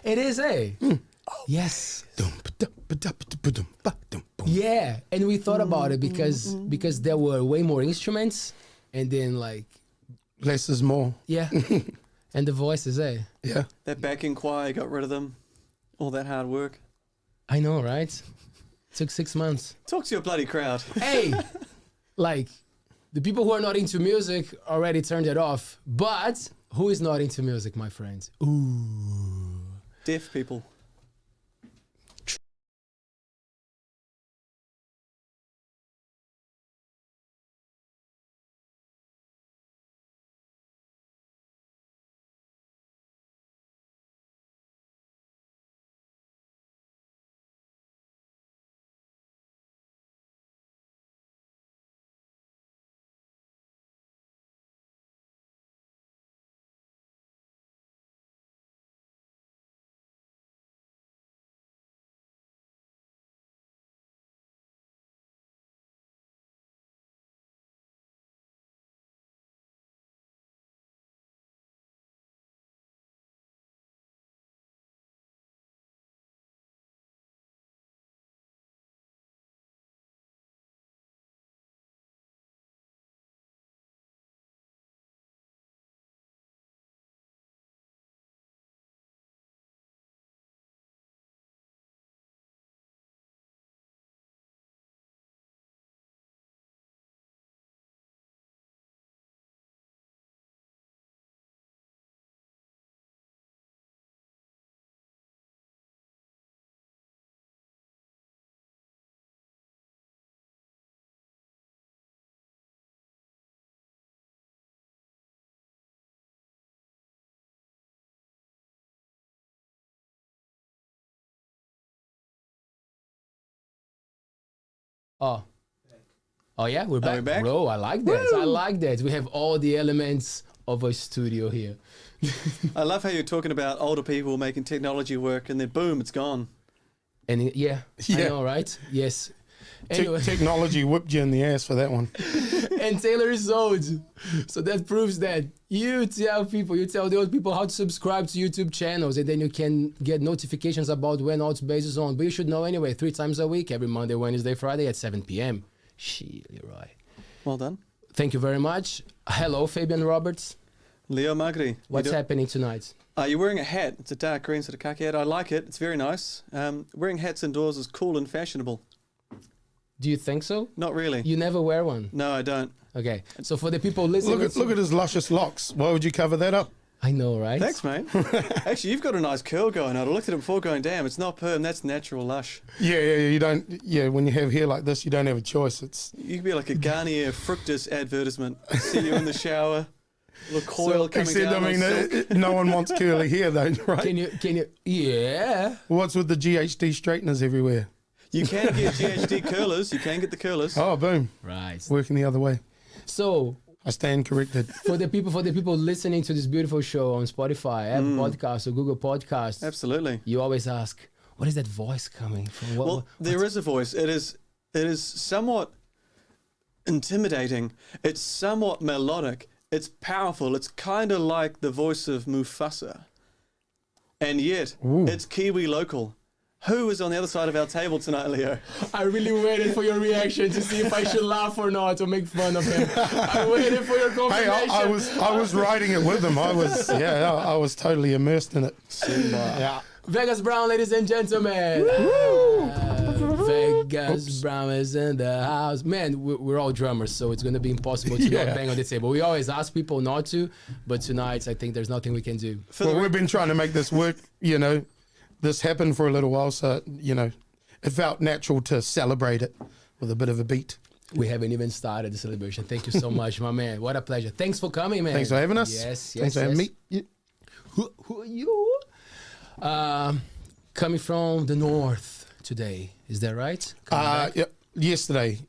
It is, eh? Yes. Yeah, and we thought about it because there were way more instruments, and then like less is more. Yeah, and the voices, eh? Yeah. That backing choir got rid of them. All that hard work. I know, right? Took 6 months. Talk to your bloody crowd. Hey, like the people who are not into music already turned it off. But who is not into music, my friends? Ooh, Deaf people. oh, yeah, we're back. we back? Bro, I like that. I like that. We have all the elements of a studio here. I love how you're talking about older people making technology work and then boom, it's gone. And yeah, I know, right? Yes. Anyway. Technology whipped you in the ass for that one. And Taylor is old. So that proves that you tell the old people how to subscribe to YouTube channels, and then you can get notifications about when ALTBAYS is on. But you should know anyway, 3 times a week, every Monday, Wednesday, Friday at 7 p.m. Shit, Leroy. Well done. Thank you very much. Hello, Fabian Roberts. Leo Magri. What's happening tonight? You're wearing a hat. It's a dark green sort of khaki hat. I like it. It's very nice. Wearing hats indoors is cool and fashionable. Do you think so? Not really. You never wear one? No, I don't. Okay. So for the people listening... Look at his luscious locks. Why would you cover that up? I know, right? Thanks, mate. Actually, you've got a nice curl going on. I looked at it before going, damn, it's not perm, that's natural lush. Yeah, you don't... Yeah, when you have hair like this, you don't have a choice. You could be like a Garnier Fructus advertisement. See you in the shower, little coil coming except, down. I mean, no one wants curly hair, though, right? Can you... Yeah. What's with the GHD straighteners everywhere? You can get GHD curlers. You can get the curlers. Oh, boom. Right. Working the other way. So... I stand corrected. For the people listening to this beautiful show on Spotify, Apple Podcasts or Google Podcasts, Absolutely. You always ask, "What is that voice coming from?" There is a voice. It is somewhat intimidating. It's somewhat melodic. It's powerful. It's kind of like the voice of Mufasa, and yet it's Kiwi local. Who is on the other side of our table tonight, Leo? I really waited for your reaction to see if I should laugh or not or make fun of him. I waited for your confirmation. Hey, I was writing it with him. I was totally immersed in it. Yeah. Vegas Brown, ladies and gentlemen. Vegas Brown is in the house. Man, we're all drummers, so it's going to be impossible to not bang on the table. We always ask people not to, but tonight I think there's nothing we can do. Well, we've been trying to make this work, This happened for a little while, so, it felt natural to celebrate it with a bit of a beat. We haven't even started the celebration. Thank you so much, my man. What a pleasure. Thanks for coming, man. Thanks for having us. Yes. Thanks for having me. Yeah. Who are you? Coming from the north today. Is that right? Yeah. Yesterday.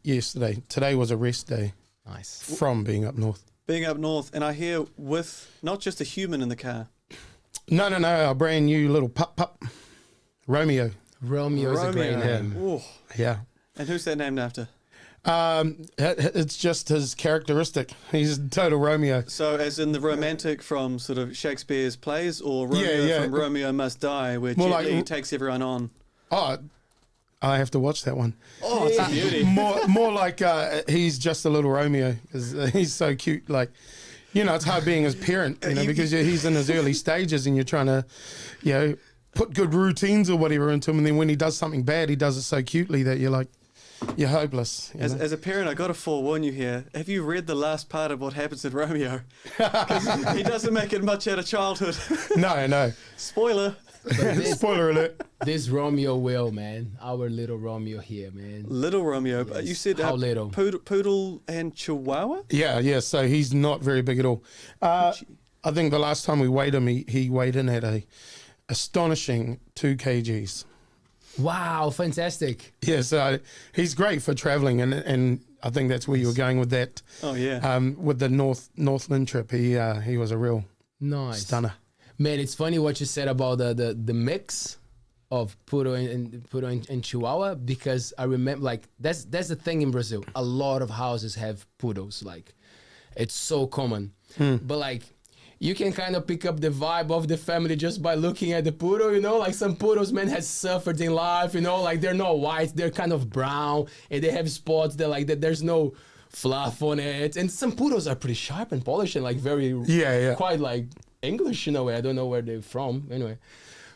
Today was a rest day. Nice. From being up north. Being up north, and I hear with not just a human in the car. No, our brand new little pup. Romeo. Romeo is a great name. Ooh. Yeah. And who's that named after? It's just his characteristic. He's total Romeo. So, as in the romantic from sort of Shakespeare's plays, or Romeo from Romeo Must Die, where More Jet Li like- takes everyone on? Oh, I have to watch that one. Oh, it's a beauty. More like he's just a little Romeo because he's so cute. Like, you know, it's hard being his parent, you know, because he's in his early stages and you're trying to, you know, put good routines or whatever into him, and then when he does something bad, he does it so cutely that you're like, you're hopeless. You know? As a parent, I got to forewarn you here. Have you read the last part of what happens in Romeo? 'Cause he doesn't make it much out of childhood. No. Spoiler. Spoiler alert. This Romeo will, man. Our little Romeo here, man. Little Romeo. But you said How little? Poodle and Chihuahua? Yeah. So he's not very big at all. I think the last time we weighed him, he weighed in at a astonishing 2 kgs. Wow, fantastic. Yeah, so he's great for travelling, and I think that's where you were going with that. Oh, yeah. With the Northland trip, he was a real Nice. stunner. Man, it's funny what you said about the mix of poodle and Chihuahua, because I remember, like, that's the thing in Brazil. A lot of houses have poodles. Like, it's so common. But like, you can kind of pick up the vibe of the family just by looking at the poodle, you know? Like, some poodles, man, has suffered in life, you know? Like, they're not white, they're kind of brown, and they have spots that, like, that there's no fluff on it. And some poodles are pretty sharp and polished and, like, very, quite, like, English in a way. I don't know where they're from, anyway.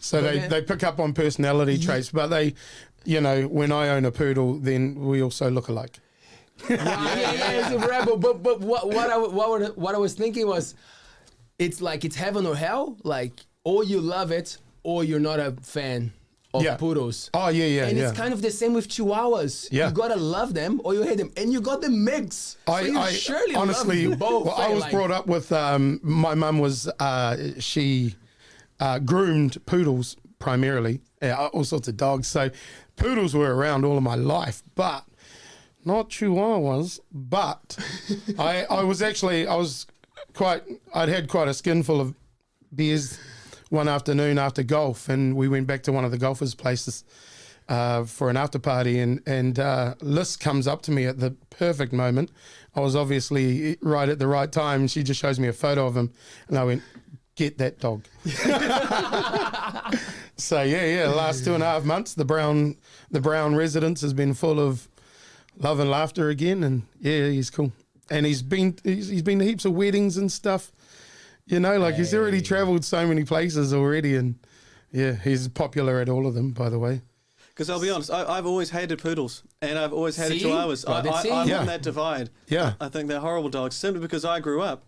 So they pick up on personality traits, but they, you know, when I own a poodle, then we also look alike. Yeah, it's a rebel. But what I was thinking was, it's like it's heaven or hell. Like, or you love it, or you're not a fan of poodles. Oh yeah. And it's kind of the same with Chihuahuas. Yeah. You gotta love them, or you hate them, and you got the mix. So you surely honestly, love both. well, I was brought up with my mum was she groomed poodles primarily, all sorts of dogs. So poodles were around all of my life, but not Chihuahuas. But I'd had quite a skinful of beers one afternoon after golf, and we went back to one of the golfers' places for an after party, and Liz comes up to me at the perfect moment. I was obviously right at the right time, and she just shows me a photo of him, and I went, "Get that dog." So yeah, the last 2.5 months, the brown residence has been full of love and laughter again, and yeah, he's cool. And he's been to heaps of weddings and stuff, you know, like he's already travelled so many places already, and yeah, he's popular at all of them, by the way. Because I'll be honest, I've always hated poodles, and I've always hated Chihuahuas. I'm on that divide. Yeah. I think they're horrible dogs, simply because I grew up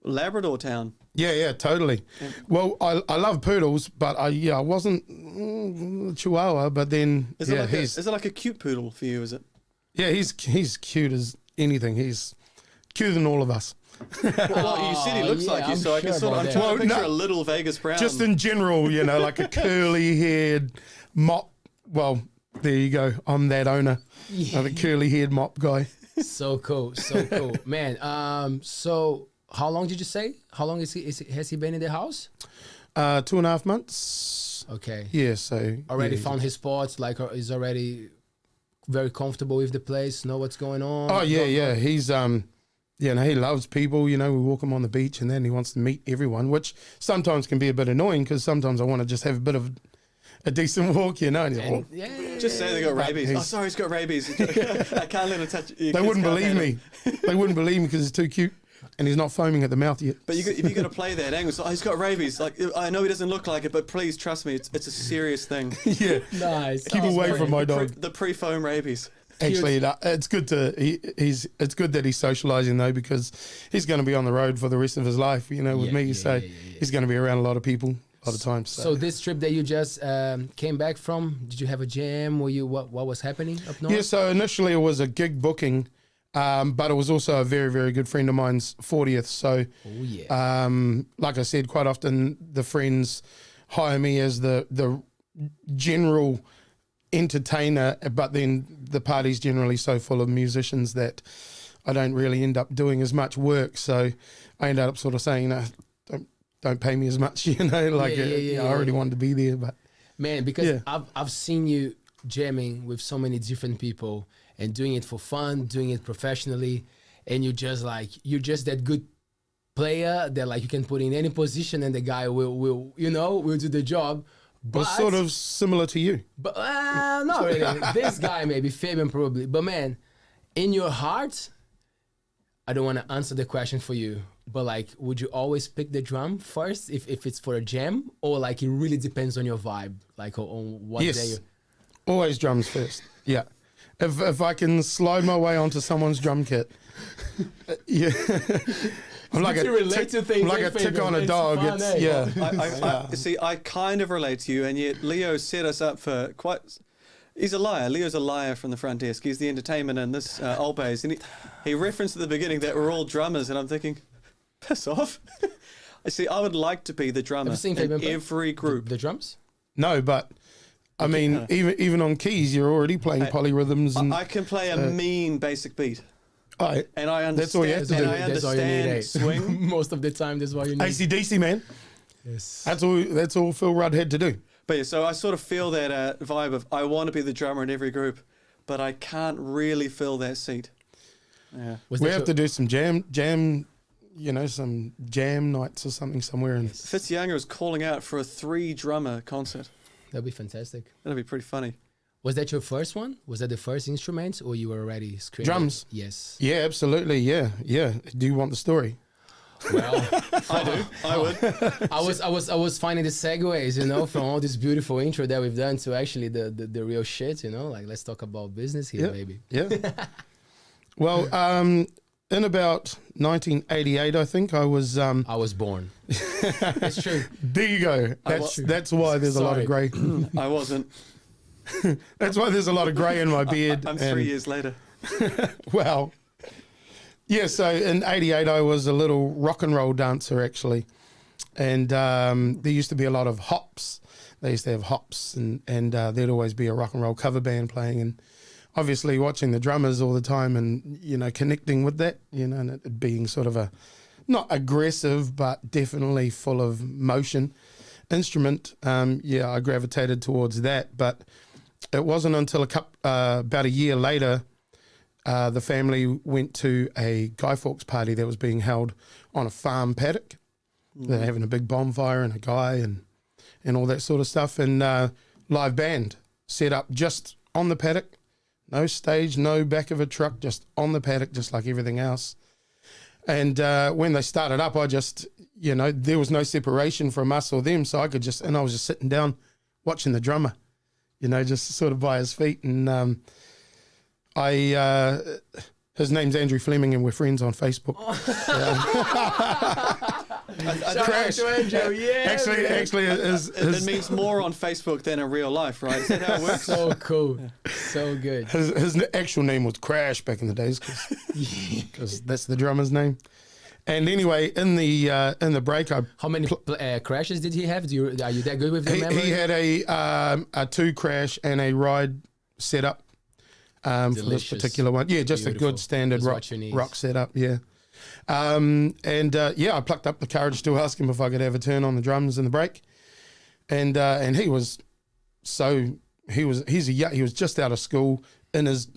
Labrador town. Yeah, totally. Well, I love poodles, but I wasn't Chihuahua, but then Is it like a cute poodle for you? Is it? Yeah, he's cute as anything. He's cuter than all of us. Well, you said he looks like you, so I'm trying to picture a little Vegas brown. Just in general, you know, like a curly-haired mop. Well, there you go. I'm that owner. I'm a curly-haired mop guy. So cool, man. So how long did you say? How long has he been in the house? 2.5 months. Okay. Yeah. So already found his spots. Like, is already very comfortable with the place. Know what's going on. Oh yeah. He's he loves people. You know, we walk him on the beach, and then he wants to meet everyone, which sometimes can be a bit annoying because sometimes I want to just have a bit of a decent walk, you know. And just say they got rabies. Oh, sorry, he's got rabies. I can't let him touch you. They wouldn't believe me. They wouldn't believe me because he's too cute and he's not foaming at the mouth yet. But if you're going to play that angle, so, he's got rabies. Like, I know he doesn't look like it, but please trust me, it's a serious thing. Yeah. Nice. Keep away from my dog. The pre-foam rabies. Actually, it's good it's good that he's socialising though, because he's going to be on the road for the rest of his life, you know, with me. So he's going to be around a lot of people a lot of times. So this trip that you just came back from, did you have a jam? Were you what was happening up north? Yeah, so initially it was a gig booking, but it was also a very, very good friend of mine's 40th. So, like I said, quite often the friends hire me as the general entertainer, but then the party's generally so full of musicians that I don't really end up doing as much work. So I end up sort of saying, no, don't pay me as much, you know, like I already wanted to be there. But man, because I've seen you jamming with so many different people, and doing it for fun, doing it professionally, and you're just that good player that like you can put in any position and the guy will do the job. But was sort of similar to you. But not really. This guy maybe, Fabian probably. But man, in your heart, I don't want to answer the question for you. But like, would you always pick the drum first if it's for a jam, or like it really depends on your vibe, like on what day? Yes, always drums first. Yeah, if I can slide my way onto someone's drum kit, yeah. I'm like a tick on a dog. Fun, it's, yeah. I see, I kind of relate to you, and yet Leo set us up for quite... He's a liar. Leo's a liar from the front desk. He's the entertainment in this ALTBAYS. And he referenced at the beginning that we're all drummers, and I'm thinking, piss off. I see, I would like to be the drummer in every group. The drums? No, but... I mean, even on keys, you're already playing polyrhythms. And, I can play a mean basic beat. And I understand. That's all you have to do. I understand swing. Most of the time, that's what you need. AC/DC, man. Yes. That's all Phil Rudd had to do. But yeah, so I sort of feel that vibe of I want to be the drummer in every group, but I can't really fill that seat. Yeah. We have to do some jam, some jam nights or something somewhere. And Fitzyounger is calling out for a 3-drummer concert. That'd be fantastic. That'd be pretty funny. Was that your first one? Was that the first instrument, or you were already screaming? Drums. Yes. Yeah, absolutely. Yeah. Do you want the story? Well, I do. I would. I was finding the segues, from all this beautiful intro that we've done to actually the real shit, like let's talk about business here, maybe. Yeah. Well, in about 1988, I think I was born. That's true. There you go. That's why there's a lot of grey. I wasn't. That's why there's a lot of grey in my beard. I'm 3 years later. Well, yeah. So in '88, I was a little rock and roll dancer actually, and there used to be a lot of hops. They used to have hops, and there'd always be a rock and roll cover band playing, and obviously watching the drummers all the time, and connecting with that, and it being sort of a not aggressive but definitely full of motion instrument. I gravitated towards that, but it wasn't until about a year later, the family went to a Guy Fawkes party that was being held on a farm paddock. They're having a big bonfire and a guy and all that sort of stuff, and live band set up just on the paddock. No stage, no back of a truck, just on the paddock, just like everything else. And when they started up, I just, there was no separation from us or them, so I was just sitting down watching the drummer, just sort of by his feet. And his name's Andrew Fleming, and we're friends on Facebook. Crash. Actually, it means more on Facebook than in real life, right? Is that how it works? So cool, so good. His actual name was Crash back in the days, because that's the drummer's name. And anyway, in the break, how many crashes did he have? Are you that good with your memory? He had a 2 crash and a ride set up for this particular one. Yeah, just beautiful. A good standard rock setup. Yeah. I plucked up the courage to ask him if I could have a turn on the drums in the break, and he was he was just out of school in his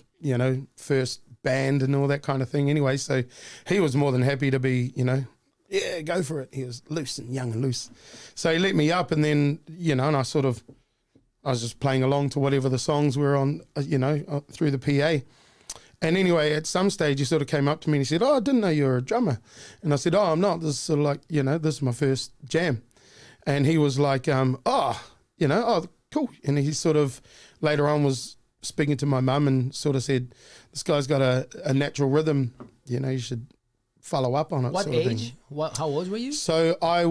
first band and all that kind of thing anyway, so he was more than happy to be go for it. He was loose and young and loose, so he let me up, and then and I was just playing along to whatever the songs were on through the PA. And anyway, at some stage, he sort of came up to me and he said, "Oh, I didn't know you were a drummer." And I said, "Oh, I'm not. This is sort of like, this is my first jam." And he was like, "Oh, cool." And he sort of later on was speaking to my mum and sort of said, "This guy's got a natural rhythm. You should follow up on it." What sort of age? thing. How old were you? So I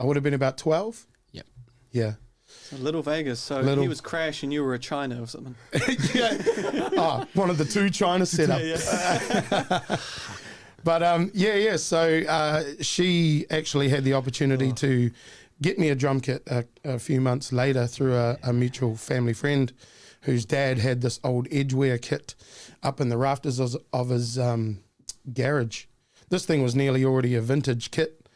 would have been about 12. Yep. Yeah. So Little Vegas. So he was Crash and you were a China or something. Yeah. One of the 2 China set up. Yeah. But So she actually had the opportunity to get me a drum kit a few months later through a mutual family friend whose dad had this old Edgeware kit up in the rafters of his garage. This thing was nearly already a vintage kit,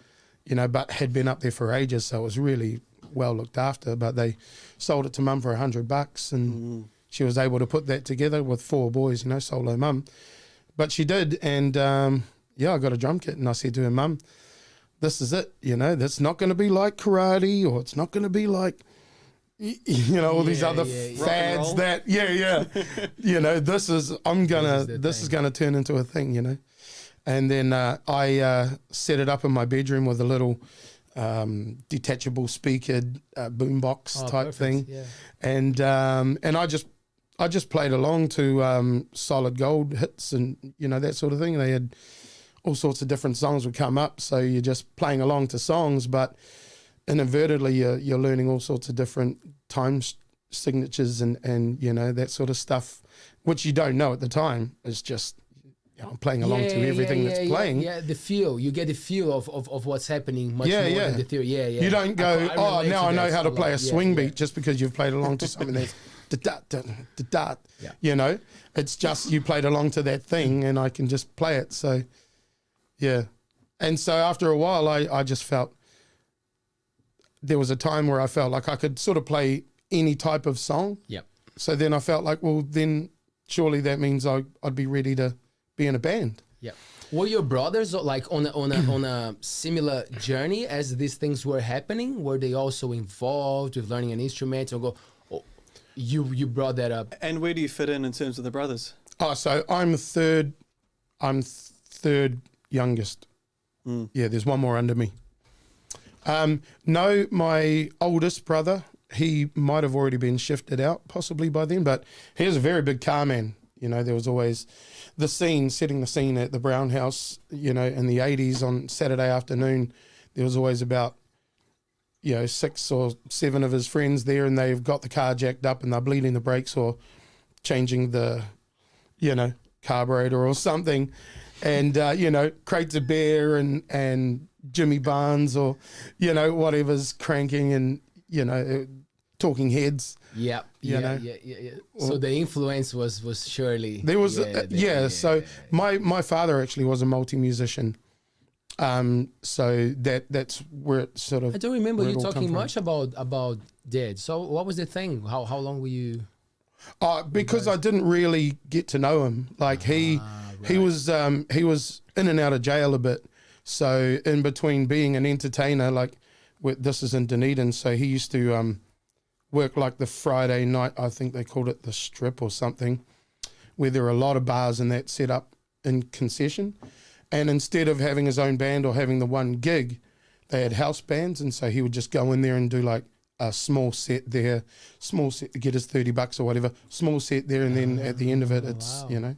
but had been up there for ages, so it was really well looked after. But they sold it to Mum for $100, and she was able to put that together with 4 boys, you know, solo mum. But she did, and I got a drum kit, and I said to her, Mum, this is it, you know, that's not going to be like karate, or it's not going to be like, you know, all these other fads that, you know, this is gonna turn into a thing, you know. And then I set it up in my bedroom with a little detachable speaker boombox type thing, and I just played along to Solid Gold hits and, you know, that sort of thing. They had all sorts of different songs would come up, so you're just playing along to songs, but inadvertently you're learning all sorts of different time signatures and you know, that sort of stuff, which you don't know at the time. It's just, you know, playing along to everything that's playing. Yeah, the feel. You get the feel of what's happening much more than the theory. You don't go, now I know how to play a swing beat just because you've played along to something that's da-da-da-da-da. You know, it's just you played along to that thing and I can just play it. So, yeah. And so after a while, I just felt, there was a time where I felt like I could sort of play any type of song. Yep. So then I felt like, well, then surely that means I'd be ready to be in a band. Yeah. Were your brothers like on a similar journey as these things were happening? Were they also involved with learning an instrument, or you brought that up? And where do you fit in terms of the brothers? Oh, so I'm third youngest. Yeah, there's one more under me. No, my oldest brother, he might have already been shifted out possibly by then, but he was a very big car man. You know, there was always setting the scene at the Brown House, you know, in the 80s on Saturday afternoon. There was always about, you know, 6 or 7 of his friends there, and they've got the car jacked up and they're bleeding the brakes or changing the, you know, carburetor or something. And, you know, crates of beer and Jimmy Barnes or, you know, whatever's cranking and, you know, talking heads. Yeah. So the influence was surely there was. So my father actually was a multi-musician. So that's where it sort of. I don't remember you talking much about Dad. So what was the thing? How long were you? Because I didn't really get to know him. Like he was in and out of jail a bit. So in between being an entertainer, like this is in Dunedin, so he used to work like the Friday night, I think they called it the Strip or something, where there are a lot of bars and that set up in concession. And instead of having his own band or having the one gig, they had house bands, and so he would just go in there and do like a small set there, small set to get his $30 or whatever, small set there, and then at the end of it, it's, you know,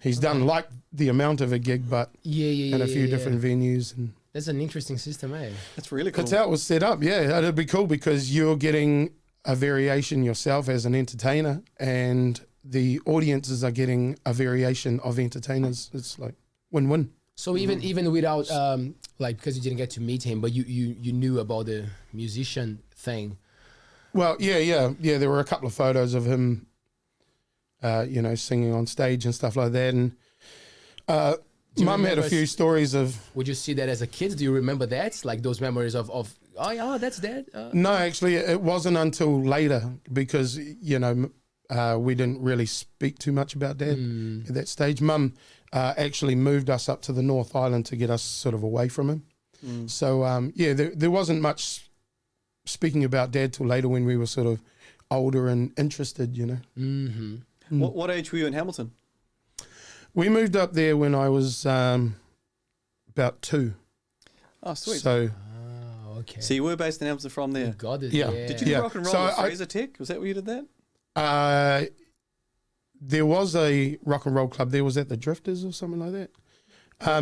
he's done like the amount of a gig, but in a few different venues. And that's an interesting system, eh? That's really cool. That's how it was set up, yeah. It'd be cool because you're getting a variation yourself as an entertainer, and the audiences are getting a variation of entertainers. It's like win-win. So even without like, because you didn't get to meet him, but you knew about the musician thing. Well, yeah. There were a couple of photos of him, you know, singing on stage and stuff like that. And Mum had a few stories of. Would you see that as a kid? Do you remember that? Like those memories of oh yeah, that's Dad? No, actually, it wasn't until later because, you know, we didn't really speak too much about Dad at that stage. Mum actually moved us up to the North Island to get us sort of away from him. So, there wasn't much speaking about Dad till later when we were sort of older and interested, you know. What age were you in Hamilton? We moved up there when I was about 2. Oh, sweet. So, okay. So you were based in Hamilton from there? You got it. Yeah. Did you do rock and roll with Fraser Tech? Was that where you did that? There was a rock and roll club. There was at the Drifters or something like that.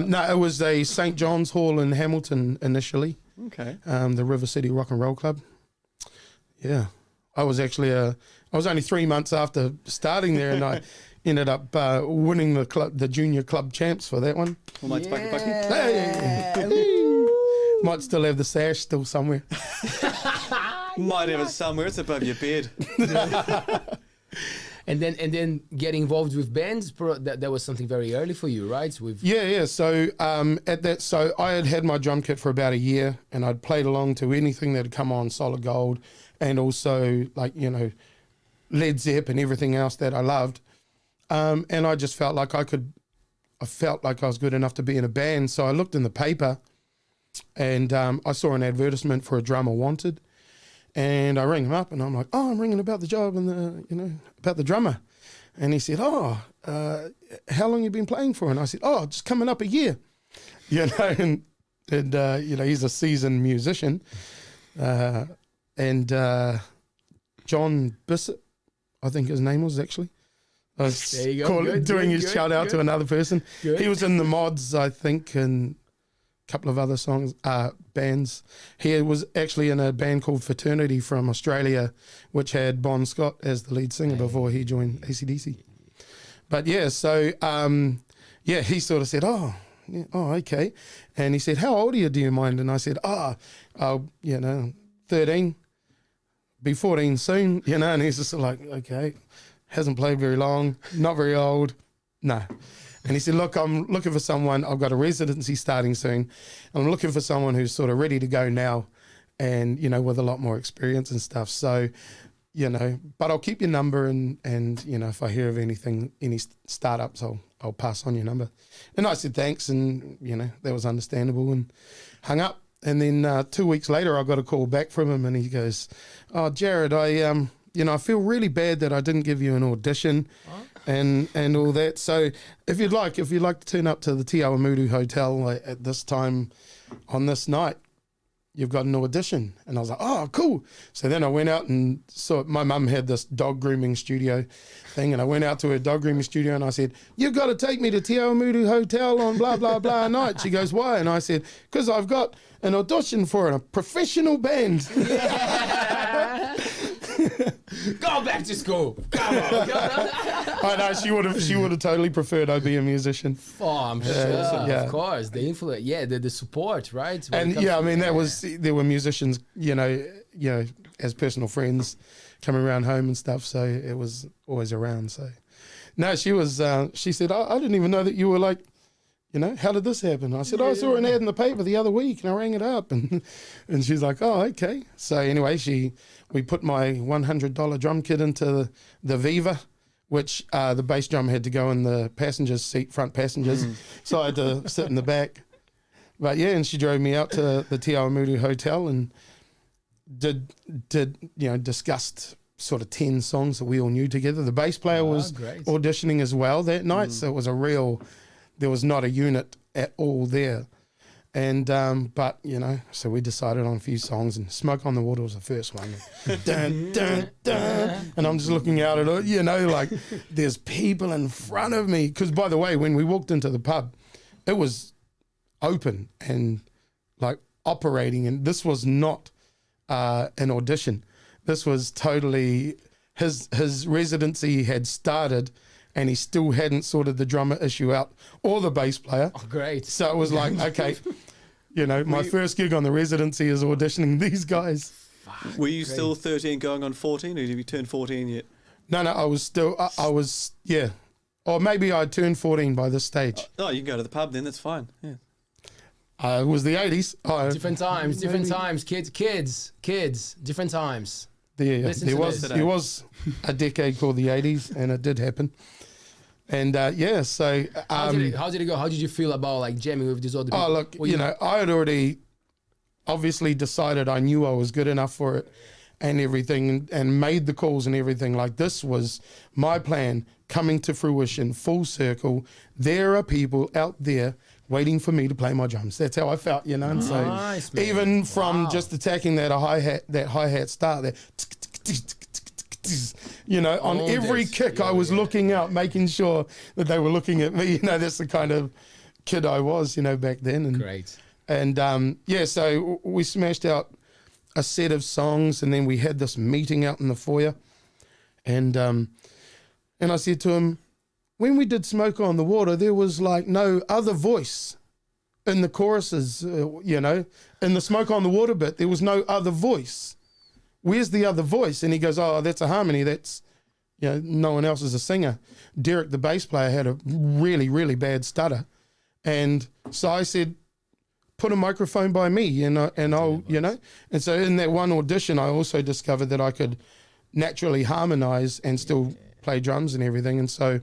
No, it was a St. John's Hall in Hamilton initially. Okay. The River City Rock and Roll Club. Yeah. I was actually I was only 3 months after starting there, and I ended up winning the junior club champs for that one. Well, mates, bucky. Hey. Might still have the sash still somewhere. Might have it somewhere. It's above your bed. And then getting involved with bands, that was something very early for you, right? Yeah. So so I had my drum kit for about a year, and I'd played along to anything that had come on Solid Gold, and also like, you know, Led Zepp and everything else that I loved. And I just felt like I was good enough to be in a band. So I looked in the paper and I saw an advertisement for a drummer wanted. And I rang him up and I'm like, oh, I'm ringing about the job and about the drummer. And he said, oh, how long you been playing for? And I said, oh, just coming up a year. And he's a seasoned musician. And John Bissett, I think his name was actually. I was doing his shout out to another person. Good. He was in the Mods, I think, and a couple of other bands. He was actually in a band called Fraternity from Australia, which had Bon Scott as the lead singer before he joined AC/DC. But yeah, so he sort of said, oh, okay. And he said, how old are you, do you mind? And I said, 13, be 14 soon, and he's just like, okay. Hasn't played very long, not very old, no. And he said, look, I'm looking for someone, I've got a residency starting soon, and I'm looking for someone who's sort of ready to go now and, with a lot more experience and stuff. So, but I'll keep your number and if I hear of any startups, I'll pass on your number. And I said, thanks, and, that was understandable and hung up. And then 2 weeks later, I got a call back from him and he goes, oh, Jared, I feel really bad that I didn't give you an audition and all that. So if you'd like to turn up to the Te Awamutu Hotel at this time on this night, you've got an audition. And I was like, oh, cool. So then I went out and saw my mum had this dog grooming studio thing. And I went out to her dog grooming studio and I said, you've got to take me to Te Awamutu Hotel on blah, blah, blah night. She goes, why? And I said, because I've got an audition for a professional band. Yeah. Go back to school. Come on. I know she would have totally preferred I be a musician. Oh, I'm sure. Of course, the influence. Yeah, the support, right? When there were musicians, as personal friends coming around home and stuff. So it was always around. So no, she said, I didn't even know that you were like, how did this happen? I said, I saw an ad in the paper the other week and I rang it up. And she's like, oh, okay. So anyway, we put my $100 drum kit into the Viva, which the bass drum had to go in the passenger's seat, front passengers. So I had to sit in the back. But yeah, and she drove me out to the Te Awamutu Hotel and discussed sort of 10 songs that we all knew together. The bass player was auditioning as well that night. So it was there was not a unit at all there. And, but, so we decided on a few songs and Smoke on the Water was the first one. Dun, dun, dun. And I'm just looking out at it, like there's people in front of me. Because, by the way, when we walked into the pub, it was open and like operating. And this was not an audition. This was totally, his residency had started and he still hadn't sorted the drummer issue out or the bass player. Oh, great. So it was like, okay, my first gig on the residency is auditioning these guys. Were you still 13 going on 14 or did you turn 14 yet? No, I was still, yeah. Or maybe I turned 14 by this stage. Oh, you can go to the pub then, that's fine. Yeah. It was the 80s. Different times, kids, different times. There was a decade called the 80s and it did happen. And so how did it go? How did you feel about like jamming with these other people? Oh, look, I had already obviously decided I knew I was good enough for it and everything and made the calls and everything. Like this was my plan coming to fruition, full circle. There are people out there waiting for me to play my drums. That's how I felt, And so nice, even from just attacking that hi-hat start there, on every kick I was looking out, making sure that they were looking at me. That's the kind of kid I was, back then. And, great. And so we smashed out a set of songs, and then we had this meeting out in the foyer, and I said to him, when we did Smoke on the Water, there was like no other voice in the choruses, in the Smoke on the Water bit, there was no other voice. Where's the other voice? And he goes, oh, that's a harmony. That's, no one else is a singer. Derek, the bass player, had a really, really bad stutter. And so I said, put a microphone by me, and I'll, And so in that one audition, I also discovered that I could naturally harmonise and still play drums and everything. And so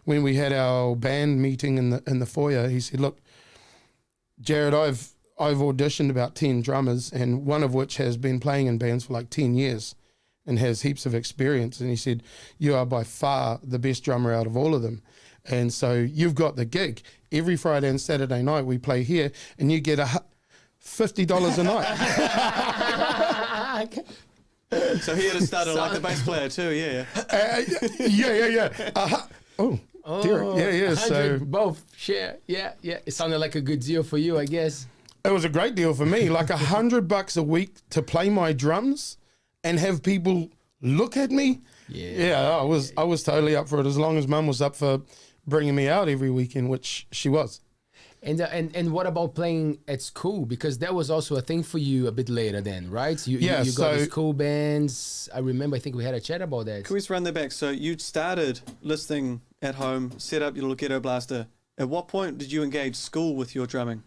when we had our band meeting in the foyer, he said, "Look, Jared, I've auditioned about 10 drummers, and one of which has been playing in bands for like 10 years and has heaps of experience." And he said, "You are by far the best drummer out of all of them. And so you've got the gig. Every Friday and Saturday night we play here, and you get $50 a night." So he had to start like a bass player too, yeah. Oh, dear. Yeah. So both share. Yeah. It sounded like a good deal for you, I guess. it was a great deal for me. Like $100 a week to play my drums and have people look at me. Yeah, I was totally up for it, as long as Mum was up for bringing me out every weekend, which she was. And what about playing at school? Because that was also a thing for you a bit later then, right? You got the school bands. I remember, I think we had a chat about that. Can we just run that back? So you started listening at home, set up your little ghetto blaster. At what point did you engage school with your drumming?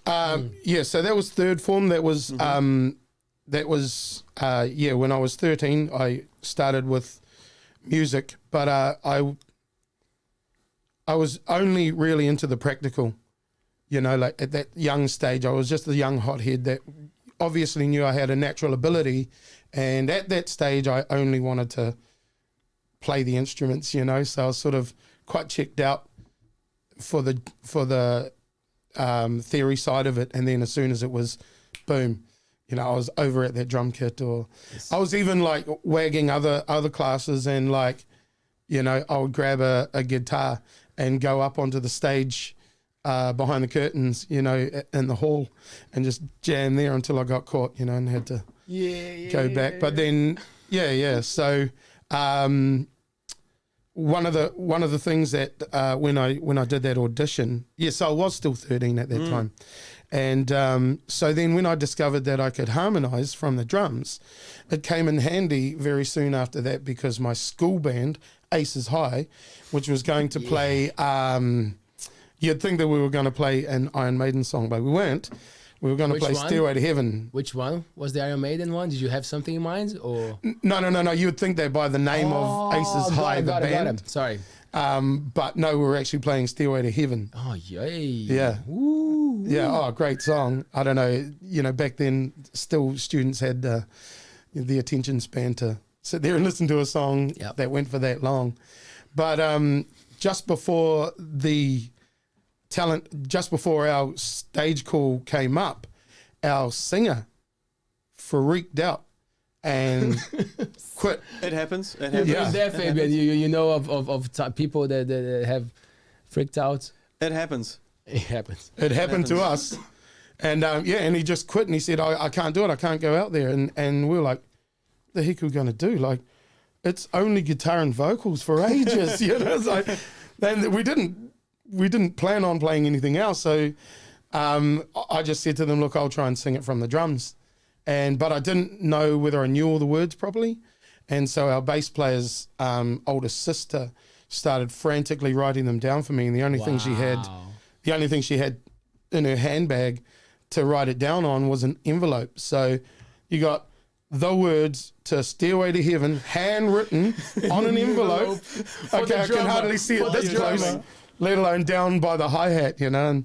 Yeah, so that was third form. That was when I was 13, I started with music, but I was only really into the practical. You know, like at that young stage, I was just a young hothead that obviously knew I had a natural ability. And at that stage, I only wanted to play the instruments, you know. So I was sort of quite checked out for the theory side of it. And then as soon as it was, boom, you know, I was over at that drum kit, or I was even like wagging other classes, and like, you know, I would grab a guitar and go up onto the stage behind the curtains, you know, in the hall, and just jam there until I got caught, you know, and had to go back. But then, so one of the things that when I did that audition, yes, I was still 13 at that time, and so then when I discovered that I could harmonise from the drums, it came in handy very soon after that, because my school band, Aces High, which was going to play. You'd think that we were going to play an Iron Maiden song, but we weren't. We were going to play Stairway to Heaven. Which one was the Iron Maiden one? Did you have something in mind, or? No. You would think that by the name of Aces High, the band. Sorry. But no, we were actually playing Stairway to Heaven. Oh, yay. Yeah. Ooh. Yeah, oh, great song. I don't know, you know, back then still students had the attention span to sit there and listen to a song that went for that long. But just before our stage call came up, our singer freaked out and quit. It happens. Yeah. There, Fabian, you know of people that have freaked out. It happens. It happens. It happened to us. And and he just quit, and he said, I can't do it. I can't go out there. And we were like, the heck are we going to do? Like, it's only guitar and vocals for ages. You know, it's like, then we didn't plan on playing anything else. So I just said to them, look, I'll try and sing it from the drums. But I didn't know whether I knew all the words properly. And so our bass player's older sister started frantically writing them down for me. And the only thing she had in her handbag to write it down on was an envelope. So you got the words to Stairway to Heaven handwritten on an envelope. Okay, I can hardly see it this close, let alone down by the hi-hat, you know.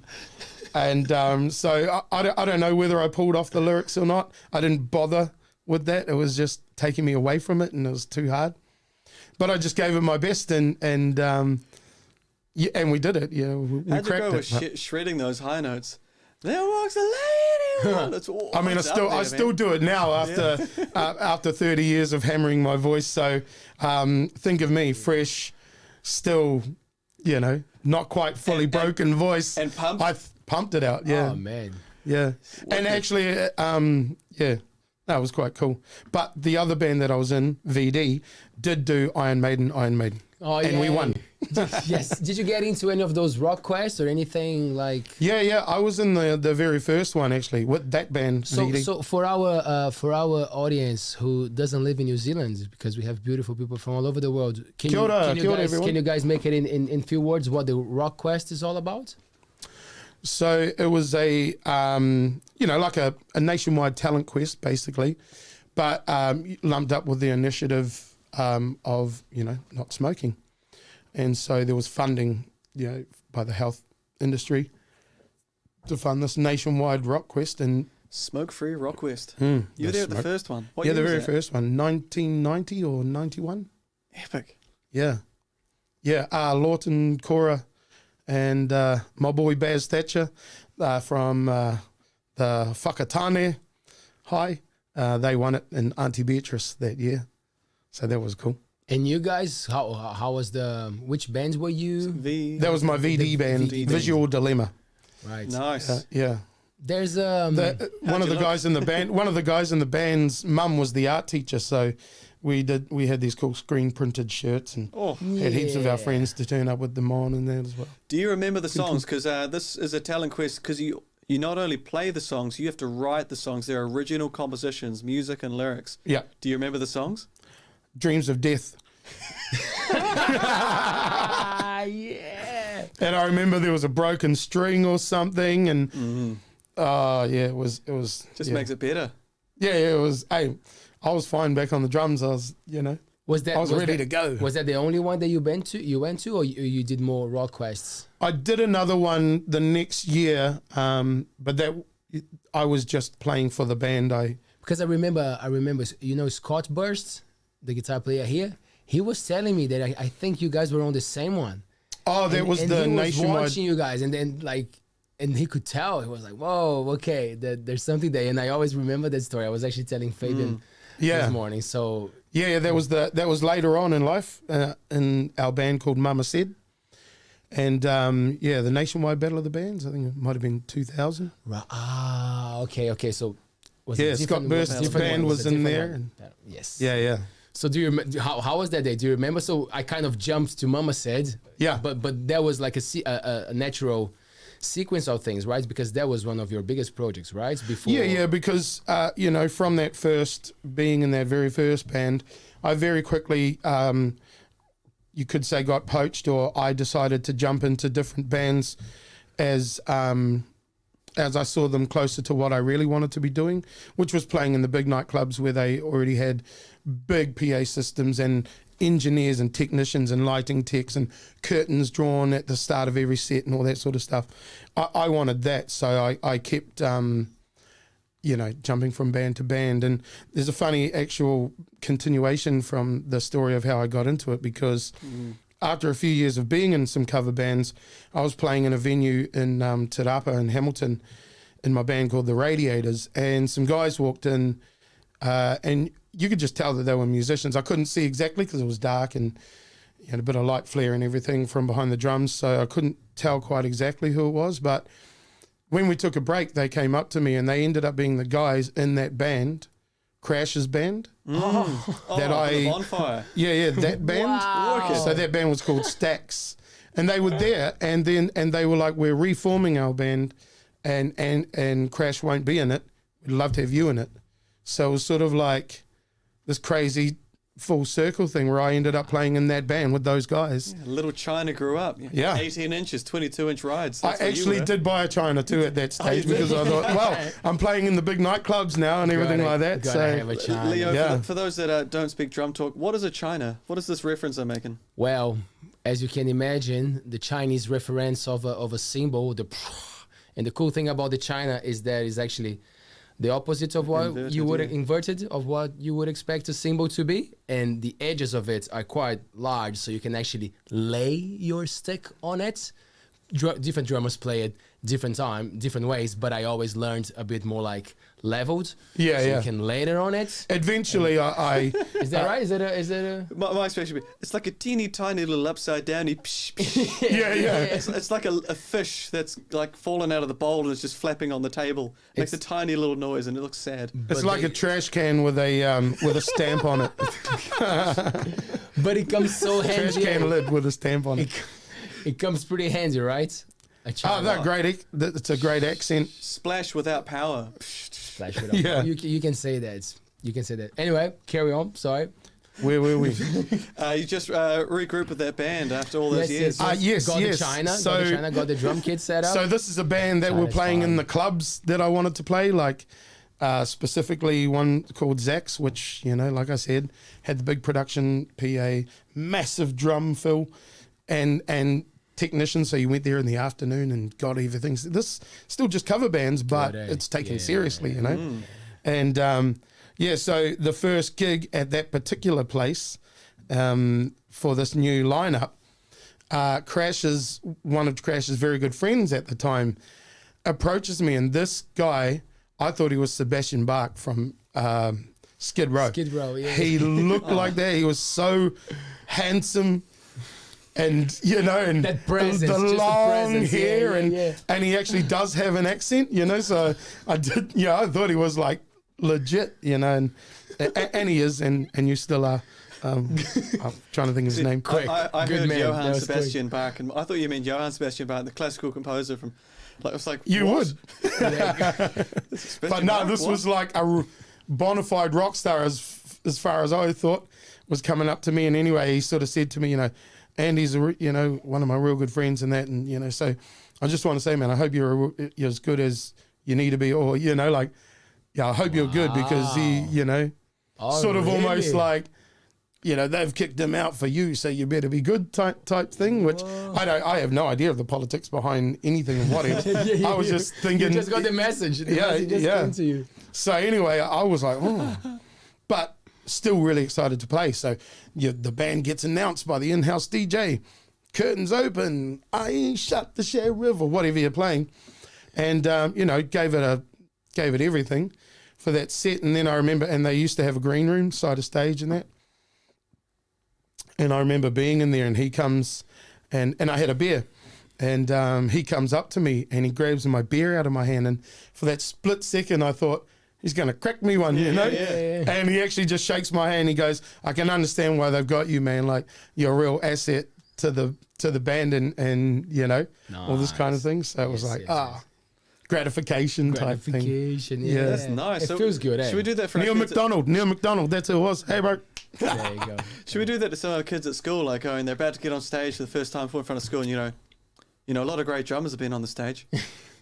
And so I don't know whether I pulled off the lyrics or not. I didn't bother with that. It was just taking me away from it, and it was too hard. But I just gave it my best, and we did it. Yeah, we How'd cracked you go with shredding those high notes? There walks a lady. I mean, I still do it now after 30 years of hammering my voice. So think of me, fresh, still, you know, not quite fully broken voice. And pumped? I pumped it out, yeah. Oh, man. Yeah. And actually, that was quite cool. But the other band that I was in, VD, did do Iron Maiden. Oh, and we won. Yes. Did you get into any of those rock quests or anything like? Yeah. I was in the very first one, actually, with that band, VD. So for our audience who doesn't live in New Zealand, because we have beautiful people from all over the world, can you guys make it in few words what the rock quest is all about? So it was like a nationwide talent quest, basically. but lumped up with the initiative of, you know, not smoking. And so there was funding, you know, by the health industry to fund this nationwide rock quest. And Smoke-free Rock Quest. You were there at the first one. What yeah, year the very was that? first one, 1990 or 91. Epic. Yeah. Yeah, Lawton, Cora, and my boy Baz Thatcher from the Whakatane High. They won it in Auntie Beatrice that year. So that was cool. And you guys, how was which bands were you? That was my VD band, VD Visual Dilemma. Right. Nice. Yeah. There's One of the guys in the band's mum was the art teacher, so we had these cool screen printed shirts and had heaps of our friends to turn up with them on and that as well. Do you remember the songs? Because this is a talent quest. Because you not only play the songs, you have to write the songs. They're original compositions, music and lyrics. Yeah. Do you remember the songs? Dreams of Death. yeah. And I remember there was a broken string or something, and it was Just makes it better. Yeah, it was. Hey, I was fine back on the drums. I was, you know, I was ready to go. Was that the only one that you went to, or you did more rock quests? I did another one the next year, but that I was just playing for the band. Because I remember, you know, Scott Burst, the guitar player here. He was telling me that I think you guys were on the same one. Oh, that was the he was nationwide. watching you guys, and then and he could tell. He was like, "Whoa, okay, there's something there." And I always remember that story. I was actually telling Fabian this morning. So yeah, that was later on in life in our band called Mama Said, and the nationwide battle of the bands. I think it might have been 2000. Okay. So was Scott Burst's band was in there. And, yes. Yeah. So do you remember how was that day? Do you remember? So I kind of jumped to Mama Said. Yeah. But that was like a natural sequence of things, right? Because that was one of your biggest projects, right? Before. Yeah. Because you know, from that first being in that very first band, I very quickly, you could say, got poached, or I decided to jump into different bands as I saw them closer to what I really wanted to be doing, which was playing in the big nightclubs where they already had big PA systems and engineers and technicians and lighting techs and curtains drawn at the start of every set and all that sort of stuff. I wanted that, so I kept, jumping from band to band. And there's a funny actual continuation from the story of how I got into it, because after a few years of being in some cover bands, I was playing in a venue in Te Rapa in Hamilton in my band called The Radiators, and some guys walked in and you could just tell that they were musicians. I couldn't see exactly because it was dark and you had a bit of light flare and everything from behind the drums, so I couldn't tell quite exactly who it was. But when we took a break, they came up to me, and they ended up being the guys in that band, Crash's band. The Bonfire. Yeah, that band. Wow. So that band was called Stax, and they were there, and they were like, "We're reforming our band, and Crash won't be in it. We'd love to have you in it." So it was sort of like this crazy full circle thing where I ended up playing in that band with those guys. Yeah, little China grew up. Yeah. 18 inches, 22-inch rides. I actually did buy a China too at that stage because I thought, well, I'm playing in the big nightclubs now and everything like that. Gotta So have a China. Leo, for those that don't speak drum talk, what is a China? What is this reference I'm making? Well, as you can imagine, the Chinese reference of a symbol, and the cool thing about the China is that it's actually the opposite of what inverted of what you would expect a symbol to be, and the edges of it are quite large, so you can actually lay your stick on it. Different drummers play it different ways, but I always learned a bit more like leveled. Yeah, so yeah. You can lay it on it. Eventually, I Is that right? Is that a? My expression, it's like a teeny tiny little upside down. yeah. It's like a fish that's like fallen out of the bowl and is just flapping on the table. It makes a tiny little noise and it looks sad. It's like a trash can with a stamp on it. But it comes so handy. Trash can lid with a stamp on it. It comes pretty handy, right? They're great. It's a great accent. Splash without power. Splash it up. Yeah. You can say that. You can say that. Anyway, carry on. Sorry. Where were we? You just regrouped with that band after all those years. Yes. Got the drum kit set up. So this is a band that were playing in the clubs that I wanted to play, like specifically one called Zach's, which, you know, like I said, had the big production PA, massive drum fill, and technicians. So you went there in the afternoon and got everything. This still just cover bands, but it's taken seriously, you know. And so the first gig at that particular place for this new lineup, one of Crash's very good friends at the time, approaches me, and this guy, I thought he was Sebastian Bach from Skid Row. Skid Row, yeah. He looked like that. He was so handsome, and you know, and that presence, the just long the presence. hair, and he actually does have an accent, you know. So I thought he was like legit, you know, and he is, and you still are. I'm trying to think of his name. I Good heard man. Johann That was Sebastian Bach, and I thought you meant Johann Sebastian Bach, the classical composer from. Like, it was like, You what? would. But no, this was like a bona fide rock star as far as I thought, was coming up to me. And anyway, he sort of said to me, you know, Andy's, one of my real good friends and that. And, you know, so I just want to say, man, I hope you're as good as you need to be. Or, you know, like, I hope you're good, because he, you know, sort of almost like, you know, they've kicked him out for you, so you better be good type thing, which I have no idea of the politics behind anything and whatever. I was just thinking. You just got the message. The message just came to you. So anyway, I was like, but still really excited to play. So the band gets announced by the in-house DJ. Curtains open. I ain't shut the sheriff, or whatever you're playing. And, gave it everything for that set. And then I remember, and they used to have a green room side of stage and that. And I remember being in there, and he comes, and I had a beer, and he comes up to me and he grabs my beer out of my hand, and for that split second I thought, he's going to crack me one, you know? Yeah. And he actually just shakes my hand. He goes, I can understand why they've got you, man. Like, you're a real asset to the band, and you know, all this kind of thing. So it was like, gratification type thing. Yeah. That's nice. It feels good, eh? Should we do that for Neil McDonald, that's who it was. Hey, bro. There you go. Should we do that to some of the kids at school? Like, and they're about to get on stage for the first time in front of school, and you know, a lot of great drummers have been on the stage.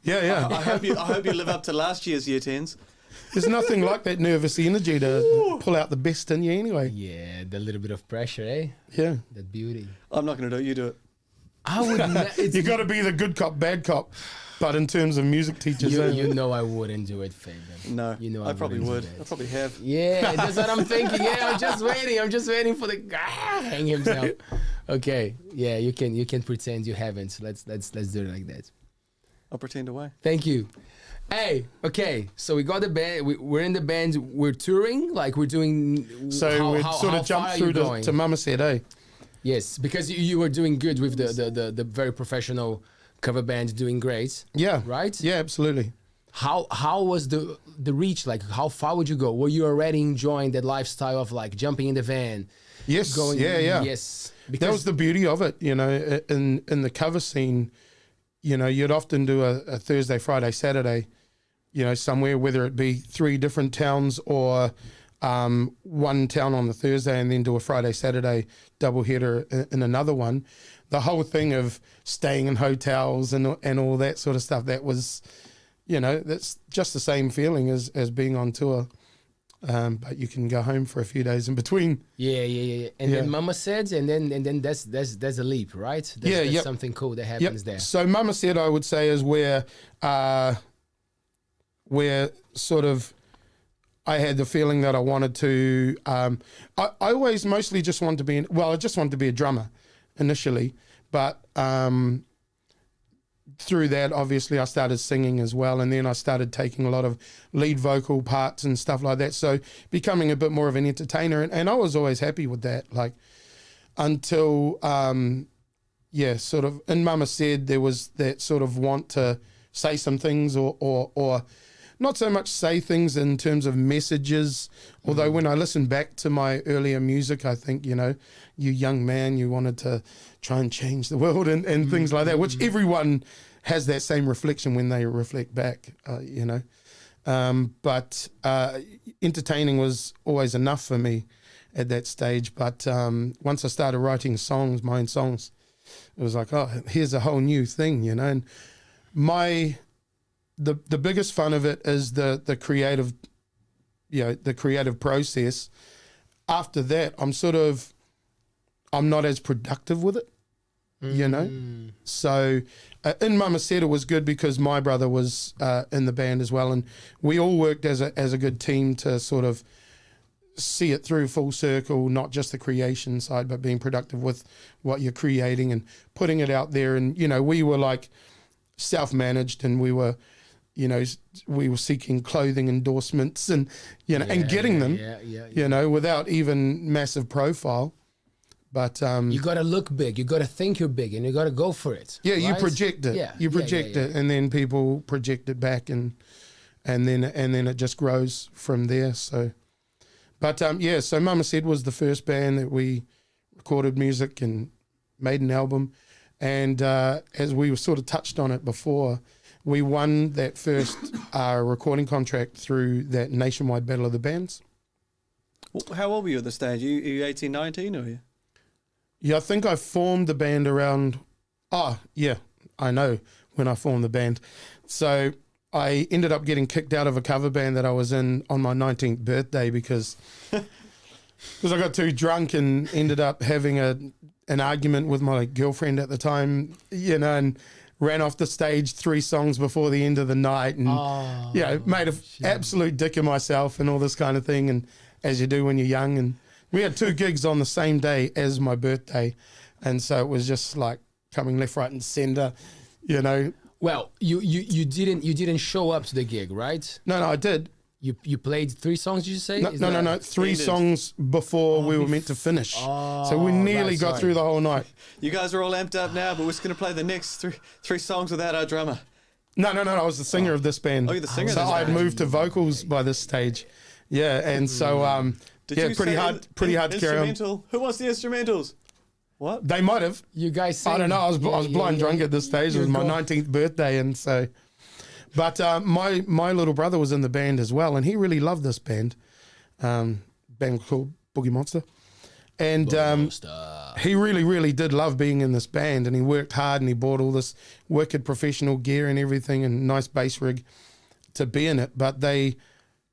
Yeah. I hope you live up to last year's year 10s. There's nothing like that nervous energy to pull out the best in you anyway. Yeah, the little bit of pressure, eh? Yeah. That beauty. I'm not going to do it. You do it. I would. You got to be the good cop, bad cop. But in terms of music teachers, you know I wouldn't do it, Fabian. No, you know I probably would. I probably have. Yeah, that's what I'm thinking. Yeah, I'm just waiting for the guy hang himself. Okay, yeah, you can pretend you haven't. Let's do it like that. I'll pretend away. Thank you. Hey, okay, so we got the band. We're in the band. We're touring, like we're doing. So we sort of jumped through to Mama Said, eh? Yes, because you were doing good with the very professional cover band, doing great. Yeah. Right? Yeah, absolutely. How was the reach? Like, how far would you go? Were you already enjoying that lifestyle of like jumping in the van? Yes. Going, yeah. Yes. That was the beauty of it, you know, in the cover scene. You know, you'd often do a Thursday, Friday, Saturday, you know, somewhere, whether it be 3 different towns or one town on the Thursday and then do a Friday, Saturday double header in another one. The whole thing of staying in hotels and all that sort of stuff, that was, you know, that's just the same feeling as being on tour. But you can go home for a few days in between. Yeah. And then Mama Said, and then that's a leap, right? That's something cool that happens there. So Mama Said, I would say, is where sort of I had the feeling that I wanted to. I always mostly just wanted to be. I just wanted to be a drummer initially, but through that, obviously, I started singing as well, and then I started taking a lot of lead vocal parts and stuff like that. So becoming a bit more of an entertainer, and I was always happy with that. Like until, sort of. And Mama Said there was that sort of want to say some things, or not so much say things in terms of messages. Although when I listen back to my earlier music, I think, you know, you young man, you wanted to try and change the world and things like that, which everyone has that same reflection when they reflect back, you know. But entertaining was always enough for me at that stage. But once I started writing songs, my own songs, it was like, oh, here's a whole new thing, you know. And my the biggest fun of it is the creative, the creative process. After that, I'm not as productive with it, So in Mama Said it was good because my brother was in the band as well, and we all worked as a good team to sort of see it through full circle, not just the creation side, but being productive with what you're creating and putting it out there. And, we were like self-managed, and we were seeking clothing endorsements and, and getting them, without even massive profile. But you got to look big. You got to think you're big, and you got to go for it. Yeah, right? you project it. You project it, and then people project it back, and then it just grows from there. So, but so Mama Said was the first band that we recorded music and made an album, and as we were sort of touched on it before, we won that first recording contract through that nationwide Battle of the Bands. How old were you at the stage? You 18, 19, or you? Yeah, I think I formed the band around, I know when I formed the band. So I ended up getting kicked out of a cover band that I was in on my 19th birthday because I got too drunk and ended up having an argument with my girlfriend at the time, and ran off the stage 3 songs before the end of the night and, made an absolute dick of myself and all this kind of thing, and as you do when you're young. And we had 2 gigs on the same day as my birthday, and so it was just like coming left, right, and centre, Well, you didn't show up to the gig, right? No, I did. You played 3 songs, did you say? No. 3 songs before we were meant to finish. So we nearly got through the whole night. You guys are all amped up now, but we're just going to play the next three songs without our drummer. No, I was the singer of this band. Oh, you're the singer of this band. So I had moved to vocals by this stage. Yeah, and so... pretty hard to carry on. Who wants the instrumentals? What? They might have. You guys sang? I don't know. I was blind drunk at this stage. It was my 19th birthday, and so. But my little brother was in the band as well, and he really loved this band. Band called Boogie Monster, and he really, really did love being in this band, and he worked hard, and he bought all this wicked professional gear and everything, and nice bass rig to be in it. But they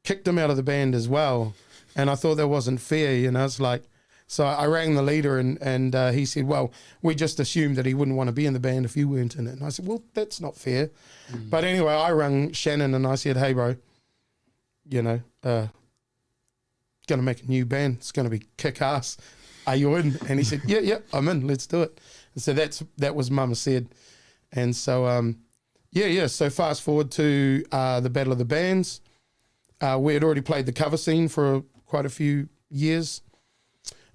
kicked him out of the band as well. And I thought that wasn't fair, It's like, so I rang the leader and he said, well, we just assumed that he wouldn't want to be in the band if you weren't in it. And I said, well, that's not fair. But anyway, I rang Shannon and I said, hey, bro, going to make a new band. It's going to be kick ass. Are you in? And he said, yeah, I'm in. Let's do it. And so that was Mama Said. And so, so fast forward to the Battle of the Bands. We had already played the cover scene for quite a few years.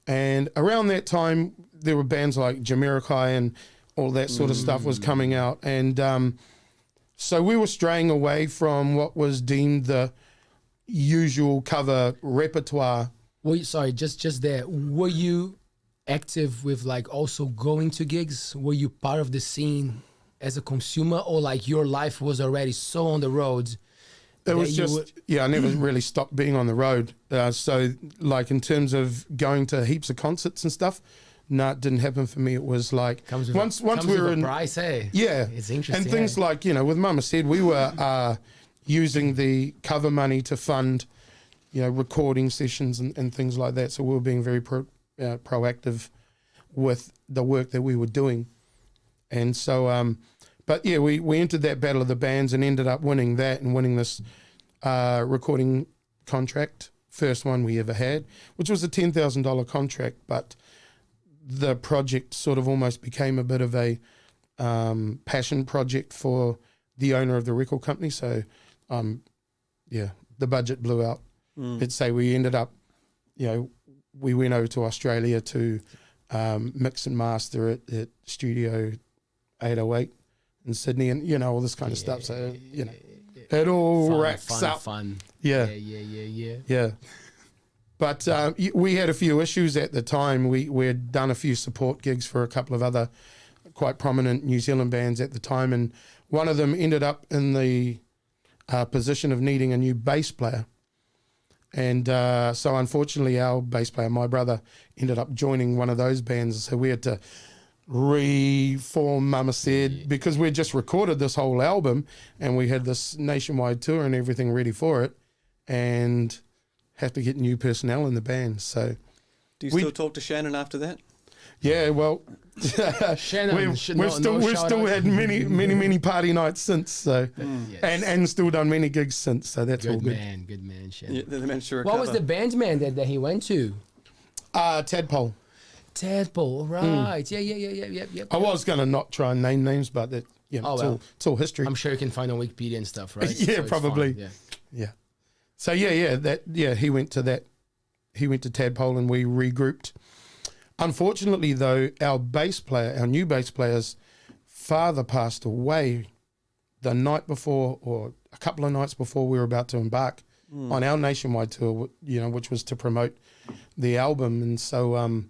And around that time, there were bands like Jamiroquai and all that sort of stuff was coming out. And so we were straying away from what was deemed the usual cover repertoire. Well, sorry, just there. Were you active with like also going to gigs? Were you part of the scene as a consumer, or like your life was already so on the road? It was just, I never really stopped being on the road. So, like, in terms of going to heaps of concerts and stuff, no, it didn't happen for me. It was like, once we were in... price, hey? Yeah. It's interesting. And things like, with Mama Said, we were using the cover money to fund, recording sessions and things like that. So we were being very proactive with the work that we were doing. And so... But yeah, we entered that Battle of the Bands and ended up winning that and winning this recording contract, first one we ever had, which was a $10,000 contract. But the project sort of almost became a bit of a passion project for the owner of the record company. So, the budget blew out. Let's say we ended up, we went over to Australia to mix and master it at Studio 808. In Sydney and, all this kind of stuff. So, it all racks up. Fun. Yeah. Yeah. But we had a few issues at the time. We had done a few support gigs for a couple of other quite prominent New Zealand bands at the time. And one of them ended up in the position of needing a new bass player. And so unfortunately our bass player, my brother, ended up joining one of those bands. So we had to reform Mama Said, because we just recorded this whole album and we had this nationwide tour and everything ready for it, and had to get new personnel in the band. So Do you still talk to Shannon after that? yeah, well, Shannon, we've still had many party nights since, so Yes. and still done many gigs since, so that's all Good good. man, Shannon. Yeah, they managed to recover. What was the band, man, that he went to? Tadpole. Tadpole, right? Yeah. I was going to not try and name names, but that, Oh, it's all history. I'm sure you can find on Wikipedia and stuff, right? Yeah, it's probably. fine, yeah. Yeah. So he went to that. He went to Tadpole and we regrouped. Unfortunately, though, our new bass player's father passed away the night before, or a couple of nights before we were about to embark on our nationwide tour, which was to promote the album. And so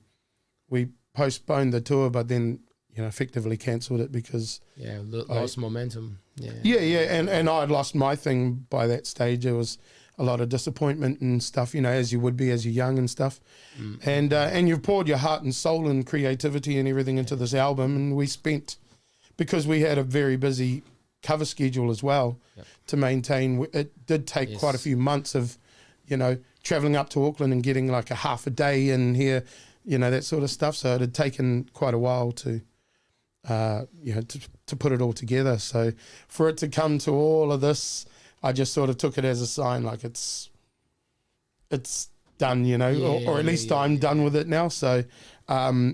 we postponed the tour, but then, effectively cancelled it because... Yeah, lost momentum. Yeah. Yeah, and I'd lost my thing by that stage. There was a lot of disappointment and stuff, as you would be as you're young and stuff. And you've poured your heart and soul and creativity and everything into this album, and we spent, because we had a very busy cover schedule as well to maintain. It did take quite a few months of, travelling up to Auckland and getting like a half a day in here, that sort of stuff. So it had taken quite a while to put it all together. So for it to come to all of this, I just sort of took it as a sign, like it's done, or at least I'm done with it now. So,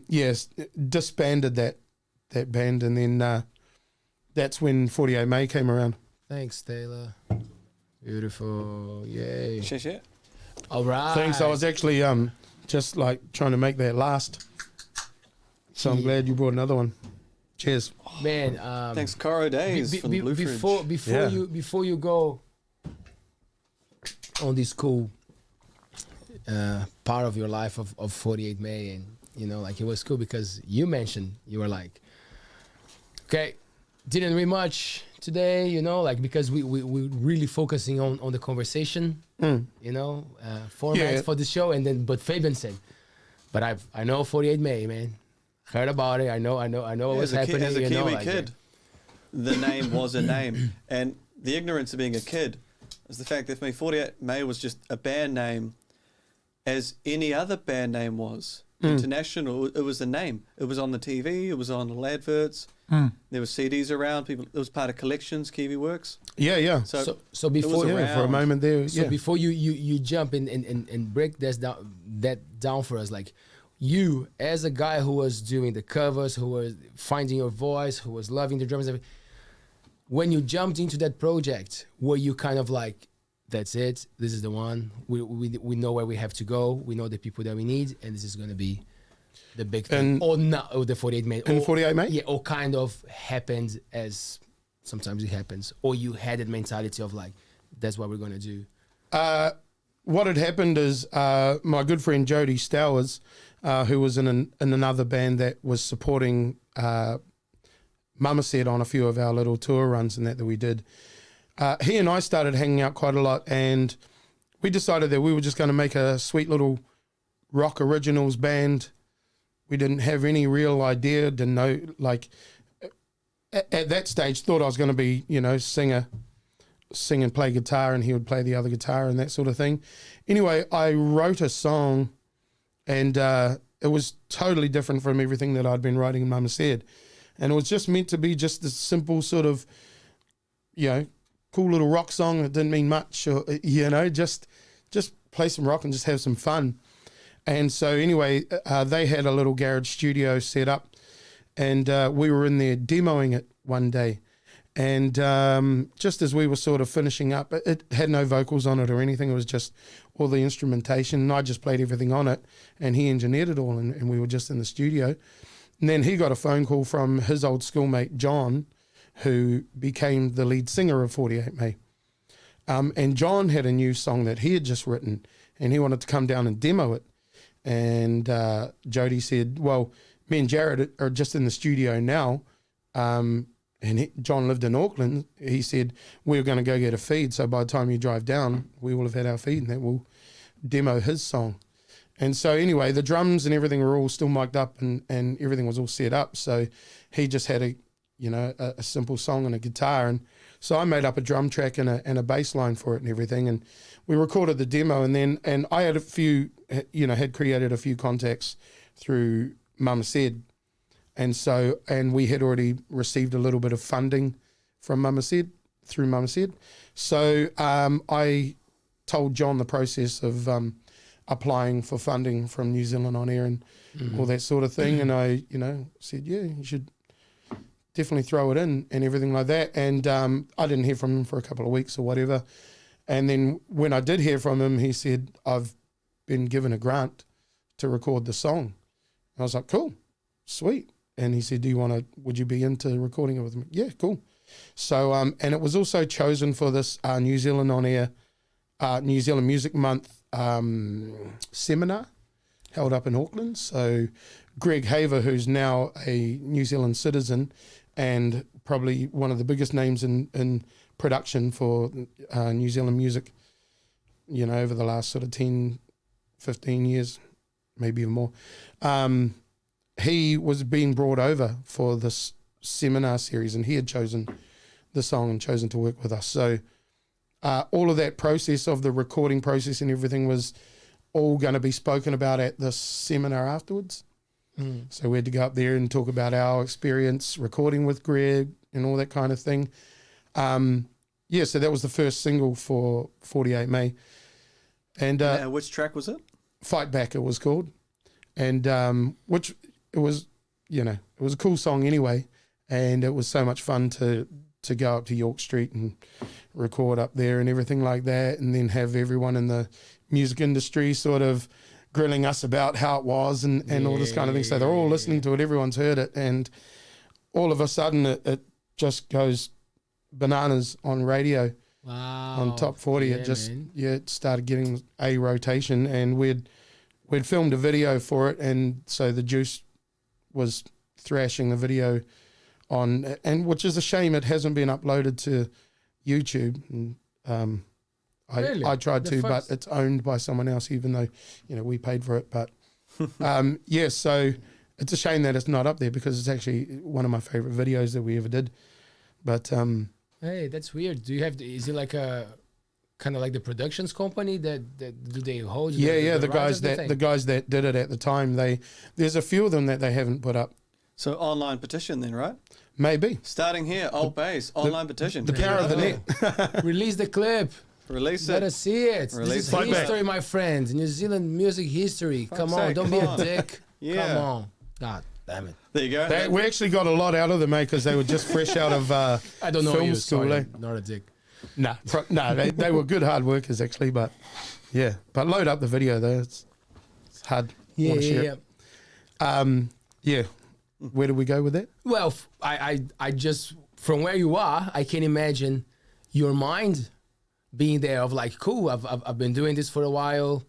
yes, disbanded that band, and then that's when 48may came around. Thanks, Taylor. Beautiful. Yay. Shit. All right. Thanks. I was actually just like trying to make that last. So I'm glad you brought another one. Cheers. Man, Thanks, Coro Days from the Blue Fridge. Before you go on this cool part of your life of 48may, and it was cool because you mentioned, you were like, okay, didn't read much today, because we really focusing on the conversation, format for the show, and then but Fabian said, but I know 48may, man. Heard about it. I know what was happening. As a Kiwi kid, the name was a name. And the ignorance of being a kid is the fact that for me, 48may was just a band name as any other band name was. International, it was a name. It was on the TV, it was on the adverts, there were CDs around, people. It was part of collections, Kiwi Works. Yeah. So before for a moment there. So before you jump in and break that down for us, like, you, as a guy who was doing the covers, who was finding your voice, who was loving the drums, when you jumped into that project, were you kind of like, that's it, this is the one, we know where we have to go, we know the people that we need, and this is going to be the big thing? Or not, or the 48may? And 48may? Yeah, or kind of happened as sometimes it happens, or you had that mentality of like, that's what we're going to do? What had happened is my good friend Jody Stowers, who was in another band that was supporting Mama Said on a few of our little tour runs and that we did, he and I started hanging out quite a lot, and we decided that we were just going to make a sweet little rock originals band. We didn't have any real idea, didn't know, like, at that stage thought I was going to be, sing and play guitar, and he would play the other guitar and that sort of thing. Anyway, I wrote a song, and it was totally different from everything that I'd been writing in Mama Said. And it was just meant to be just this simple sort of, cool little rock song that didn't mean much, or, just play some rock and just have some fun. And so anyway, they had a little garage studio set up, and we were in there demoing it one day. And just as we were sort of finishing up, it had no vocals on it or anything. It was just all the instrumentation. And I just played everything on it, and he engineered it all, and we were just in the studio. And then he got a phone call from his old schoolmate, John, who became the lead singer of 48may. And John had a new song that he had just written, and he wanted to come down and demo it. And Jody said, well, me and Jared are just in the studio now, John lived in Auckland. He said, we're going to go get a feed, so by the time you drive down, we will have had our feed, and that will demo his song. And so anyway, the drums and everything were all still mic'd up and everything was all set up. So he just had a simple song and a guitar. And so I made up a drum track and a bass line for it and everything. And we recorded the demo, and I had had created a few contacts through Mama Said. And we had already received a little bit of funding from Mama Said, through Mama Said. So I told John the process of applying for funding from New Zealand On Air and all that sort of thing. And I, said, yeah, you should definitely throw it in and everything like that. And I didn't hear from him for a couple of weeks or whatever. And then when I did hear from him, he said, I've been given a grant to record the song. I was like, cool, sweet. And he said, would you be into recording it with me? Yeah, cool. So, and it was also chosen for this New Zealand On Air, New Zealand Music Month seminar held up in Auckland. So Greg Haver, who's now a New Zealand citizen and probably one of the biggest names in production for New Zealand music, over the last sort of 10, 15 years, maybe even more. He was being brought over for this seminar series, and he had chosen the song and chosen to work with us. So all of that process of the recording process and everything was all going to be spoken about at this seminar afterwards. So we had to go up there and talk about our experience recording with Greg and all that kind of thing. So that was the first single for 48may. And which track was it? Fight Back, it was called. And which it was, it was a cool song anyway. And it was so much fun to go up to York Street and record up there and everything like that, and then have everyone in the music industry sort of grilling us about how it was and all this kind of thing. So they're all listening to it, everyone's heard it, and all of a sudden it just goes bananas on radio. Wow. On Top 40. It started getting a rotation, and we'd filmed a video for it, and so the Juice was thrashing the video on, and which is a shame it hasn't been uploaded to YouTube. And, Really? I tried to, but it's owned by someone else, even though we paid for it. But so it's a shame that it's not up there, because it's actually one of my favorite videos that we ever did. But hey, that's weird. Do you have? Is it like a kind of like the productions company that do they hold? The guys that did it at the time, there's a few of them that they haven't put up. So online petition then, right? Maybe. Starting here, ALTBAYS, online petition. The power of the net. Release the clip. Release it. Let us see it. Release this is it. history, my friends. New Zealand music history. Come on, don't be a dick. Yeah. Come on. God damn it. There you go. We actually got a lot out of them, mate, because they were just fresh out of I don't know film you, school. sorry, not a dick. Nah, they were good hard workers actually, but yeah. But load up the video though. It's hard. Yeah. Yeah. Where do we go with that? Well, I just, from where you are, I can imagine your mind being there of like, cool, I've been doing this for a while.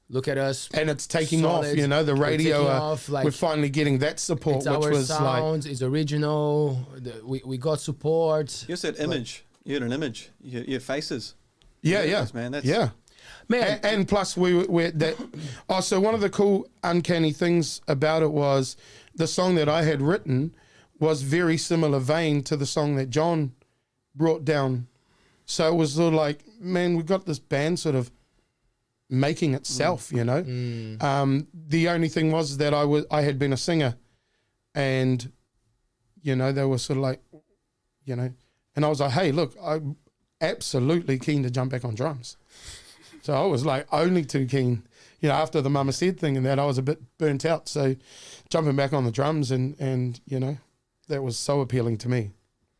Look at us. And it's taking solid. off, the radio, off, like, we're finally getting that support, it's which our was sound, like... it's original, we got support. You said image. You had an image. Your faces. Yeah. Man, that's... Yeah. Man. And plus we're that... Oh, so one of the cool, uncanny things about it was the song that I had written was very similar vein to the song that John brought down. So it was sort of like, man, we've got this band sort of making itself, The only thing was that I had been a singer, and they were sort of like, and I was like, hey, look, I'm absolutely keen to jump back on drums. So I was like only too keen, after the Mama Said thing and that, I was a bit burnt out. So jumping back on the drums and that was so appealing to me.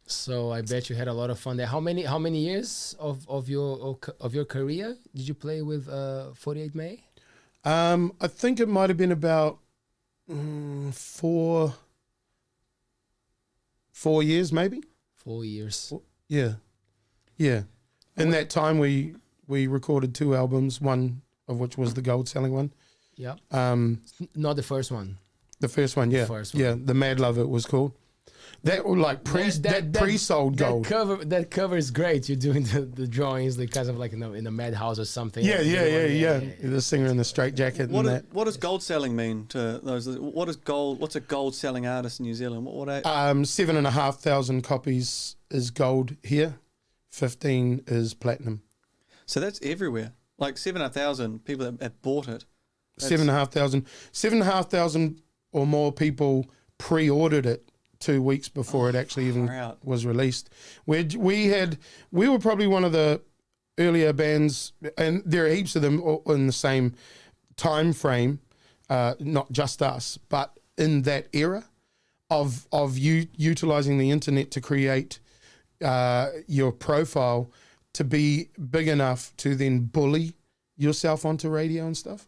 So I bet you had a lot of fun there. How many years of your career did you play with 48may? I think it might have been about 4 years, maybe. 4 years. Yeah. In that time, we recorded 2 albums, one of which was the gold-selling one. Yeah. Not the first one. The first one, yeah. The first one. Yeah, The Mad Love, it was called. That like pre-sold gold. That cover is great. You're doing the drawings because of like in the madhouse or something. Yeah. The singer in the straitjacket and that. What does gold selling mean to those? What is gold? What's a gold selling artist in New Zealand? 7,500 copies is gold here. 15 is platinum. So that's everywhere. Like 7,500 people have bought it. 7,500 or more people pre-ordered it 2 weeks before it actually even was released. We were probably one of the earlier bands, and there are heaps of them in the same time frame, not just us, but in that era of you utilizing the internet to create your profile to be big enough to then bully yourself onto radio and stuff.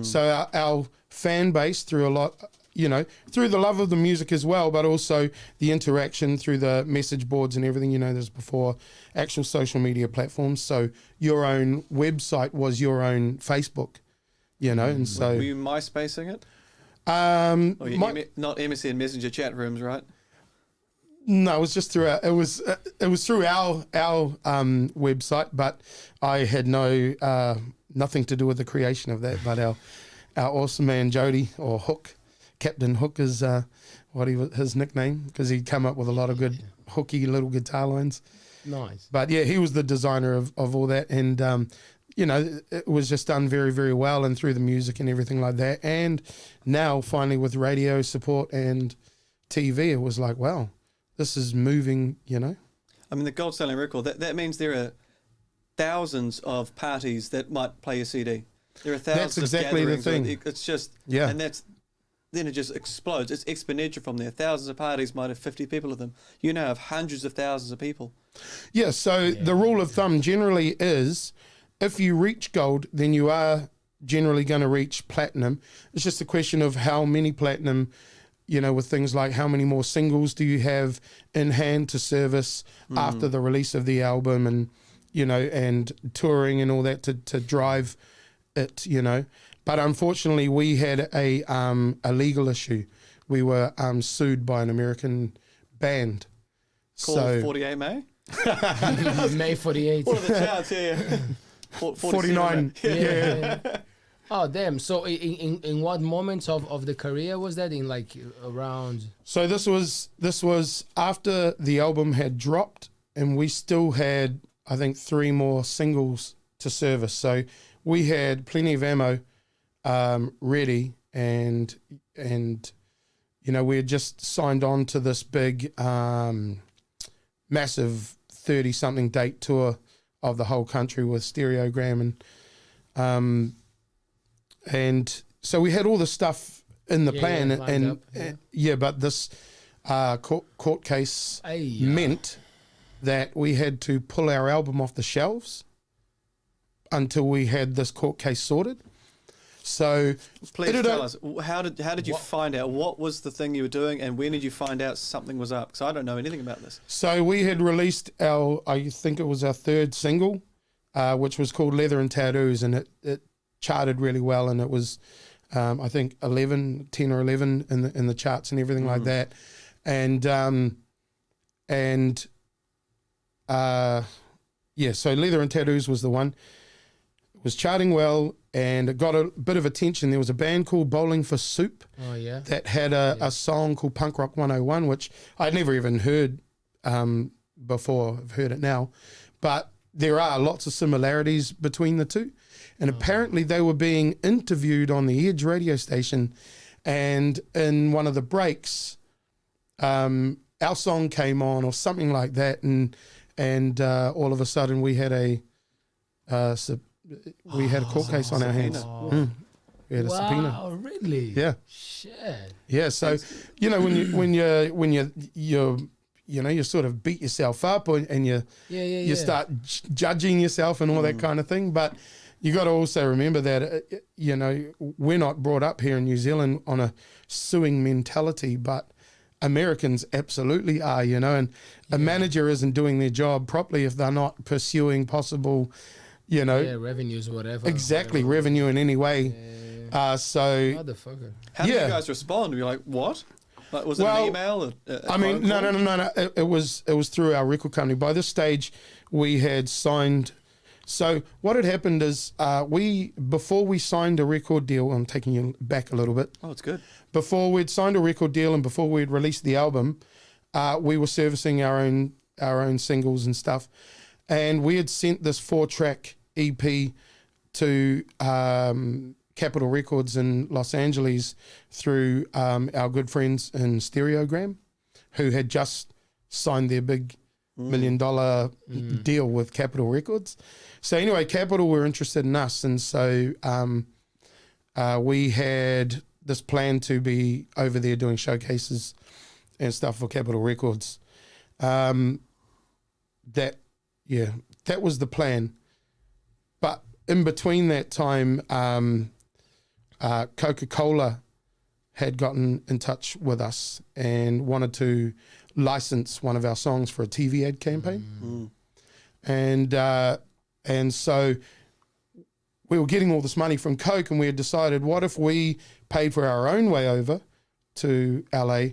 So our fan base through a lot, through the love of the music as well, but also the interaction through the message boards and everything, there's before actual social media platforms. So your own website was your own Facebook, and so. Were you MySpacing it? Not MSN Messenger chat rooms, right? No, it was just through it was through our website, but I had nothing to do with the creation of that. But our awesome man Jody, or Hook, Captain Hook is his nickname, because he'd come up with a lot of good hooky little guitar lines. Nice. But yeah, he was the designer of all that, and it was just done very, very well, and through the music and everything like that. And now finally with radio support and TV, it was like, wow, this is moving, I mean, the gold selling record, that means there are thousands of parties that might play your CD. There are thousands That's exactly of the gatherings. thing. It's just, yeah. And then it just explodes. It's exponential from there. Thousands of parties might have 50 people at them. You now have hundreds of thousands of people. Yeah, so the rule of thumb generally is if you reach gold, then you are generally going to reach platinum. It's just a question of how many platinum, with things like how many more singles do you have in hand to service after the release of the album, and, and touring and all that to drive it, But unfortunately, we had a legal issue. We were sued by an American band. Called 48may? May 48. What are the charts here? 49. Yeah. Oh, damn. So in what moments of the career was that? In like around... So this was after the album had dropped, and we still had, I think, 3 more singles to service. So we had plenty of ammo ready, and we had just signed on to this big massive 30-something date tour of the whole country with Stereogram, and so we had all the stuff in the plan, but this court case meant that we had to pull our album off the shelves until we had this court case sorted. So please tell us, how did you find out? What was the thing you were doing, and when did you find out something was up? Because I don't know anything about this. So we had released I think it was our 3rd single, which was called Leather and Tattoos, and it charted really well, and it was I think 10 or 11 in the charts and everything like that, and so Leather and Tattoos was the one. It was charting well, and it got a bit of attention. There was a band called Bowling for Soup that had a song called Punk Rock 101, which I'd never even heard before. I've heard it now, but there are lots of similarities between the two. And apparently they were being interviewed on the Edge radio station, and in one of the breaks, our song came on or something like that, and all of a sudden we had a court case on our hands. We had a subpoena. Oh, really? Yeah. Shit. Yeah. So when you sort of beat yourself up, and you start judging yourself and all that kind of thing, but you got to also remember that we're not brought up here in New Zealand on a suing mentality, but Americans absolutely are, and a manager isn't doing their job properly if they're not pursuing possible, revenues, whatever. Exactly, revenue in any way. So motherfucker. How do you guys respond? You're like, what? Like, was it an email? I mean, no. It was through our record company. By this stage, we had signed. So what had happened is before we signed a record deal, I'm taking you back a little bit. Oh, it's good. Before we'd signed a record deal and before we'd released the album, we were servicing our own singles and stuff. And we had sent this 4-track EP to Capitol Records in Los Angeles through our good friends in Stereogram, who had just signed their big $1 million deal with Capitol Records. So anyway, Capitol were interested in us, and so we had this plan to be over there doing showcases and stuff for Capitol Records. That was the plan. But in between that time, Coca-Cola had gotten in touch with us and wanted to license one of our songs for a TV ad campaign. And so we were getting all this money from Coke, and we had decided, what if we paid for our own way over to LA?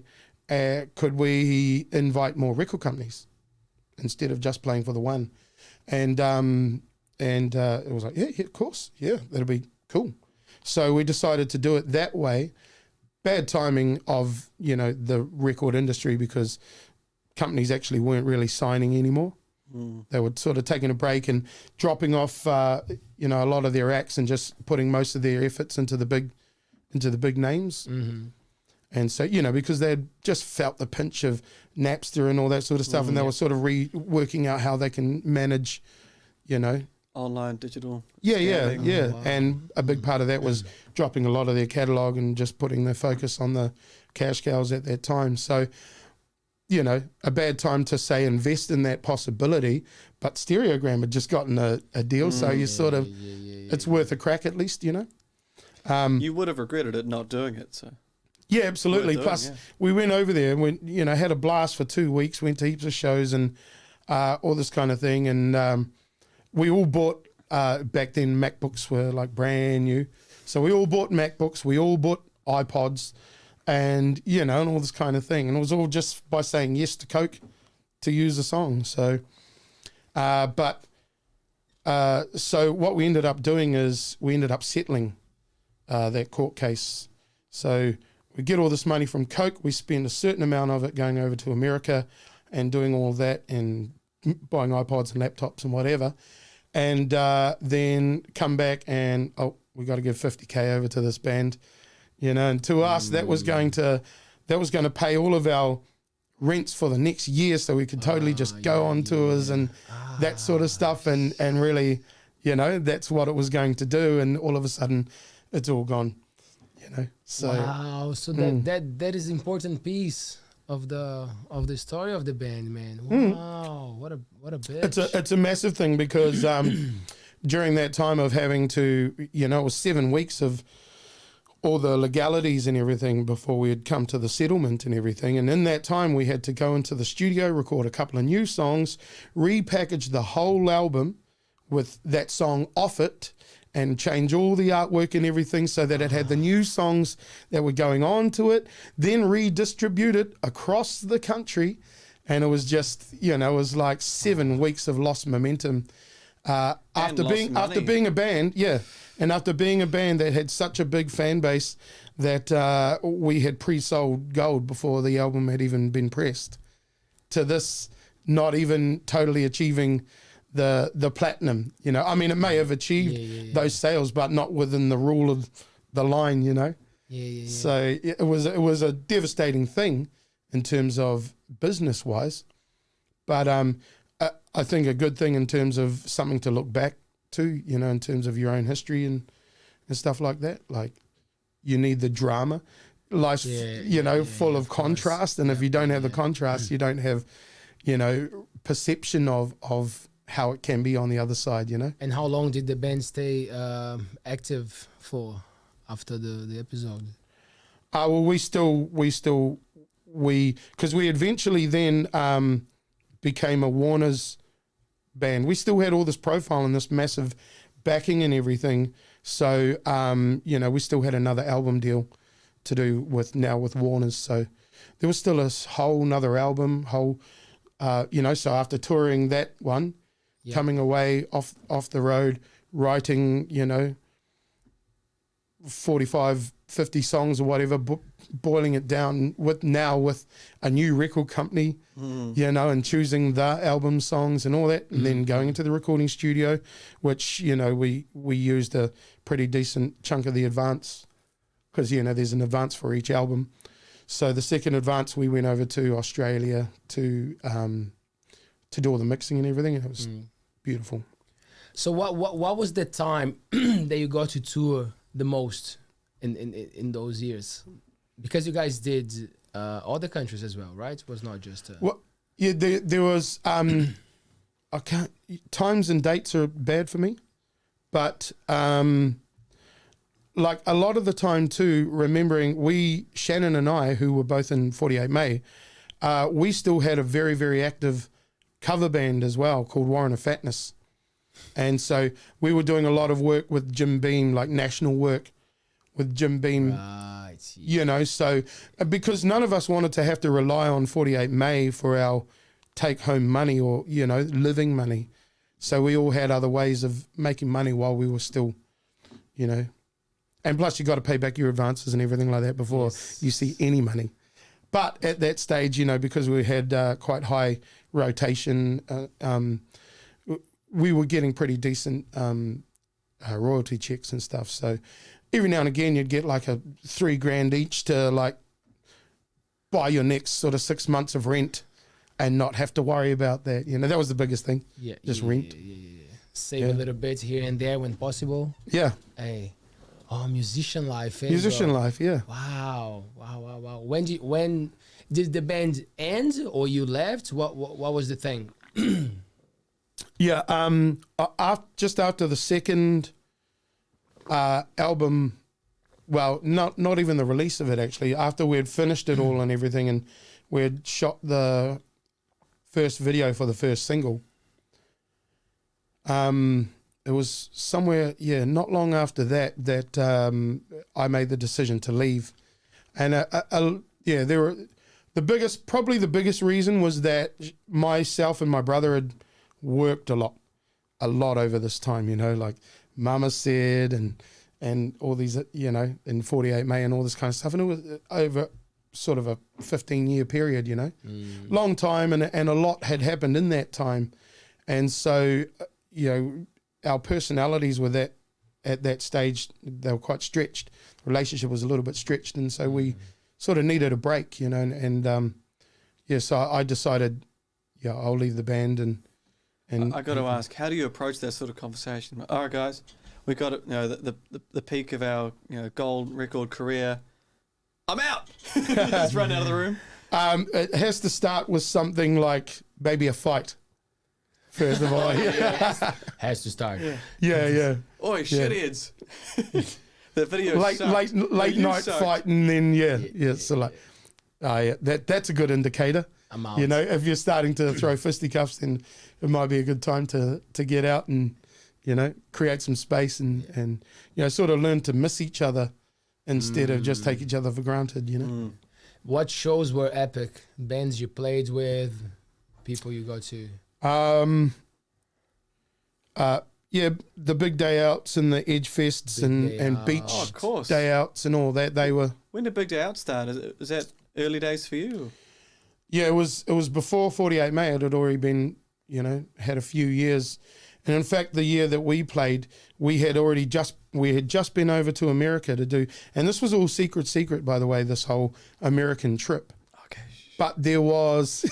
Could we invite more record companies instead of just playing for the one? And it was like, yeah, of course. Yeah, that'll be cool. So we decided to do it that way. Bad timing of, the record industry, because companies actually weren't really signing anymore. They were sort of taking a break and dropping off, a lot of their acts and just putting most of their efforts into the big names. Mm-hmm. And so, because they had just felt the pinch of Napster and all that sort of stuff, and they were sort of working out how they can manage, online, digital. Yeah. Oh, wow. And a big part of that was dropping a lot of their catalog and just putting their focus on the cash cows at that time. So, a bad time to say invest in that possibility, but Stereogram had just gotten a deal, so you sort of, it's worth a crack at least, You would have regretted it not doing it, so. Yeah, absolutely. Plus, we went over there and we, had a blast for 2 weeks, went to heaps of shows and all this kind of thing. And we all bought, back then MacBooks were like brand new. So we all bought MacBooks, we all bought iPods and, and all this kind of thing. And it was all just by saying yes to Coke to use the song. So, so what we ended up doing is we ended up settling that court case. So we get all this money from Coke, we spend a certain amount of it going over to America and doing all of that and buying iPods and laptops and whatever, and then come back and, we got to give 50K over to this band, and to us that was going to pay all of our rents for the next year, so we could totally just go on tours and that sort of stuff, and really, that's what it was going to do, and all of a sudden it's all gone. So wow, so that is important piece of the story of the band, man. Wow, what a bitch. It's a massive thing because during that time of having to, it was 7 weeks of all the legalities and everything before we had come to the settlement and everything, and in that time we had to go into the studio, record a couple of new songs, repackage the whole album with that song off it, and change all the artwork and everything so that it had the new songs that were going on to it, then redistribute it across the country. And it was just, it was like 7 weeks of lost momentum. After being a band, and after being a band that had such a big fan base that we had pre-sold gold before the album had even been pressed, to this not even totally achieving the platinum, I mean, it may have achieved those sales, but not within the rule of the line, So it was a devastating thing in terms of business wise, but I think a good thing in terms of something to look back to, in terms of your own history and stuff like that. Like, you need the drama. Life's full of contrast, and if you don't have the contrast, you don't have, perception of how it can be on the other side, And how long did the band stay active for after the episode? Well, because we eventually then became a Warner's band. We still had all this profile and this massive backing and everything. So, we still had another album deal to do with Warner's. So there was still a whole nother album, so after touring that one, coming away off the road, writing, 45, 50 songs or whatever, boiling it down with a new record company, and choosing the album songs and all that, and then going into the recording studio, which, we used a pretty decent chunk of the advance because, there's an advance for each album. So the second advance, we went over to Australia to do all the mixing and everything, and it was beautiful. So what was the time that you got to tour the most in those years? Because you guys did other countries as well, right? It was not just there was I can't, times and dates are bad for me, but like a lot of the time too, remembering Shannon and I, who were both in 48may, we still had a very, very active cover band as well called Warren of Fatness. And so we were doing a lot of work with Jim Beam, like national work with Jim Beam, right. So because none of us wanted to have to rely on 48may for our take home money or, living money. So we all had other ways of making money while we were still, and plus you got to pay back your advances and everything like that before you see any money. But at that stage, because we had quite high rotation, we were getting pretty decent royalty checks and stuff. So every now and again, you'd get like a $3,000 each to like buy your next sort of 6 months of rent and not have to worry about that. That was the biggest thing. Yeah, just rent. Yeah. Save a little bit here and there when possible. Yeah. Hey, musician life. Musician life, yeah. Wow. When did the band end or you left? What was the thing? Yeah, just after the second album, well, not even the release of it actually, after we had finished it all and everything, and we had shot the first video for the first single, it was somewhere, not long after that I made the decision to leave. And there were probably the biggest reason was that myself and my brother had worked a lot over this time, like Mama Said and all these, in 48may and all this kind of stuff. And it was over sort of a 15-year period, long time, and a lot had happened in that time. And so, our personalities were at that stage, they were quite stretched. The relationship was a little bit stretched, and so we sort of needed a break, so I decided, I'll leave the band and I got to ask, how do you approach that sort of conversation? All right, guys, we got it. The peak of our gold record career. I'm out. Just run out of the room. It has to start with something like maybe a fight. First of all, has to start. Yeah. Oi, shitheads. The video late night fight, and then so like, that's a good indicator. I'm out. If you're starting to throw fisticuffs, then it might be a good time to get out and create some space and sort of learn to miss each other instead of just take each other for granted. What shows were epic? Bands you played with, people you go to. The big day outs and the edge fests and beach day outs and all that. They were. When did Big Day Out start? Is that early days for you? Yeah, it was before 48may. It had already been, had a few years. And in fact, the year that we played, we had just been over to America to do, and this was all secret, by the way, this whole American trip. Okay. But there was,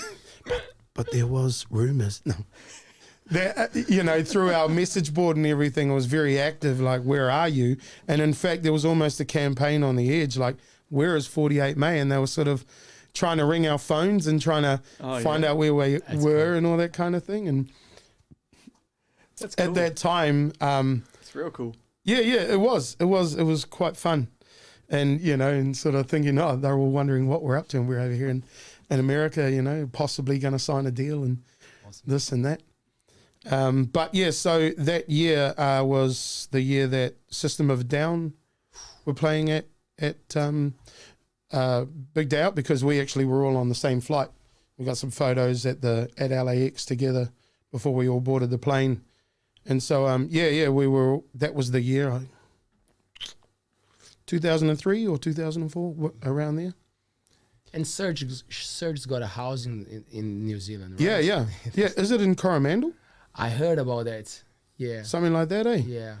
rumors. No. That, through our message board and everything, it was very active, like, where are you? And in fact, there was almost a campaign on the edge, like, where is 48may? And they were sort of trying to ring our phones and trying to find out where we were and all that kind of thing. And that's cool. At that time, it's real cool. Yeah, it was quite fun. And, and sort of thinking, they're all wondering what we're up to, and we're over here in America, possibly going to sign a deal and this and that. So that year was the year that System of a Down were playing at big day out because we actually were all on the same flight. We got some photos at LAX together before we all boarded the plane. And so, that was the year, 2003 or 2004, around there. And Serge's got a house in New Zealand, right? Yeah. Is it in Coromandel? I heard about that. Yeah. Something like that, eh? Yeah.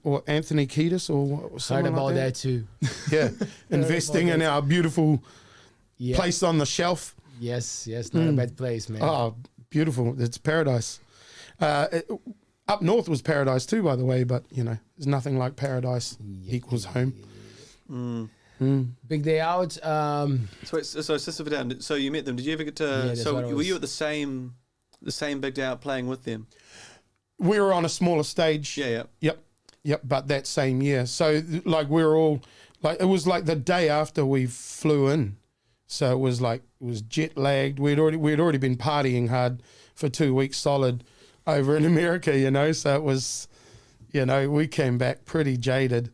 Or Anthony Kiedis or something Heard about like that too. Yeah. Investing in our beautiful place on the shelf. Yes, not a bad place, man. Oh, beautiful. It's paradise. Up north was paradise too, by the way, but, there's nothing like paradise equals home. Big day out. So Sister Down. So you met them. Did you ever get to? Were you at the same Big Day Out playing with them? We were on a smaller stage. Yeah. Yep. But that same year, so like we were all like, it was like the day after we flew in, so it was jet lagged. We'd already been partying hard for 2 weeks solid over in America, So it was, we came back pretty jaded.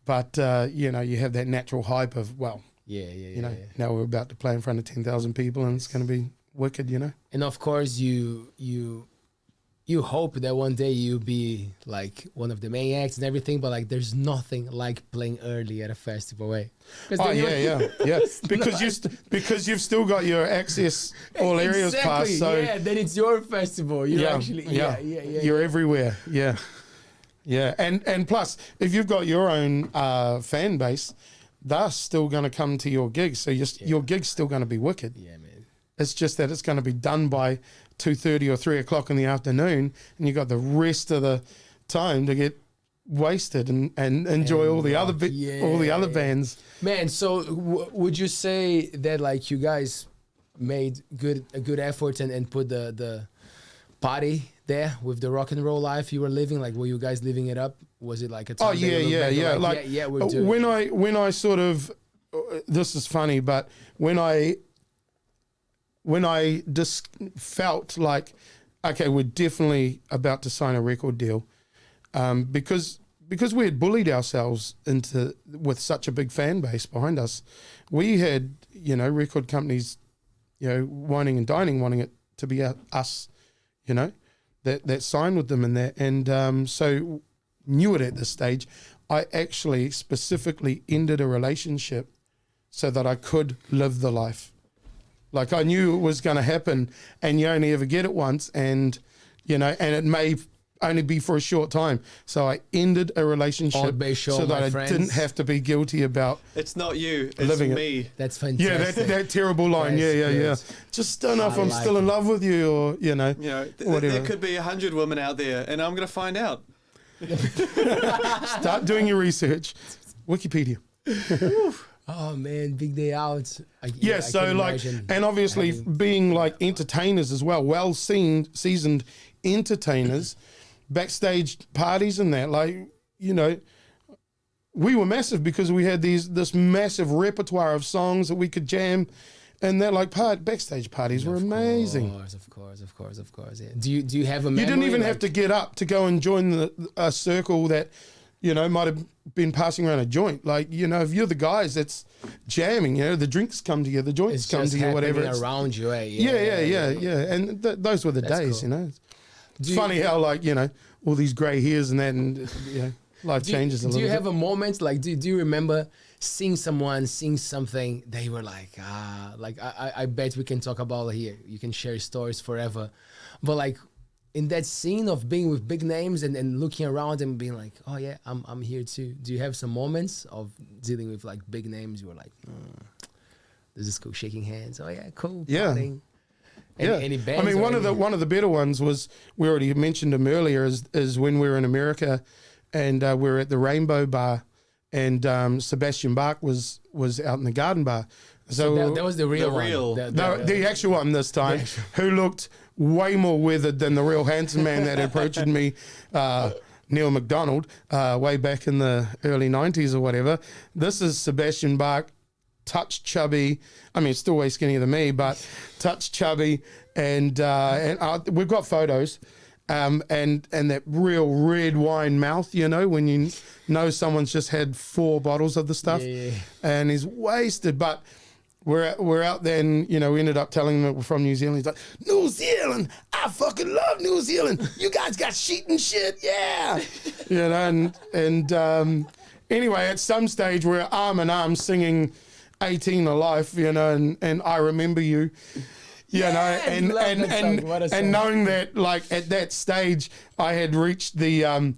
But, you have that natural hype of, now we're about to play in front of 10,000 people and it's going to be wicked, And of course, you hope that one day you'll be like one of the main acts and everything, but like there's nothing like playing early at a festival, eh? Oh, yeah. Because you've still got your access all areas pass. So then it's your festival. You're everywhere, Yeah, and plus, if you've got your own fan base, they're still going to come to your gigs. So your gig's still going to be wicked. Yeah, man. It's just that it's going to be done by 2:30 or 3 o'clock in the afternoon, and you got the rest of the time to get wasted and enjoy all the other bands. Man, so would you say that like you guys made a good effort and put the party there with the rock and roll life you were living? Like, were you guys living it up? Was it like a time? When I sort of, this is funny, but when I just felt like, okay, we're definitely about to sign a record deal, because we had bullied ourselves with such a big fan base behind us. We had, record companies, whining and dining, wanting it to be us, that signed with them and that. And so knew it at this stage. I actually specifically ended a relationship so that I could live the life. Like I knew it was going to happen, and you only ever get it once, and and it may only be for a short time. So I ended a relationship ALTBAYS Show, so that I didn't have to be guilty about. It's not you, it's living me. It. That's fantastic. Yeah, that terrible line. Yeah. Just don't know if I'm still in love with you, or whatever. There could be 100 women out there, and I'm going to find out. Start doing your research. Wikipedia. Oh man, big day out. So like, and obviously being like entertainers as well, seasoned entertainers, backstage parties and that, like, we were massive because we had this massive repertoire of songs that we could jam, and that like backstage parties were amazing. Of course. Yeah. Do you have a memory? You didn't even have to get up to go and join a circle that might have been passing around a joint. Like, if you're the guys that's jamming, the drinks come to you, the joints come to you, whatever. It's around you, eh? Yeah. And those were the days, cool. It's funny how, like, all these grey hairs and that, and, life changes a little bit. Do you have a moment, like, do you remember seeing someone, seeing something, they were like, I bet we can talk about it here. You can share stories forever. But, like, in that scene of being with big names and looking around and being like, oh yeah, I'm here too. Do you have some moments of dealing with like big names? You were like, this is cool, shaking hands. Oh yeah, cool. Yeah. Any bands? I mean, one of the better ones was, we already mentioned them earlier, is when we were in America and we were at the Rainbow Bar, and Sebastian Bach was out in the Garden Bar. So that was the real one. The actual one this time, who looked way more weathered than the real handsome man that approached me, Neil McDonald, way back in the early 90s or whatever. This is Sebastian Bach, touch chubby. I mean, still way skinnier than me, but touch chubby. And we've got photos. and that real red wine mouth, you know, when you know someone's just had 4 bottles of the stuff, and he's wasted. But we're out there, and you know, we ended up telling him that we're from New Zealand. He's like, New Zealand, I fucking love New Zealand. You guys got sheet and shit, yeah. You know, and anyway, at some stage we're arm in arm singing 18 Alive, you know, and I Remember You. You know, and knowing that, like, at that stage, I had reached the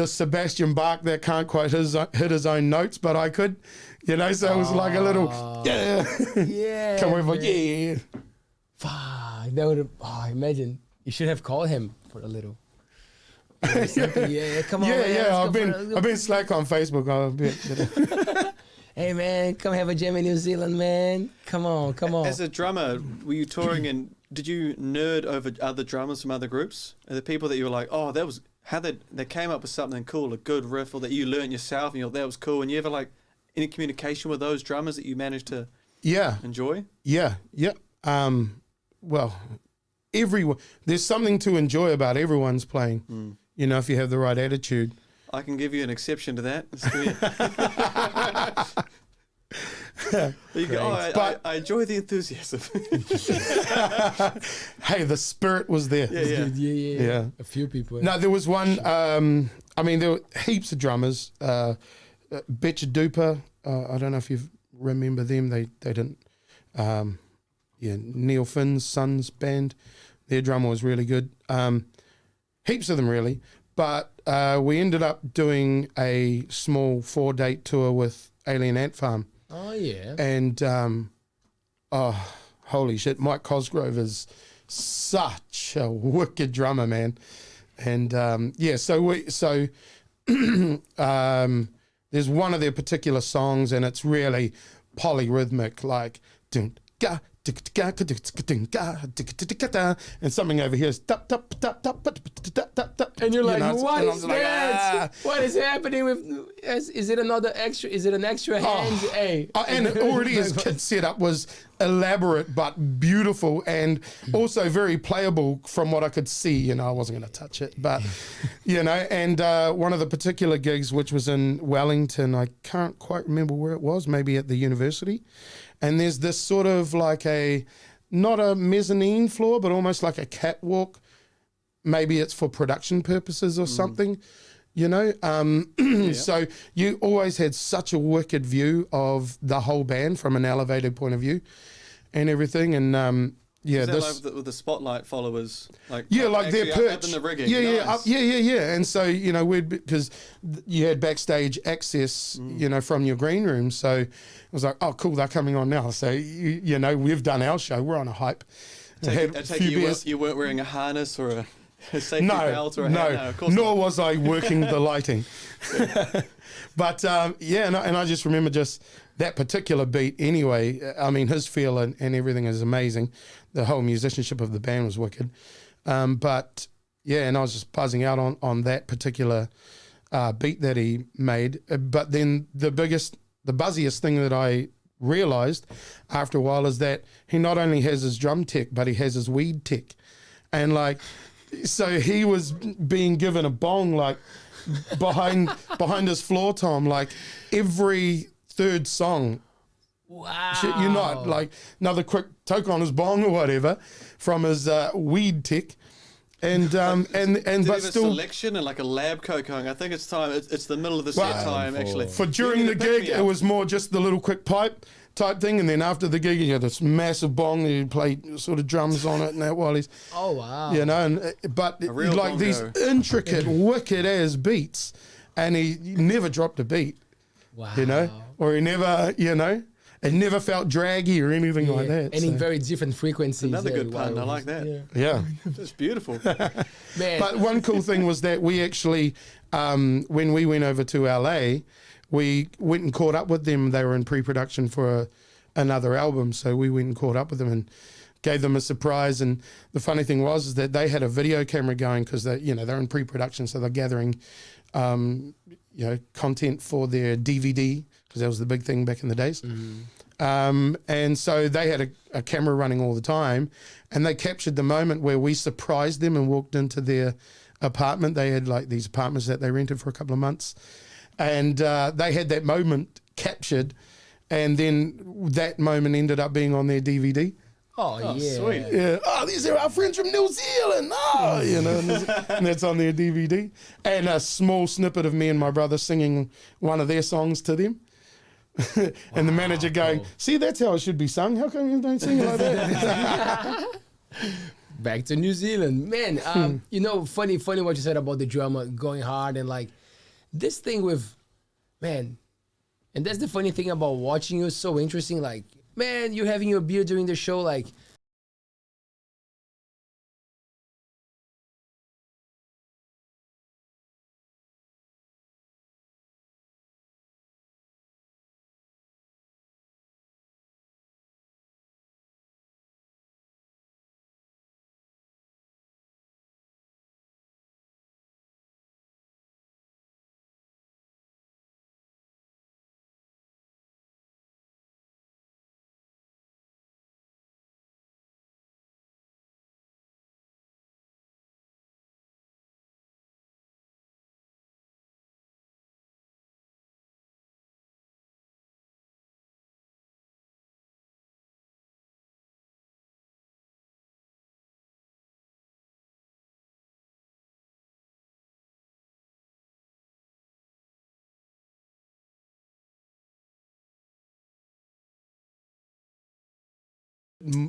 Sebastian Bach that can't quite hit his own notes, but I could, you know, so it was like a little, come over, Fuck, that would have, imagine, you should have called him for a little. Come on. I've been slack on Facebook. Hey man, come have a jam in New Zealand, man. Come on. As a drummer, were you touring and did you nerd over other drummers from other groups? Are the people that you were like, oh, that was how they came up with something cool, a good riff, or that you learned yourself and you're that was cool? And you ever like any communication with those drummers that you managed to enjoy? Yeah. Well, everyone, there's something to enjoy about everyone's playing. You know, if you have the right attitude. I can give you an exception to that. I enjoy the enthusiasm. Hey, the spirit was there. Yeah. A few people. No, there was one. I mean, there were heaps of drummers. Betcha Duper. I don't know if you remember them. They didn't. Neil Finn's Sons band. Their drummer was really good. Heaps of them, really. But we ended up doing a small 4-date tour with Alien Ant Farm. Oh, yeah. And, holy shit, Mike Cosgrove is such a wicked drummer, man. And, so there's one of their particular songs, and it's really polyrhythmic, like, dun, ga, and something over here is and you're like, what is like, that? What is happening with? Is it another extra? Is it an extra hand? And already his kit setup was elaborate but beautiful, and also very playable from what I could see. You know, I wasn't going to touch it, but you know. And one of the particular gigs, which was in Wellington, I can't quite remember where it was. Maybe at the university. And there's this sort of like not a mezzanine floor, but almost like a catwalk. Maybe it's for production purposes or something, you know. So you always had such a wicked view of the whole band from an elevated point of view and everything. And is that like with the spotlight followers, like their perch, up in the rigging, and so you know because you had backstage access, you know, from your green room, so it was like, oh cool, they're coming on now. So you know, we've done our show, we're on a hype. I take you weren't wearing a harness or a safety belt or a hat? No, of course nor not. was I working the lighting. But and I just remember just that particular beat anyway. I mean, his feel and everything is amazing. The whole musicianship of the band was wicked. But and I was just buzzing out on that particular beat that he made. But then the buzziest thing that I realized after a while is that he not only has his drum tech, but he has his weed tech. And like, so he was being given a bong like behind his floor tom, like every third song. Wow. Shit, you're not like another quick toke on his bong or whatever from his weed tech. And but still selection and like a lab coat going. I think it's time. It's the middle of the set time actually. For during the gig, it was more just the little quick pipe type thing, and then after the gig, you had this massive bong. You play sort of drums on it and that while he's you know, but like bongo. These intricate, wicked ass beats, and he never dropped a beat. Wow. You know, or he never, you know. It never felt draggy or anything like that. And in very different frequencies. Another good pun. I like that. Yeah. That's beautiful. Man. But one cool thing was that we actually, when we went over to LA, we went and caught up with them. They were in pre-production for another album. So we went and caught up with them and gave them a surprise. And the funny thing was that they had a video camera going because they're in pre-production. So they're gathering, content for their DVD, because that was the big thing back in the days. And so they had a camera running all the time, and they captured the moment where we surprised them and walked into their apartment. They had like these apartments that they rented for a couple of months, and they had that moment captured, and then that moment ended up being on their DVD. Oh, yeah. Sweet. Yeah. Oh, these are our friends from New Zealand. Oh, you know, and that's on their DVD. And a small snippet of me and my brother singing one of their songs to them. And the manager going, see, that's how it should be sung. How come you don't sing it like that? Back to New Zealand. Man, you know, funny what you said about the drama going hard and like this thing with, man, and that's the funny thing about watching you. So interesting. Like, man, you having your beer during the show, like,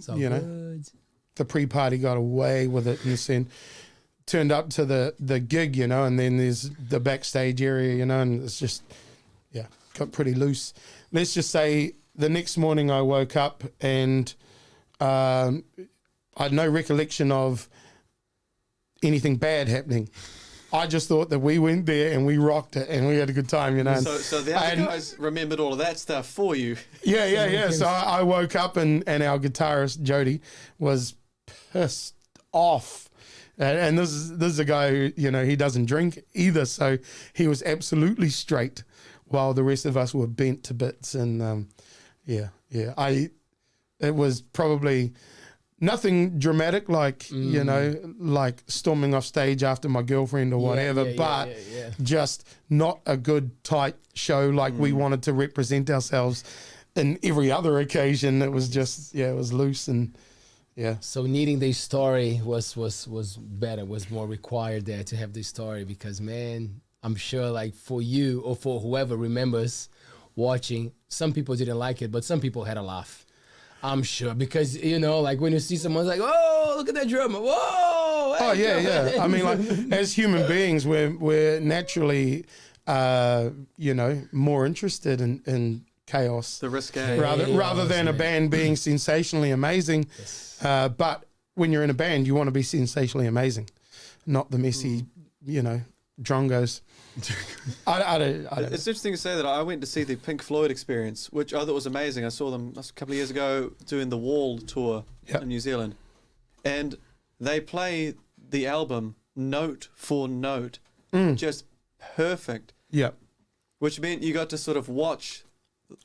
so You know, good. the pre-party got away with it and then turned up to the gig, you know, and then there's the backstage area, you know, and it's just, yeah, got pretty loose. Let's just say the next morning I woke up and I had no recollection of anything bad happening. I just thought that we went there and we rocked it and we had a good time, you know. So the other guys remembered all of that stuff for you. Yeah. So I woke up and our guitarist Jody was pissed off, and this is a guy who, you know, he doesn't drink either, so he was absolutely straight, while the rest of us were bent to bits. And it was probably nothing dramatic, like, you know, like storming off stage after my girlfriend or whatever, but just not a good, tight show like we wanted to represent ourselves in every other occasion. It was just, it was loose and, So needing the story was better, was more required there to have the story because, man, I'm sure like for you or for whoever remembers watching, some people didn't like it, but some people had a laugh. I'm sure because, you know, like when you see someone's like, oh, look at that drummer. Whoa. Oh, yeah. I mean, like as human beings, we're naturally, you know, more interested in chaos. The risque. Rather than a band being sensationally amazing. Yes. But when you're in a band, you want to be sensationally amazing, not the messy, you know, drongos. I don't It's interesting to say that I went to see the Pink Floyd Experience, which I thought was amazing. I saw them a couple of years ago doing the Wall tour in New Zealand. And they play the album note for note, just perfect. Yeah. Which meant you got to sort of watch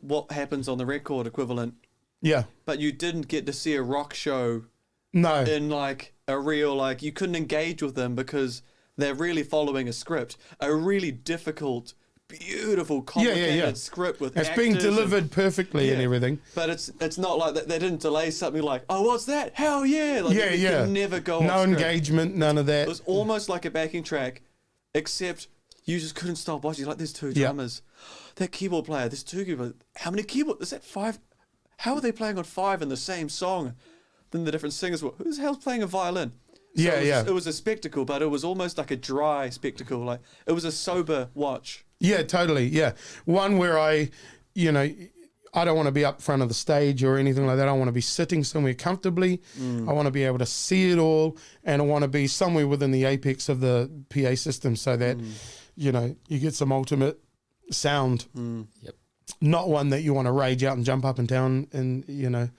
what happens on the record equivalent. Yeah. But you didn't get to see a rock show No. in like a real, like, you couldn't engage with them because they're really following a script, a really difficult, beautiful, complicated script with it's being actors delivered perfectly and everything. But it's not like that. They didn't delay something like, oh, what's that? Hell yeah! Like, you could never go no off script. engagement, none of that. It was almost like a backing track, except you just couldn't stop watching. Like, there's two drummers, that keyboard player, there's two keyboards. How many keyboards? Is that five? How are they playing on five in the same song? Then the different singers were. Who the hell's playing a violin? So it was a spectacle, but it was almost like a dry spectacle. Like, it was a sober watch. Yeah, totally. Yeah. One where I don't want to be up front of the stage or anything like that. I want to be sitting somewhere comfortably. I want to be able to see it all, and I want to be somewhere within the apex of the PA system so that, you know, you get some ultimate sound. Yep. Not one that you want to rage out and jump up and down and, you know,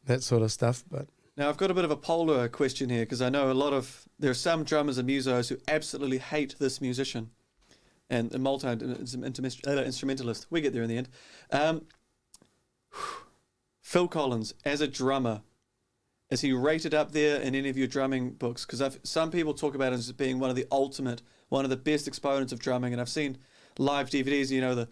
that sort of stuff. But now, I've got a bit of a polar question here, because I know there are some drummers and musos who absolutely hate this musician and a multi-instrumentalist. We get there in the end. Phil Collins as a drummer, is he rated up there in any of your drumming books? Because some people talk about him as being one of the best exponents of drumming, and I've seen live DVDs, you know, the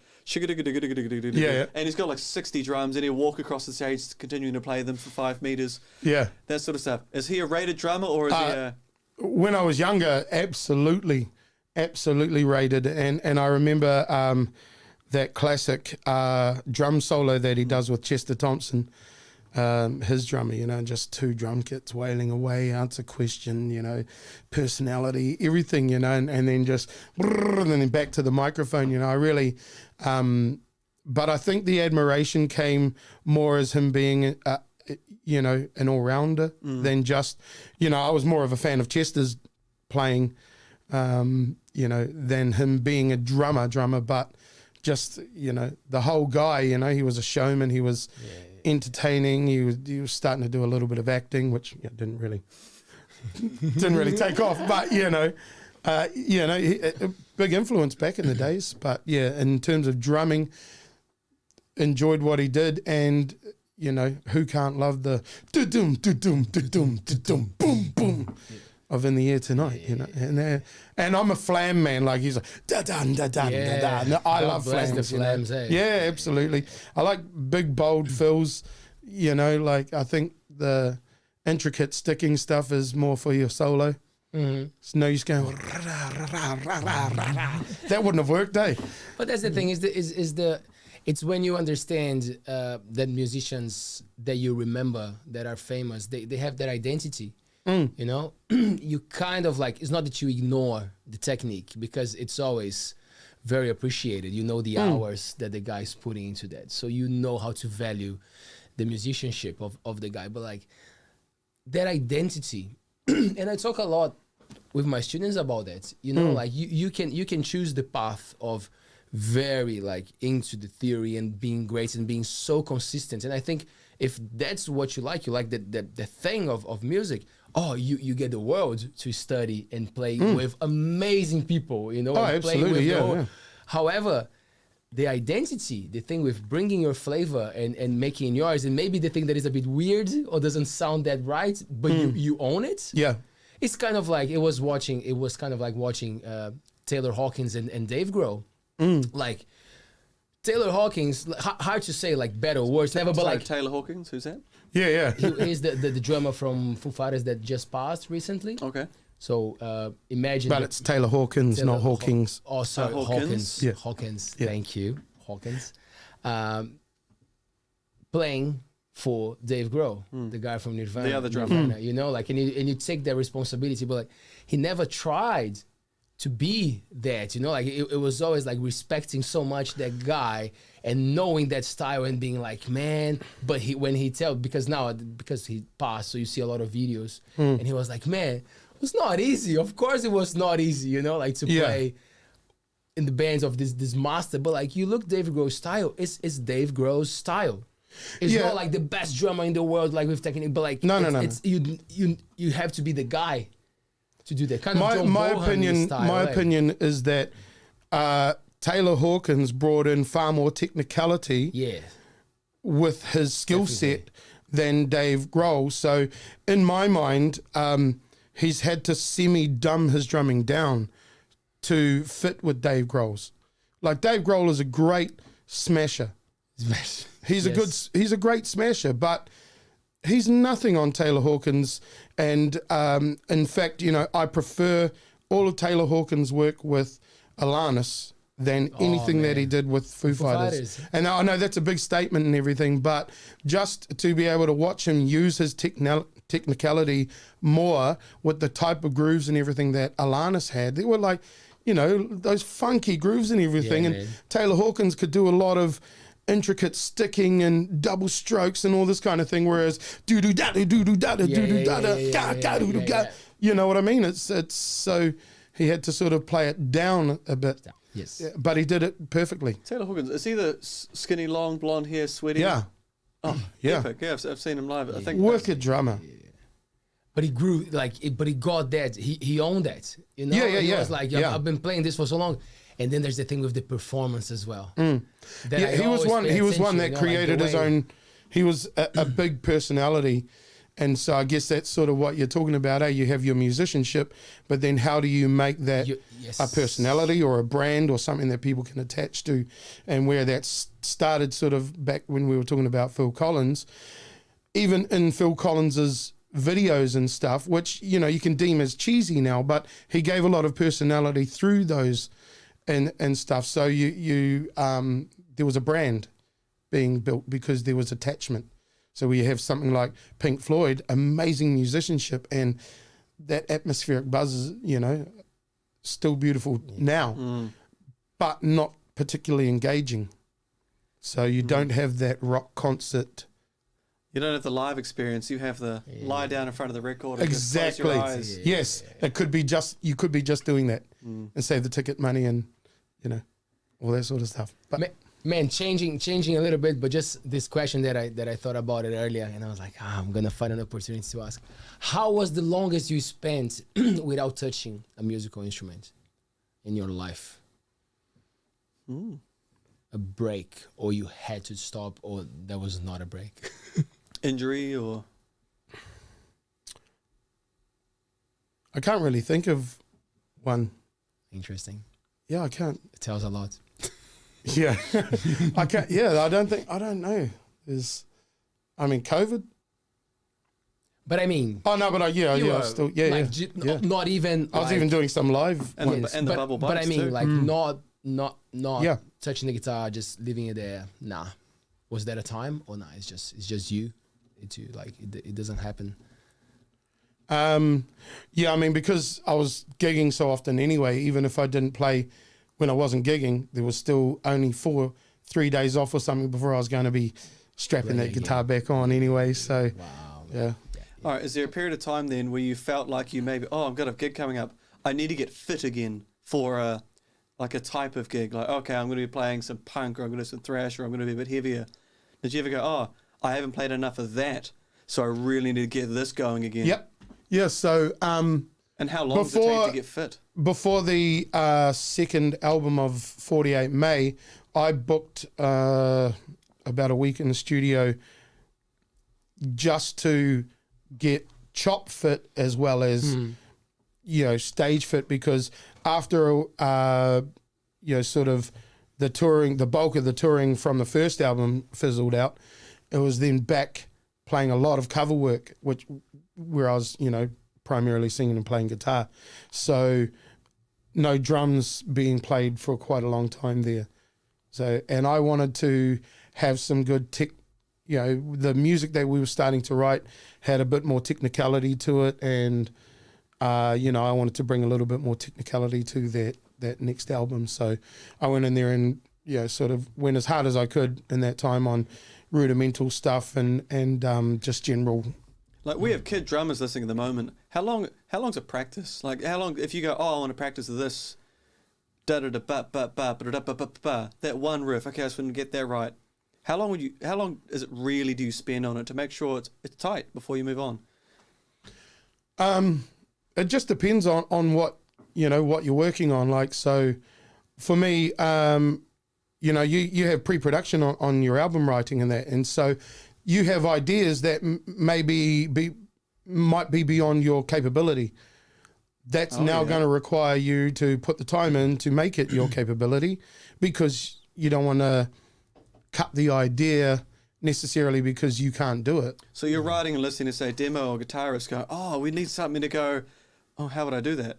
yeah. and he's got like 60 drums, and he'll walk across the stage continuing to play them for 5 meters. Yeah. That sort of stuff. Is he a rated drummer, or is he a... When I was younger, absolutely rated. And I remember that classic drum solo that he does with Chester Thompson, his drummer, you know, just 2 drum kits wailing away, answer question, you know, personality, everything, you know, and then just, and then back to the microphone, you know, I really, but I think the admiration came more as him being, you know, an all-rounder than just, you know, I was more of a fan of Chester's playing, you know, than him being a drummer, but just, you know, the whole guy, you know, he was a showman, he was entertaining, he was starting to do a little bit of acting, which didn't really take off, but, you know, a big influence back in the days. But, yeah, in terms of drumming, enjoyed what he did, and, you know, who can't love the da-dum, da-dum, da-dum, da-dum, boom, boom of In the Air Tonight, you know. And I'm a flam man, like he's like, da-dun, da-dun, da-dun. No, I love flams. The flams, eh? Yeah, absolutely. I like big, bold fills, you know, like I think the intricate sticking stuff is more for your solo. Mm-hmm. So no use going, that wouldn't have worked, eh? But that's the thing, it's when you understand that musicians that you remember that are famous, they have their identity. You know, you kind of like, it's not that you ignore the technique, because it's always very appreciated. You know the hours that the guy's putting into that. So you know how to value the musicianship of the guy. But like that identity, and I talk a lot with my students about that, you know, like you can choose the path of very like into the theory and being great and being so consistent. And I think if that's what you like the thing of music, you get the world to study and play with amazing people, you know. Oh, absolutely, yeah. However, the identity, the thing with bringing your flavor and making yours, and maybe the thing that is a bit weird or doesn't sound that right, but you own it. Yeah. It's kind of like, it was kind of like watching Taylor Hawkins and Dave Grohl. Like Taylor Hawkins, hard to say like better or worse, never, but like Taylor Hawkins, who's that? Yeah. He is the drummer from Foo Fighters that just passed recently. Okay. So imagine. But it's Taylor Hawkins, not Hawkins. Oh, sorry, Hawkins. Yeah. Hawkins. Yeah. Thank you, Hawkins. Playing for Dave Grohl, the guy from Nirvana. The other drummer. You know, like, and you take that responsibility, but like he never tried to be that, you know, like it was always like respecting so much that guy and knowing that style and being like, man, but because he passed, so you see a lot of videos, and he was like, man, it was not easy. Of course it was not easy, you know, like to play in the bands of this master, but like you look Dave Grohl's style, it's Dave Grohl's style. It's not like the best drummer in the world, like with technique, but like no. You have to be the guy to do that. Kind of my opinion is that Taylor Hawkins brought in far more technicality with his skill set than Dave Grohl. So in my mind, he's had to semi-dumb his drumming down to fit with Dave Grohl's. Like Dave Grohl is a great smasher. He's a great smasher, but he's nothing on Taylor Hawkins. And in fact, you know, I prefer all of Taylor Hawkins' work with Alanis than anything that he did with Foo Fighters. And I know that's a big statement and everything, but just to be able to watch him use his technicality more with the type of grooves and everything that Alanis had, they were like, you know, those funky grooves and everything. And Taylor Hawkins could do a lot of intricate sticking and double strokes and all this kind of thing, whereas you know what I mean? It's so he had to sort of play it down a bit. Yes, but he did it perfectly. Taylor Hawkins, is he the skinny, long, blonde hair, sweaty? Yeah. Oh, epic. Yeah, I've seen him live. I think wicked drummer. But he grew but he got that. He owned that. You know? He was like, I've been playing this for so long. And then there's the thing with the performance as well. He was one that created his own. he was a big personality. And so I guess that's sort of what you're talking about. You have your musicianship, but then how do you make that a personality or a brand or something that people can attach to? And where that started sort of back when we were talking about Phil Collins, even in Phil Collins's videos and stuff, which, you know, you can deem as cheesy now, but he gave a lot of personality through those and stuff. So there was a brand being built because there was attachment. So we have something like Pink Floyd, amazing musicianship, and that atmospheric buzz is, you know, still beautiful now, but not particularly engaging. So you don't have that rock concert. You don't have the live experience. You have the lie down in front of the record. And Exactly. Just close your eyes. Yes, it could be just, you could be just doing that and save the ticket money and, you know, all that sort of stuff. But Man, changing a little bit, but just this question that I thought about it earlier, and I was like, I'm gonna find an opportunity to ask. How was the longest you spent without touching a musical instrument in your life? A break, or you had to stop, or there was not a break? Injury or? I can't really think of one. Interesting. Yeah, I can't. It tells a lot. Yeah, I can't. Yeah, I don't know. I mean, COVID. But I mean, Oh no, but still, not even. I was even doing some live And ones. the bubble But I bites mean, too. like not Yeah. touching the guitar, just leaving it there. Nah, was that a time or nah? It's just you. It doesn't happen. Yeah, I mean, because I was gigging so often anyway, even if I didn't play when I wasn't gigging, there was still only 3 days off or something before I was going to be strapping that guitar back on anyway. So, Wow. yeah. All right. Is there a period of time then where you felt like you maybe, I've got a gig coming up. I need to get fit again for a type of gig. Like, okay, I'm going to be playing some punk, or I'm going to do some thrash, or I'm going to be a bit heavier. Did you ever go, I haven't played enough of that, so I really need to get this going again? Yep. Yeah. So, And how long does it take to get fit? Before the second album of 48may, I booked about a week in the studio just to get chop fit as well as, you know, stage fit, because after, you know, sort of the bulk of the touring from the first album fizzled out, it was then back playing a lot of cover work, where I was, you know, primarily singing and playing guitar. So no drums being played for quite a long time there. So, and I wanted to have some good you know, the music that we were starting to write had a bit more technicality to it. And, you know, I wanted to bring a little bit more technicality to that next album. So I went in there and, you know, sort of went as hard as I could in that time on rudimental stuff and just general. Like, we have kid drummers listening at the moment. How long's a practice? Like, how long, if you go, I want to practice this, that one riff, okay, I just want to get that right. How long is it really do you spend on it to make sure it's tight before you move on? It just depends on what, you know, what you're working on. Like, so for me, you know, you have pre-production on your album writing and that. And so you have ideas that might be beyond your capability. That's going to require you to put the time in to make it your capability, because you don't want to cut the idea necessarily because you can't do it. So you're writing and listening to, say, demo or guitarist go, we need something to go, how would I do that?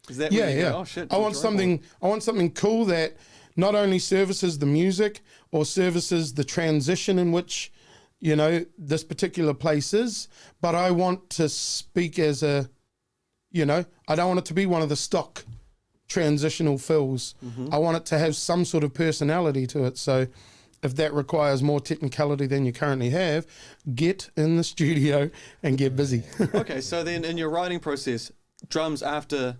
Is that when you go, shit, I want something cool that not only services the music or services the transition in which, you know, this particular place is, but I want to speak as a, you know, I don't want it to be one of the stock transitional fills. I want it to have some sort of personality to it. So if that requires more technicality than you currently have, get in the studio and get busy. Okay, so then in your writing process, drums after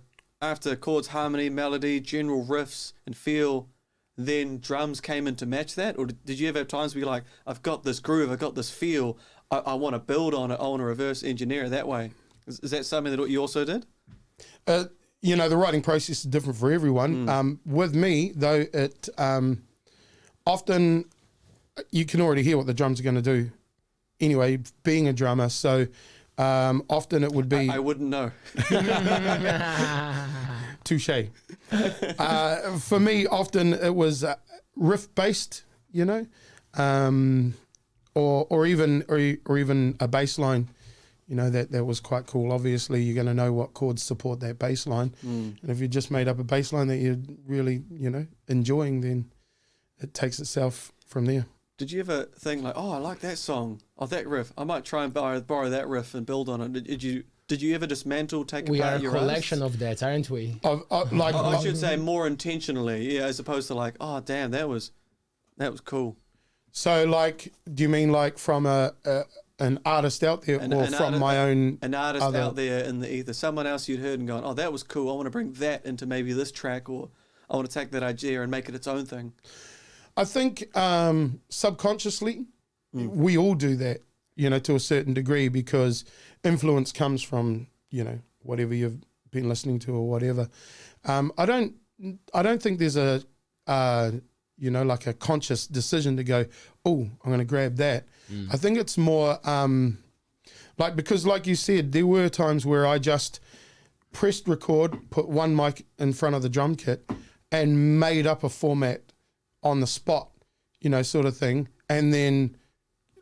chords, harmony, melody, general riffs and feel, then drums came in to match that? Or did you ever have times where you're like, I've got this groove, I've got this feel, I want to build on it, I want to reverse engineer it that way? Is that something that you also did? You know, the writing process is different for everyone. With me, though, it often you can already hear what the drums are going to do anyway, being a drummer, so often it would be I wouldn't know. touche. For me, often it was riff based, you know, or even a bass line. You know, that was quite cool. Obviously, you're going to know what chords support that bass line. And if you just made up a bass line that you're really, you know, enjoying, then it takes itself from there. Did you ever think like, oh, I like that song, oh, that riff, I might try and borrow that riff and build on it? Did you ever dismantle, take We apart are a your collection of that, aren't we? I should say more intentionally, yeah, as opposed to like, oh, damn, that was cool. So, like, do you mean like from an artist out there, or from my own? An artist out there in the ether, someone else you'd heard and gone, oh, that was cool. I want to bring that into maybe this track, or I want to take that idea and make it its own thing. I think subconsciously we all do that, you know, to a certain degree, because influence comes from, you know, whatever you've been listening to or whatever. I don't think there's a you know, like a conscious decision to go, oh, I'm going to grab that. I think it's more like, because like you said, there were times where I just pressed record, put one mic in front of the drum kit and made up a format on the spot, you know, sort of thing. And then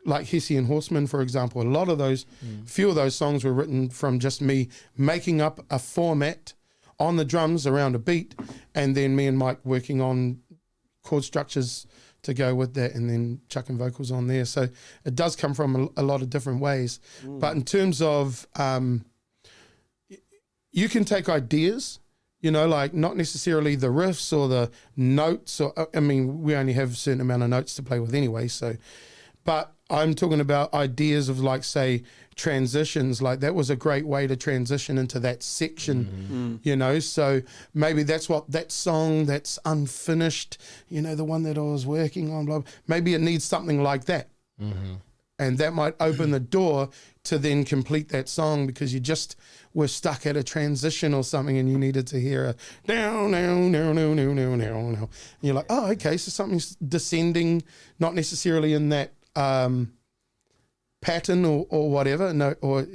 like Hesse and Horseman, for example, a lot of those, few of those songs were written from just me making up a format on the drums around a beat, and then me and Mike working on chord structures to go with that, and then chucking vocals on there. So it does come from a lot of different ways. But in terms of, you can take ideas, you know, like not necessarily the riffs or the notes, or, I mean, we only have a certain amount of notes to play with anyway. So, but I'm talking about ideas of, like, say, transitions. Like, that was a great way to transition into that section, you know. So maybe that's what that song that's unfinished, you know, the one that I was working on, blah, blah, maybe it needs something like that. And that might open the door to then complete that song, because you just were stuck at a transition or something and you needed to hear a down, down, down, down, down, down, down. And you're like, oh, okay, so something's descending, not necessarily in that pattern or whatever, or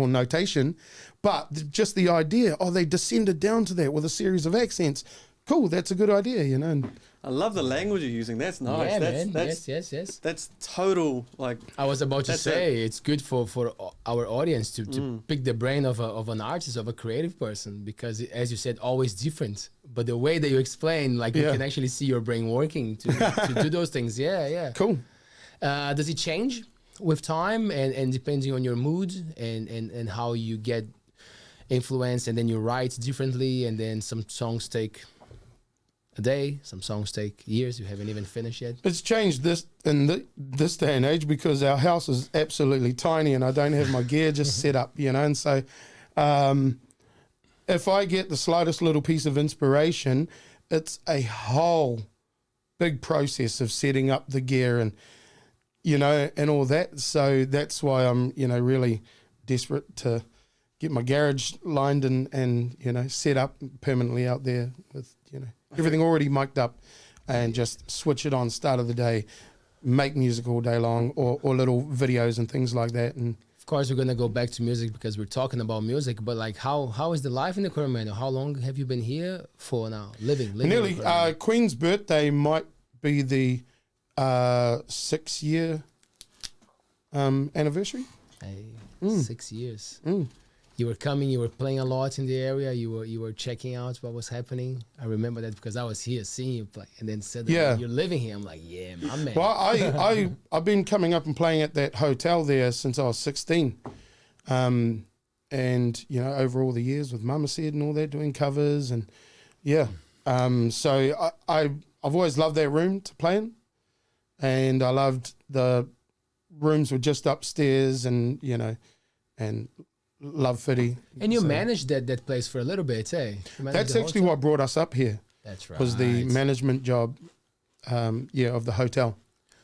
notation, but just the idea, oh, they descended down to that with a series of accents. Cool, that's a good idea, you know. And I love the language you're using. That's nice. Yeah, that's, man. That's, Yes. That's total, like... I was about to say, it's good for our audience to pick the brain of an artist, of a creative person, because, as you said, always different. But the way that you explain, like, you can actually see your brain working to do those things. Yeah. cool. Does it change with time and depending on your mood and how you get influenced, and then you write differently, and then some songs take a day, some songs take years, you haven't even finished yet? It's changed this day and age, because our house is absolutely tiny and I don't have my gear just set up, you know. And so if I get the slightest little piece of inspiration, it's a whole big process of setting up the gear and, you know, and all that. So that's why I'm, you know, really desperate to get my garage lined and you know, set up permanently out there with, you know, everything already mic'd up, and just switch it on start of the day, make music all day long, or little videos and things like that. And of course, we're gonna go back to music because we're talking about music. But like, how is the life in the Coromandel? How long have you been here for now? Living nearly. Queen's birthday might be the 6-year anniversary. Hey, 6 years. You were coming, you were playing a lot in the area, you were checking out what was happening. I remember that because I was here seeing you play, and then suddenly you're living here. I'm like, yeah, my man. Well, I've been coming up and playing at that hotel there since I was 16. And, you know, over all the years with Mama Said and all that, doing covers and, so I've always loved that room to play in. And I loved the rooms were just upstairs and, you know, and love Fitty. And you managed that place for a little bit, eh? That's actually what brought us up here. That's right. Was the management job, of the hotel.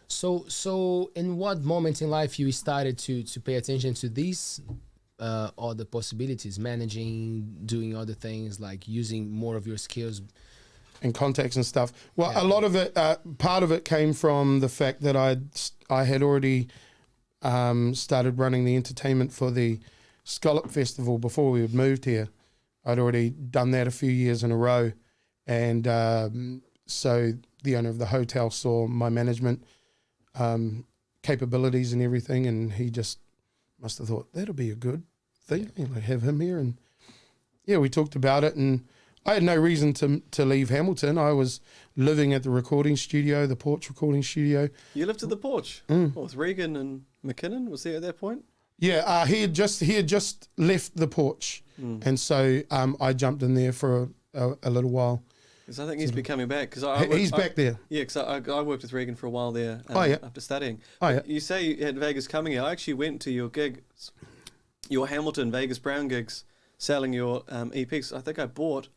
So in what moment in life you started to pay attention to these other possibilities, managing, doing other things, like using more of your skills? And contacts and stuff. Well, a lot of it, part of it came from the fact that I had already started running the entertainment for the Scallop Festival before we had moved here. I'd already done that a few years in a row. And so the owner of the hotel saw my management capabilities and everything, and he just must have thought, that'll be a good thing, like have him here. And yeah, we talked about it, and I had no reason to leave Hamilton. I was living at the recording studio, the Porch recording studio. You lived at the Porch? What, with Regan and McKinnon? Was there at that point? Yeah, he had just left the Porch, and so I jumped in there for a little while. Because I think he's been coming back. He's back there. Yeah, because I worked with Regan for a while there after studying. You say you had Vegas coming here. I actually went to your gig, your Hamilton Vegas Brown gigs, selling your EPs. I think I bought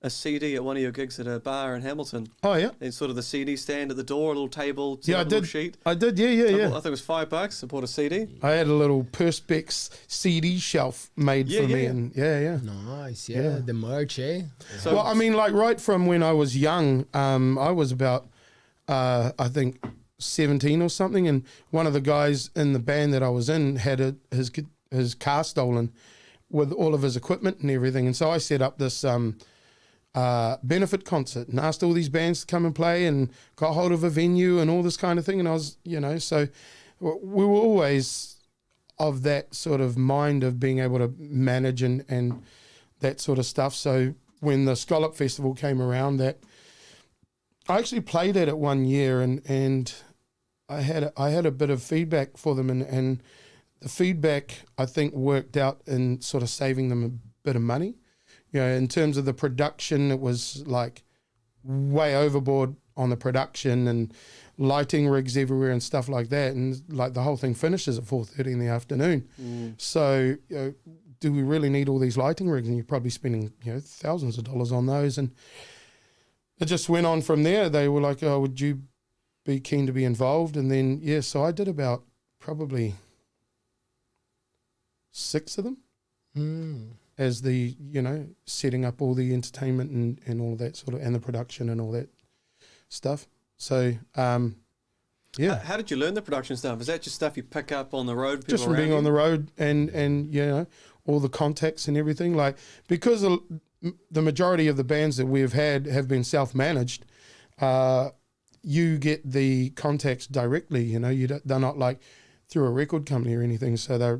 a CD at one of your gigs at a bar in Hamilton. Oh, yeah. And sort of the CD stand at the door, a little table, yeah, I little did. sheet. I did, yeah. I think it was $5. I bought a CD. I had a little Perspex CD shelf made for me. And Nice, yeah. The merch, eh? So, well, I mean, like right from when I was young, I was about, I think, 17 or something, and one of the guys in the band that I was in had his car stolen with all of his equipment and everything, and so I set up this benefit concert and asked all these bands to come and play and got hold of a venue and all this kind of thing. And I was, so we were always of that sort of mind of being able to manage and that sort of stuff. So when the Scallop Festival came around, that I actually played at it one year, and I had a bit of feedback for them, and the feedback I think worked out in sort of saving them a bit of money. In terms of the production, it was like way overboard on the production and lighting rigs everywhere and stuff like that. And like the whole thing finishes at 4:30 in the afternoon. So do we really need all these lighting rigs? And you're probably spending thousands of dollars on those. And it just went on from there. They were like, oh, would you be keen to be involved? And then, so I did about probably 6 of them. As the, setting up all the entertainment and all of that sort of, and the production and all that stuff. So, How did you learn the production stuff? Is that just stuff you pick up on the road? Just from being on the road and all the contacts and everything. Like, because the majority of the bands that we've had have been self-managed, you get the contacts directly, they're not like through a record company or anything. So they're,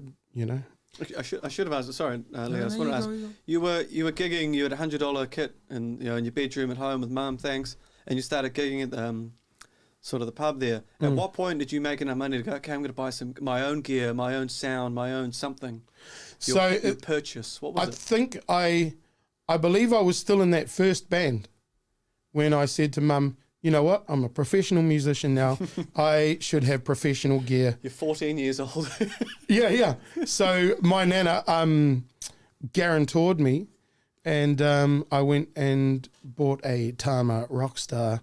I should have asked. Sorry, Leo. I just wanted to ask. You were gigging. You had $100 kit, and in your bedroom at home with mum. Thanks. And you started gigging at sort of the pub there. At what point did you make enough money to go? Okay, I'm going to buy my own gear, my own sound, my own something. Your purchase. What was it? I believe I was still in that first band when I said to mum, you know what? I'm a professional musician now. I should have professional gear. You're 14 years old. Yeah. So my nana guaranteed me, and I went and bought a Tama Rockstar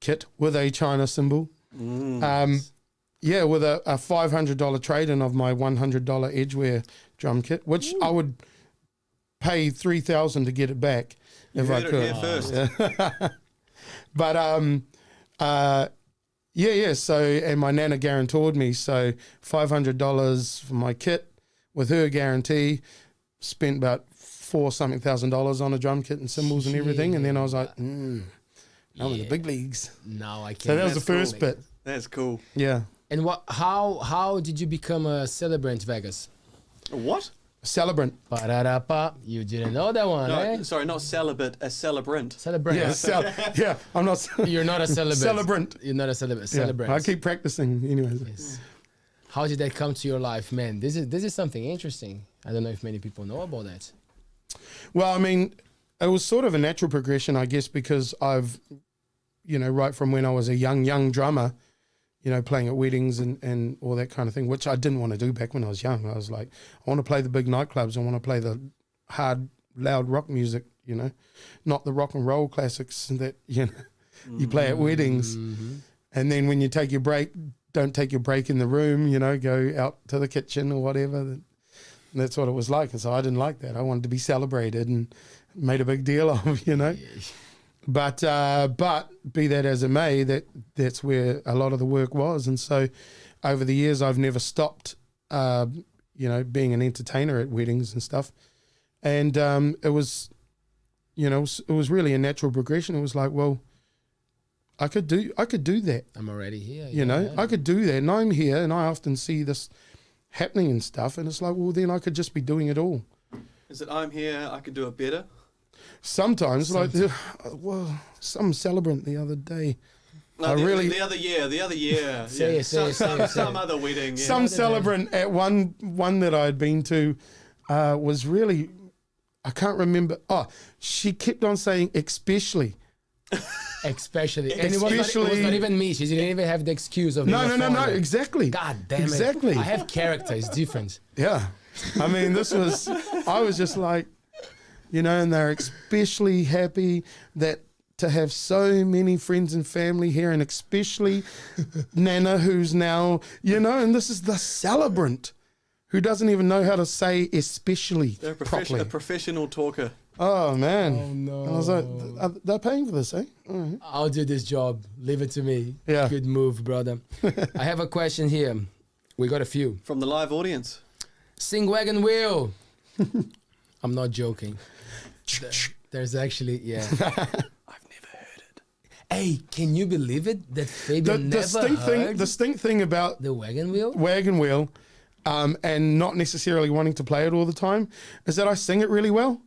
kit with a China cymbal. With a $500 trade-in of my $100 Edgeware drum kit, which I would pay $3,000 to get it back if I could. It here first. But so, and my nana guaranteed me, so $500 for my kit with her guarantee, spent about $4,000 on a drum kit and cymbals and everything, and then I was like, I'm in the big leagues. Now I can. So that was the first bit. That's cool. Yeah. And how did you become a celebrant, Vegas? What? Celebrant. Ba-da-da-ba. You didn't know that one, eh? Sorry, not celibate, a celebrant. Celebrant. Yeah, I'm not. You're not a celebrant. Celebrant. You're not a celebrant. I keep practicing anyways. Yes. How did that come to your life, man? This is something interesting. I don't know if many people know about that. Well, I mean, it was sort of a natural progression, I guess, because I've, right from when I was a young drummer, playing at weddings and all that kind of thing, which I didn't want to do back when I was young. I was like, I want to play the big nightclubs. I want to play the hard, loud rock music, not the rock and roll classics that, you play at weddings. And then when you take your break, don't take your break in the room, go out to the kitchen or whatever. And that's what it was like. And so I didn't like that. I wanted to be celebrated and made a big deal of, But be that as it may, that's where a lot of the work was. And so over the years, I've never stopped, being an entertainer at weddings and stuff. And it was really a natural progression. It was like, well, I could do that. I'm already here. I could do that, and I'm here, and I often see this happening and stuff, and it's like, well, then I could just be doing it all. Is it I'm here, I could do it better? Sometimes. Some celebrant the other day. No, the other year. Some other wedding. Yeah. Some celebrant at one that I had been to was really, I can't remember. Oh, she kept on saying especially. Especially. And it was not even me. She didn't even have the excuse of No, exactly. God damn it. Exactly. I have character. It's different. Yeah. I mean, I was just like, and they're especially happy that to have so many friends and family here, and especially Nana, who's now, and this is the celebrant who doesn't even know how to say especially properly. A professional talker. Oh, man. Oh, no. And I was like, they're paying for this, eh? All right. I'll do this job. Leave it to me. Yeah. Good move, brother. I have a question here. We got a few. From the live audience. Sing Wagon Wheel. I'm not joking. There's actually, yeah. I've never heard it. Hey, can you believe it that Fabian never heard the distinct thing about the Wagon Wheel? Wagon Wheel, and not necessarily wanting to play it all the time, is that I sing it really well.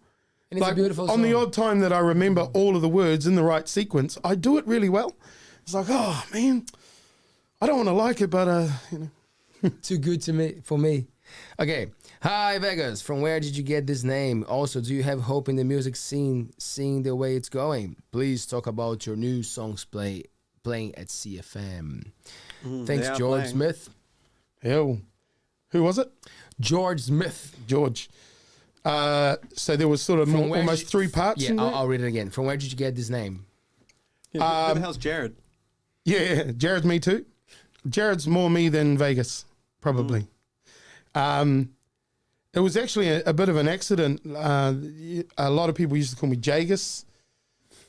And it's a beautiful song. On the odd time that I remember all of the words in the right sequence, I do it really well. It's like, oh man, I don't want to like it, but Too good for me. Okay. Hi Vegas. From where did you get this name? Also, do you have hope in the music scene, seeing the way it's going? Please talk about your new songs playing at CFM. Thanks, George playing. Smith. hell, who was it? George Smith. George. So there was sort of almost three parts. Yeah, in there. I'll read it again. From where did you get this name? Yeah, who the hell's Jared? Yeah, Jared's me too. Jared's more me than Vegas, probably. It was actually a bit of an accident. A lot of people used to call me Jagus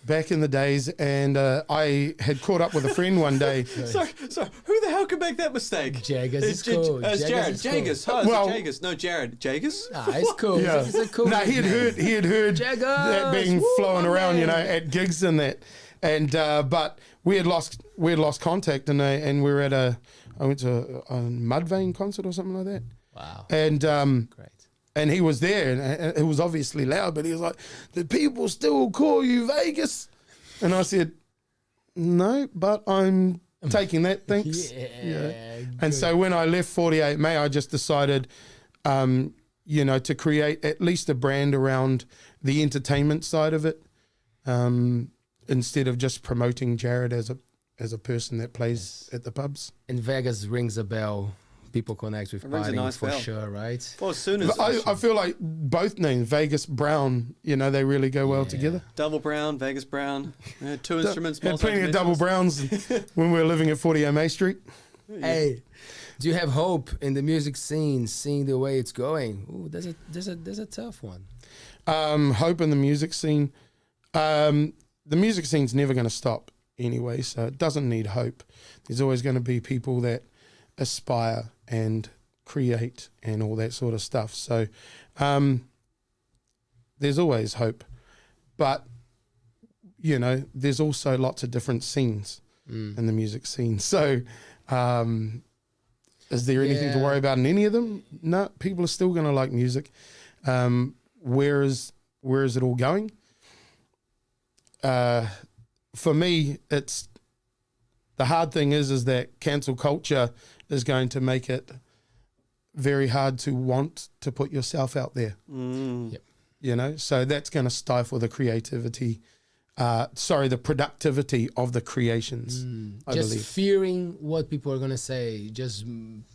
back in the days, and I had caught up with a friend one day. Sorry, who the hell could make that mistake? Jagus is cool. It's Jared. Jagus. Jagus. Oh, well, Jagus. No, Jared. Jagus? It's cool. Yeah. It's a cool No, he had heard Jagus. that being flown around, at gigs and that, and but we had lost contact, and we were at I went to a Mudvayne concert or something like that. Wow. And Great. and he was there, and it was obviously loud, but he was like, "The people still call you Vegas," and I said, "No, but I'm taking that, thanks." Yeah. And so when I left 48may, I just decided, to create at least a brand around the entertainment side of it, instead of just promoting Jared as a person that plays at the pubs. And Vegas rings a bell. People connect with partying nice for bell. sure, right? Well, as soon as I feel like both names, Vegas, Brown, they really go well together. Double Brown, Vegas Brown, two instruments. Had plenty of double browns when we were living at 48may Street. Hey, do you have hope in the music scene, seeing the way it's going? Ooh, there's a tough one. Hope in the music scene. The music scene's never going to stop anyway, so it doesn't need hope. There's always going to be people that aspire and create and all that sort of stuff. So there's always hope. But, there's also lots of different scenes in the music scene. So is there anything to worry about in any of them? No, people are still going to like music. Where is it all going? For me, it's the hard thing is that cancel culture is going to make it very hard to want to put yourself out there. Yep. So that's going to stifle the creativity, the productivity of the creations. I Just believe. fearing what people are gonna say, just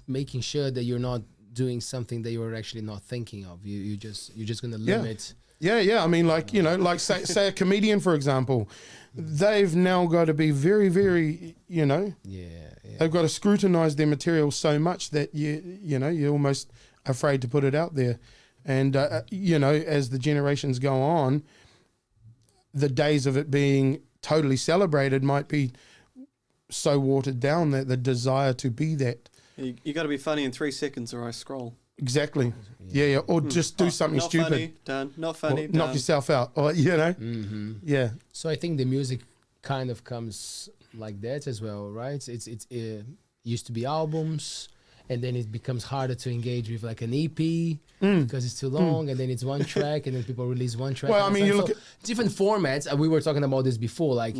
making sure that you're not doing something that you're actually not thinking of. You're just gonna limit. Yeah. I mean, like say a comedian, for example, they've now got to be very, very, they've got to scrutinize their material so much that you're almost afraid to put it out there. And, as the generations go on, the days of it being totally celebrated might be so watered down that the desire to be that You got to be funny in 3 seconds, or I scroll. Exactly. Yeah. Or just do something not stupid. Funny, done. Not funny. Or Done. knock yourself out. Or Yeah. So I think the music kind of comes like that as well, right? It's used to be albums, and then it becomes harder to engage with like an EP because it's too long, and then it's one track, and then people release one track. Well, I mean, you look at different formats. We were talking about this before. Like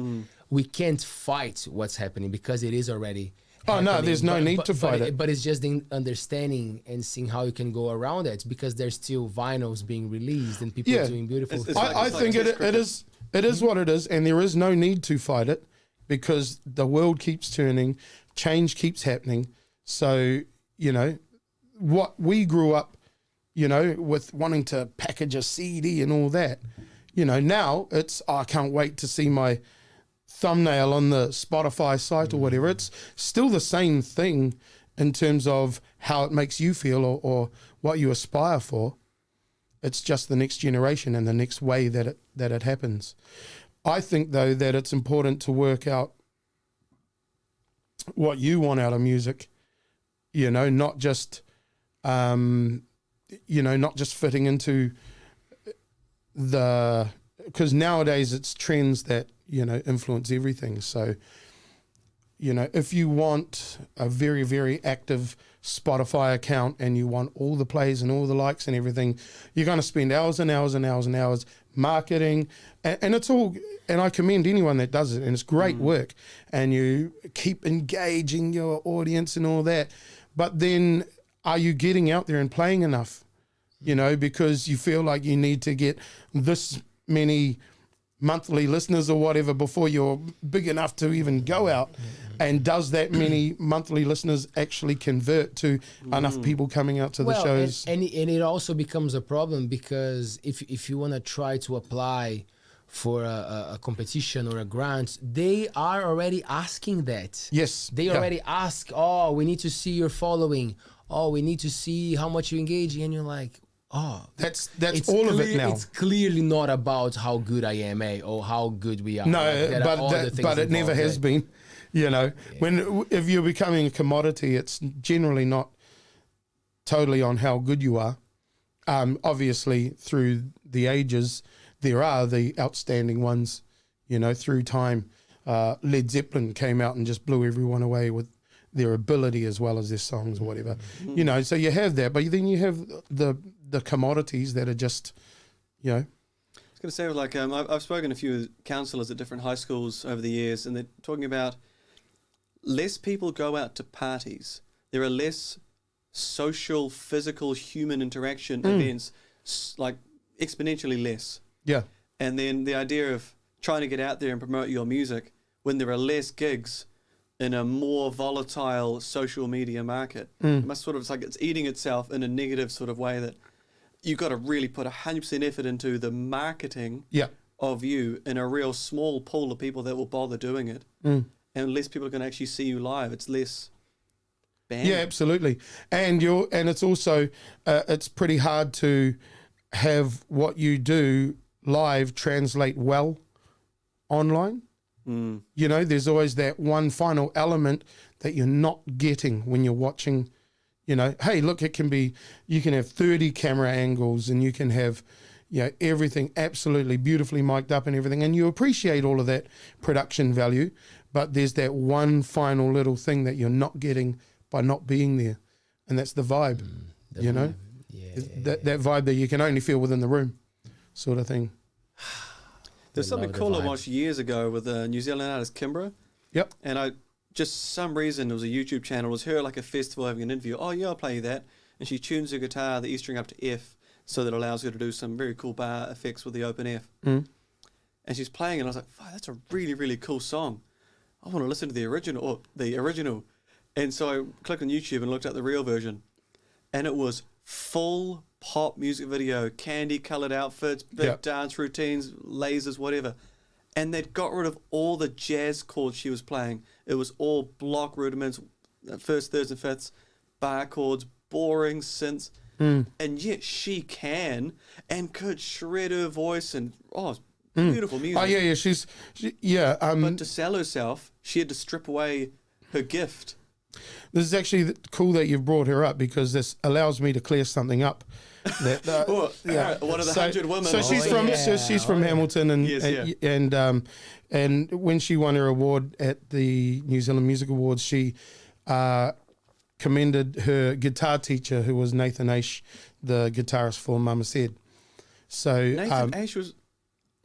we can't fight what's happening because it is already. Oh no, there's no need to fight it. But it's just the understanding and seeing how you can go around it, because there's still vinyls being released and people doing beautiful things. I think it is what it is, and there is no need to fight it because the world keeps turning, change keeps happening. So, what we grew up, with wanting to package a CD and all that, now it's, I can't wait to see my thumbnail on the Spotify site or whatever. It's still the same thing in terms of how it makes you feel or what you aspire for. It's just the next generation and the next way that it happens. I think though that it's important to work out what you want out of music, not just not just fitting into because nowadays it's trends that influence everything. So, if you want a very, very active Spotify account and you want all the plays and all the likes and everything, you're going to spend hours and hours and hours and hours marketing. And it's all, and I commend anyone that does it, and it's great work. And you keep engaging your audience and all that. But then are you getting out there and playing enough? Because you feel like you need to get this many monthly listeners or whatever before you're big enough to even go out. And does that many monthly listeners actually convert to enough people coming out to the shows? And it also becomes a problem because if you want to try to apply for a competition or a grant, they are already asking that. Yes. They already ask, oh, we need to see your following. Oh, we need to see how much you're engaging. And you're like, oh, that's all of it now. It's clearly not about how good I am, or how good we are. No, like, but it never has been. If you're becoming a commodity, it's generally not totally on how good you are. Obviously, through the ages, there are the outstanding ones. Through time, Led Zeppelin came out and just blew everyone away with their ability as well as their songs or whatever. So you have that, but then you have the commodities that are just, I was going to say, like, I've spoken to a few counsellors at different high schools over the years, and they're talking about less people go out to parties. There are less social, physical, human interaction events, like exponentially less. Yeah. And then the idea of trying to get out there and promote your music when there are less gigs in a more volatile social media market. It must it's like it's eating itself in a negative sort of way that you've got to really put 100% effort into the marketing of you in a real small pool of people that will bother doing it. And less people are going to actually see you live. It's less banned. Yeah, absolutely. And it's also, it's pretty hard to have what you do live translate well online. There's always that one final element that you're not getting when you're watching. Hey, look, you can have 30 camera angles and you can have, everything absolutely beautifully mic'd up and everything. And you appreciate all of that production value, but there's that one final little thing that you're not getting by not being there. And that's the vibe, vibe. That vibe that you can only feel within the room sort of thing. There's something cool I watched years ago with a New Zealand artist, Kimbra. Yep. And some reason, it was a YouTube channel, it was her like a festival having an interview. Oh yeah, I'll play you that. And she tunes her guitar, the E string up to F, so that allows her to do some very cool bar effects with the open F. And she's playing, and I was like, that's a really, really cool song. I want to listen to the original. And so I clicked on YouTube and looked at the real version. And it was full pop music video, candy-coloured outfits, big dance routines, lasers, whatever. And they'd got rid of all the jazz chords she was playing. It was all block rudiments, first, thirds, and fifths, bar chords, boring synths. And yet she can and could shred her voice and, beautiful music. Oh, yeah, but to sell herself, she had to strip away her gift. This is actually cool that you've brought her up because this allows me to clear something up. That, one of the 100 women. So she's from Hamilton, and Yes, and when she won her award at the New Zealand Music Awards, she commended her guitar teacher, who was Nathan Aish, the guitarist for Mama Said. So Nathan Aish was.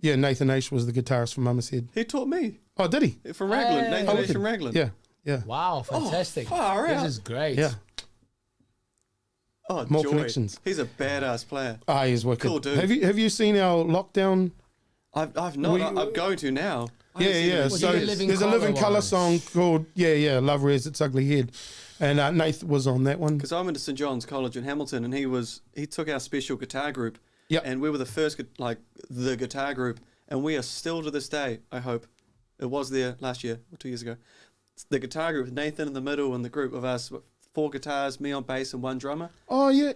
Yeah, Nathan Aish was the guitarist for Mama Said. He taught me. Oh, did he? From Raglan. Nathan Aish from Raglan. Yeah, yeah. Wow, fantastic. Far out. This is great. Yeah. Oh, More joy. connections. He's a badass player. Ah, he's wicked. Cool dude. Have you seen our lockdown? I've not. I'm going to now. I haven't seen him in So years. there's a Living Colour song called Love Rears Its Ugly Head, and Nath was on that one. Because I went to St John's College in Hamilton, and he took our special guitar group. Yep. And we were the first the guitar group, and we are still to this day. I hope it was there last year or 2 years ago. The guitar group, Nathan in the middle, and the group of us, 4 guitars, me on bass, and 1 drummer. Oh yeah.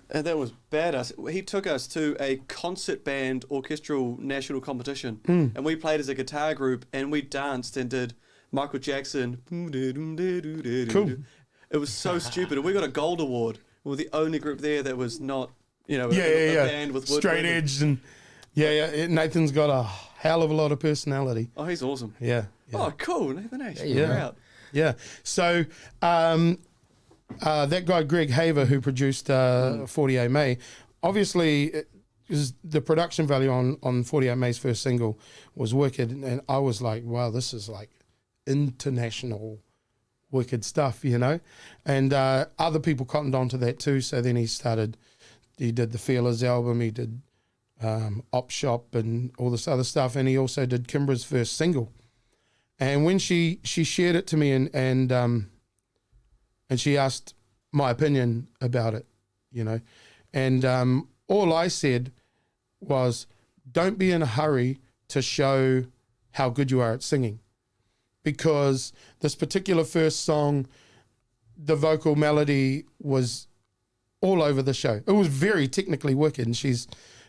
And that was badass. He took us to a concert band orchestral national competition, and we played as a guitar group, and we danced and did Michael Jackson. Cool. It was so stupid, and we got a gold award. We were the only group there that was not, a band with straight edge and Nathan's got a hell of a lot of personality. Oh, he's awesome. Yeah. Oh, cool, Nathan Aish. Yeah. Out. Yeah. So that guy Greg Haver, who produced 48may, obviously is the production value on 48may's first single was wicked, and I was like, wow, this is like international wicked stuff, and other people cottoned on to that too. So then he did the Feelers album, he did Op Shop and all this other stuff, and he also did Kimbra's first single. And when she shared it to me and she asked my opinion about it, and all I said was, don't be in a hurry to show how good you are at singing, because this particular first song, the vocal melody was all over the show. It was very technically wicked, and she's,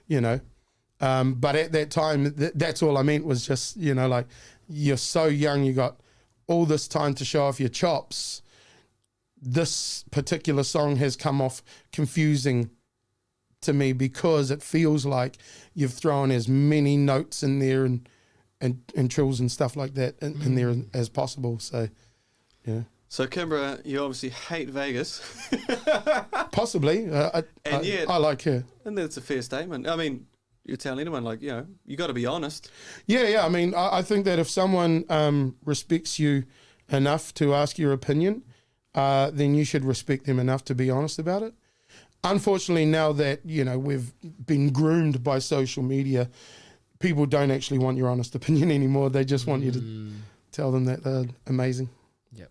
but at that time, that's all I meant was just, like, you're so young, you got all this time to show off your chops. This particular song has come off confusing to me because it feels like you've thrown as many notes in there and trills and stuff like that in there as possible. So, yeah. So, Kimbra, you obviously hate Vegas. Possibly. I like her. And that's a fair statement. I mean, you're telling anyone, you got to be honest. Yeah. I mean, I think that if someone respects you enough to ask your opinion, then you should respect them enough to be honest about it. Unfortunately, now that, we've been groomed by social media, people don't actually want your honest opinion anymore. They just want you to tell them that they're amazing. Yep.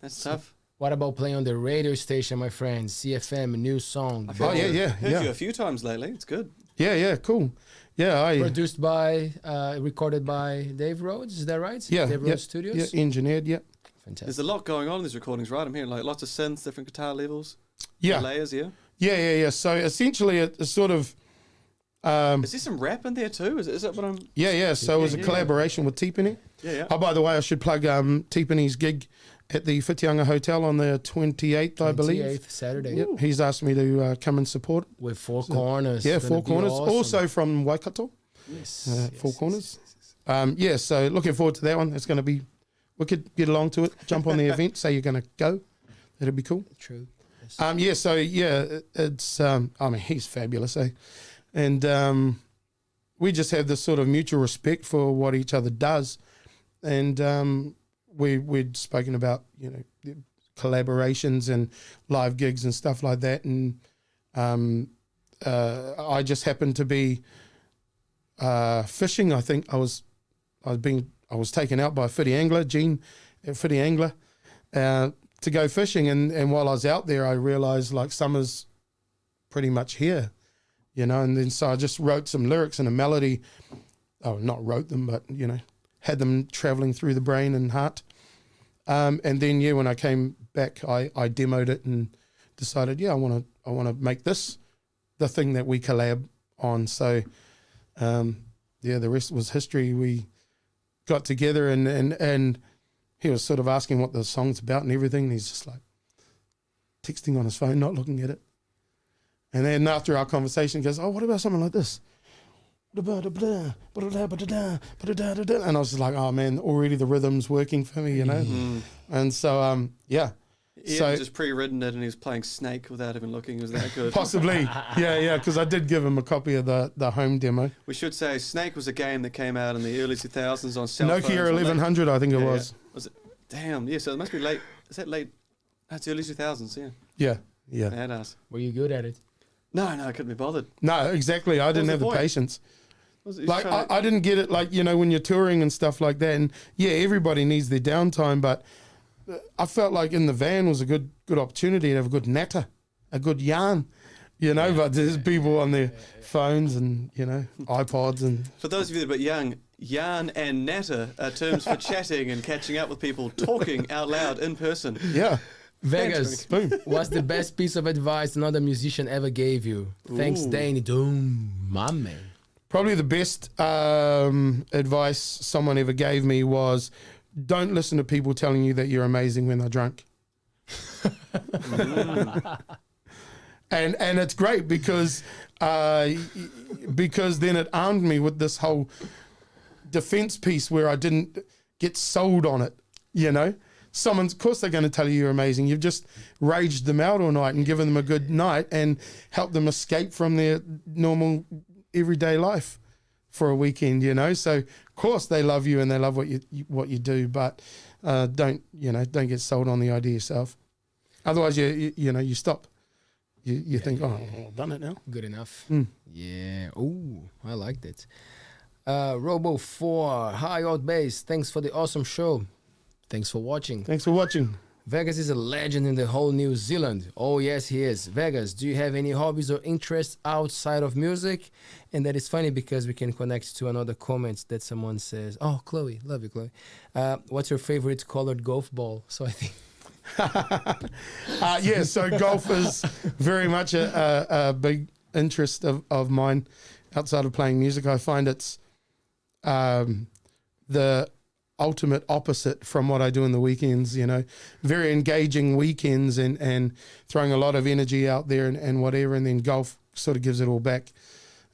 That's tough. What about playing on the radio station, my friends? CFM, a new song. Heard you a few times lately. It's good. Yeah, cool. Yeah, produced by, recorded by Dave Rhodes, is that right? Yeah. Dave Rhodes Studios? Yeah, engineered, yeah. Fantastic. There's a lot going on in these recordings, right? I'm hearing lots of synths, different guitar levels. Yeah. Layers, yeah. Yeah. So essentially it's sort of... is there some rap in there too? Is that what I'm... Yeah. So it was a collaboration with T-Penny. Yeah. Oh, by the way, I should plug T-Penny's gig at the Whitianga Hotel on the 28th, I believe. 28th, Saturday. Yep. He's asked me to come and support. With Four Corners. Yeah, Four Corners. Awesome. Also from Waikato. Yes. Four Corners. Yes. So looking forward to that one. It's going to be... We could get along to it, jump on the event, say you're going to go. That'd be cool. True. Yes. It's, he's fabulous, eh? And we just have this sort of mutual respect for what each other does. And we'd spoken about, collaborations and live gigs and stuff like that. And I just happened to be fishing. I think I was taken out by a Whiti angler, Gene at Whiti Angler, to go fishing. And while I was out there, I realized summer's pretty much here, and then so I just wrote some lyrics and a melody. Oh, not wrote them, but, had them traveling through the brain and heart. And then, when I came back, I demoed it and decided, I want to make this the thing that we collab on. So, the rest was history. We got together and he was sort of asking what the song's about and everything. And he's just like texting on his phone, not looking at it. And then after our conversation, he goes, oh, what about something like this? And I was just like, oh man, already the rhythm's working for me, you know? And so, yeah. He So had just pre-written it and he was playing Snake without even looking. It was that good. possibly, yeah, because I did give him a copy of the home demo. We should say Snake was a game that came out in the early 2000s on cell phones. Nokia 1100, I think it Yeah, was. yeah. Was it? Damn, yeah, so it must be late. Is that late? That's early 2000s, yeah. Yeah. Badass. Were you good at it? No, I couldn't be bothered. No, exactly. I didn't was have the the point? patience. Was it- Like, I didn't get it, like, you know, when you're touring and stuff like that. And yeah, everybody needs their downtime, but I felt like in the van was a good opportunity to have a good natter, a good yarn, you know, but there's people on their phones and, you know, iPods and... For those of you that are a bit young, yarn and natter are terms for chatting and catching up with people, talking out loud in person. Yeah. Vegas, Boom. what's the best piece of advice another musician ever gave you? Thanks, Ooh. Danny. Doom, my man. Probably the best advice someone ever gave me was don't listen to people telling you that you're amazing when they're drunk. And it's great because then it armed me with this whole defense piece where I didn't get sold on it, you know. Of course they're going to tell you you're amazing. You've just raged them out all night and given them a good night and helped them escape from their normal everyday life for a weekend, you know. So of course they love you and they love what you do, but don't get sold on the idea yourself. Otherwise you stop. You think, oh, I've done it now. Good enough. Yeah. Ooh, I liked it. Robo4, hi ALTBAYS. Thanks for the awesome show. Thanks for watching. Thanks for watching. Vegas is a legend in the whole New Zealand. Oh yes, he is. Vegas, do you have any hobbies or interests outside of music? And that is funny because we can connect to another comment that someone says, oh, Chloe, love you, Chloe. What's your favorite colored golf ball? So I think... Yeah, so golf is very much a big interest of mine outside of playing music. I find it's the ultimate opposite from what I do in the weekends, you know, very engaging weekends and throwing a lot of energy out there and whatever, and then golf sort of gives it all back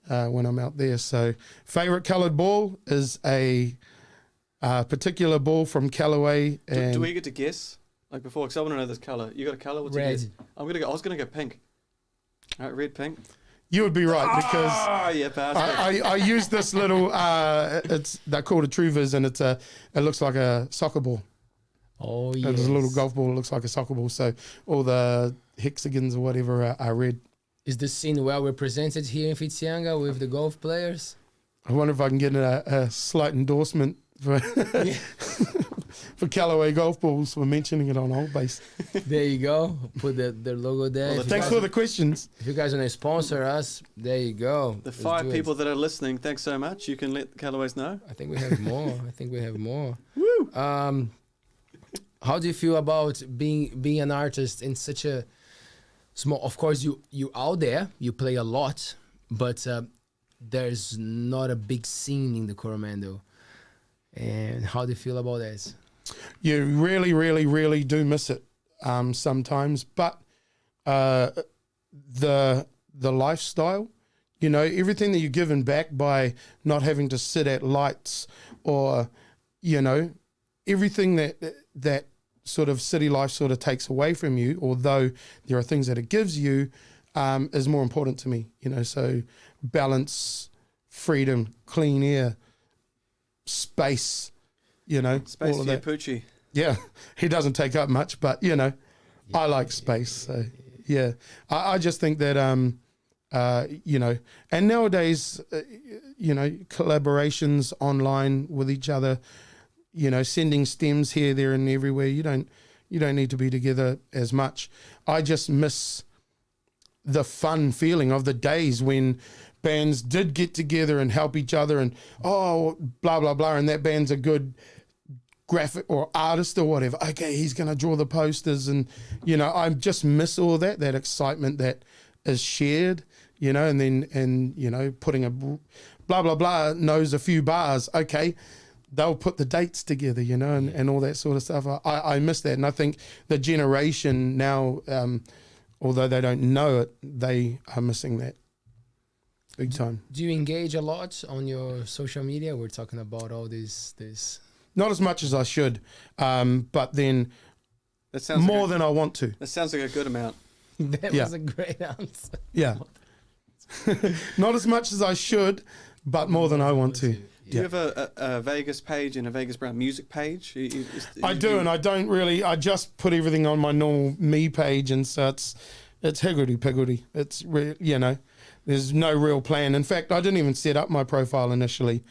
when I'm out there. So favorite coloured ball is a particular ball from Callaway. And Do we get to guess? Like before, because I want to know this colour. You got a colour? What's Red. a guess? I was gonna go pink. All right, red, pink. you would be right because Oh yeah, bastard. I use this little they're called a True Viz, and it looks like a soccer ball. Oh yes. There's a little golf ball that looks like a soccer ball, so all the hexagons or whatever are red. Is the scene well represented here in Whitianga with the golf players? I wonder if I can get a slight endorsement for for Callaway golf balls for mentioning it on ALTBAYS. There you go. Put their logo there. Well, If you Thanks guys- for the questions. If you guys want to sponsor us, there you go. The Let's 5 do it. people that are listening, thanks so much. You can let the Callaways know. I think we have more. Woo! How do you feel about being an artist in such a small? Of course, you out there, you play a lot, but there's not a big scene in the Coromandel. And how do you feel about that? You really, really, really do miss it sometimes, but the lifestyle, you know, everything that you're given back by not having to sit at lights, or you know, everything that sort of city life sort of takes away from you, although there are things that it gives you, is more important to me, you know. So balance, freedom, clean air, space, you know, Space all for of your that. poochie. Yeah, he doesn't take up much, but you know, I like space. So yeah, I just think that you know, and nowadays, you know, collaborations online with each other, you know, sending stems here, there, and everywhere. You don't need to be together as much. I just miss the fun feeling of the days when bands did get together and help each other, and oh, blah blah blah, and that band's a good graphic or artist or whatever. Okay, he's going to draw the posters, and you know, I just miss all that excitement that is shared, you know, and then you know, putting a blah blah blah knows a few bars. Okay, they'll put the dates together, you know, and all that sort of stuff. I miss that. And I think the generation now, although they don't know it, they are missing that big time. Do you engage a lot on your social media? We're talking about all this. Not as much as I should, but then That sounds more like than I want to. that sounds like a good amount. That Yeah. was a great answer. Yeah. Not as much as I should, but more than I want to. Do you have a Vegas page and a Vegas Brown music page? I do, and I don't really. I just put everything on my normal me page, and so it's higgledy-piggledy. It's you know, there's no real plan. In fact, I didn't even set up my profile initially,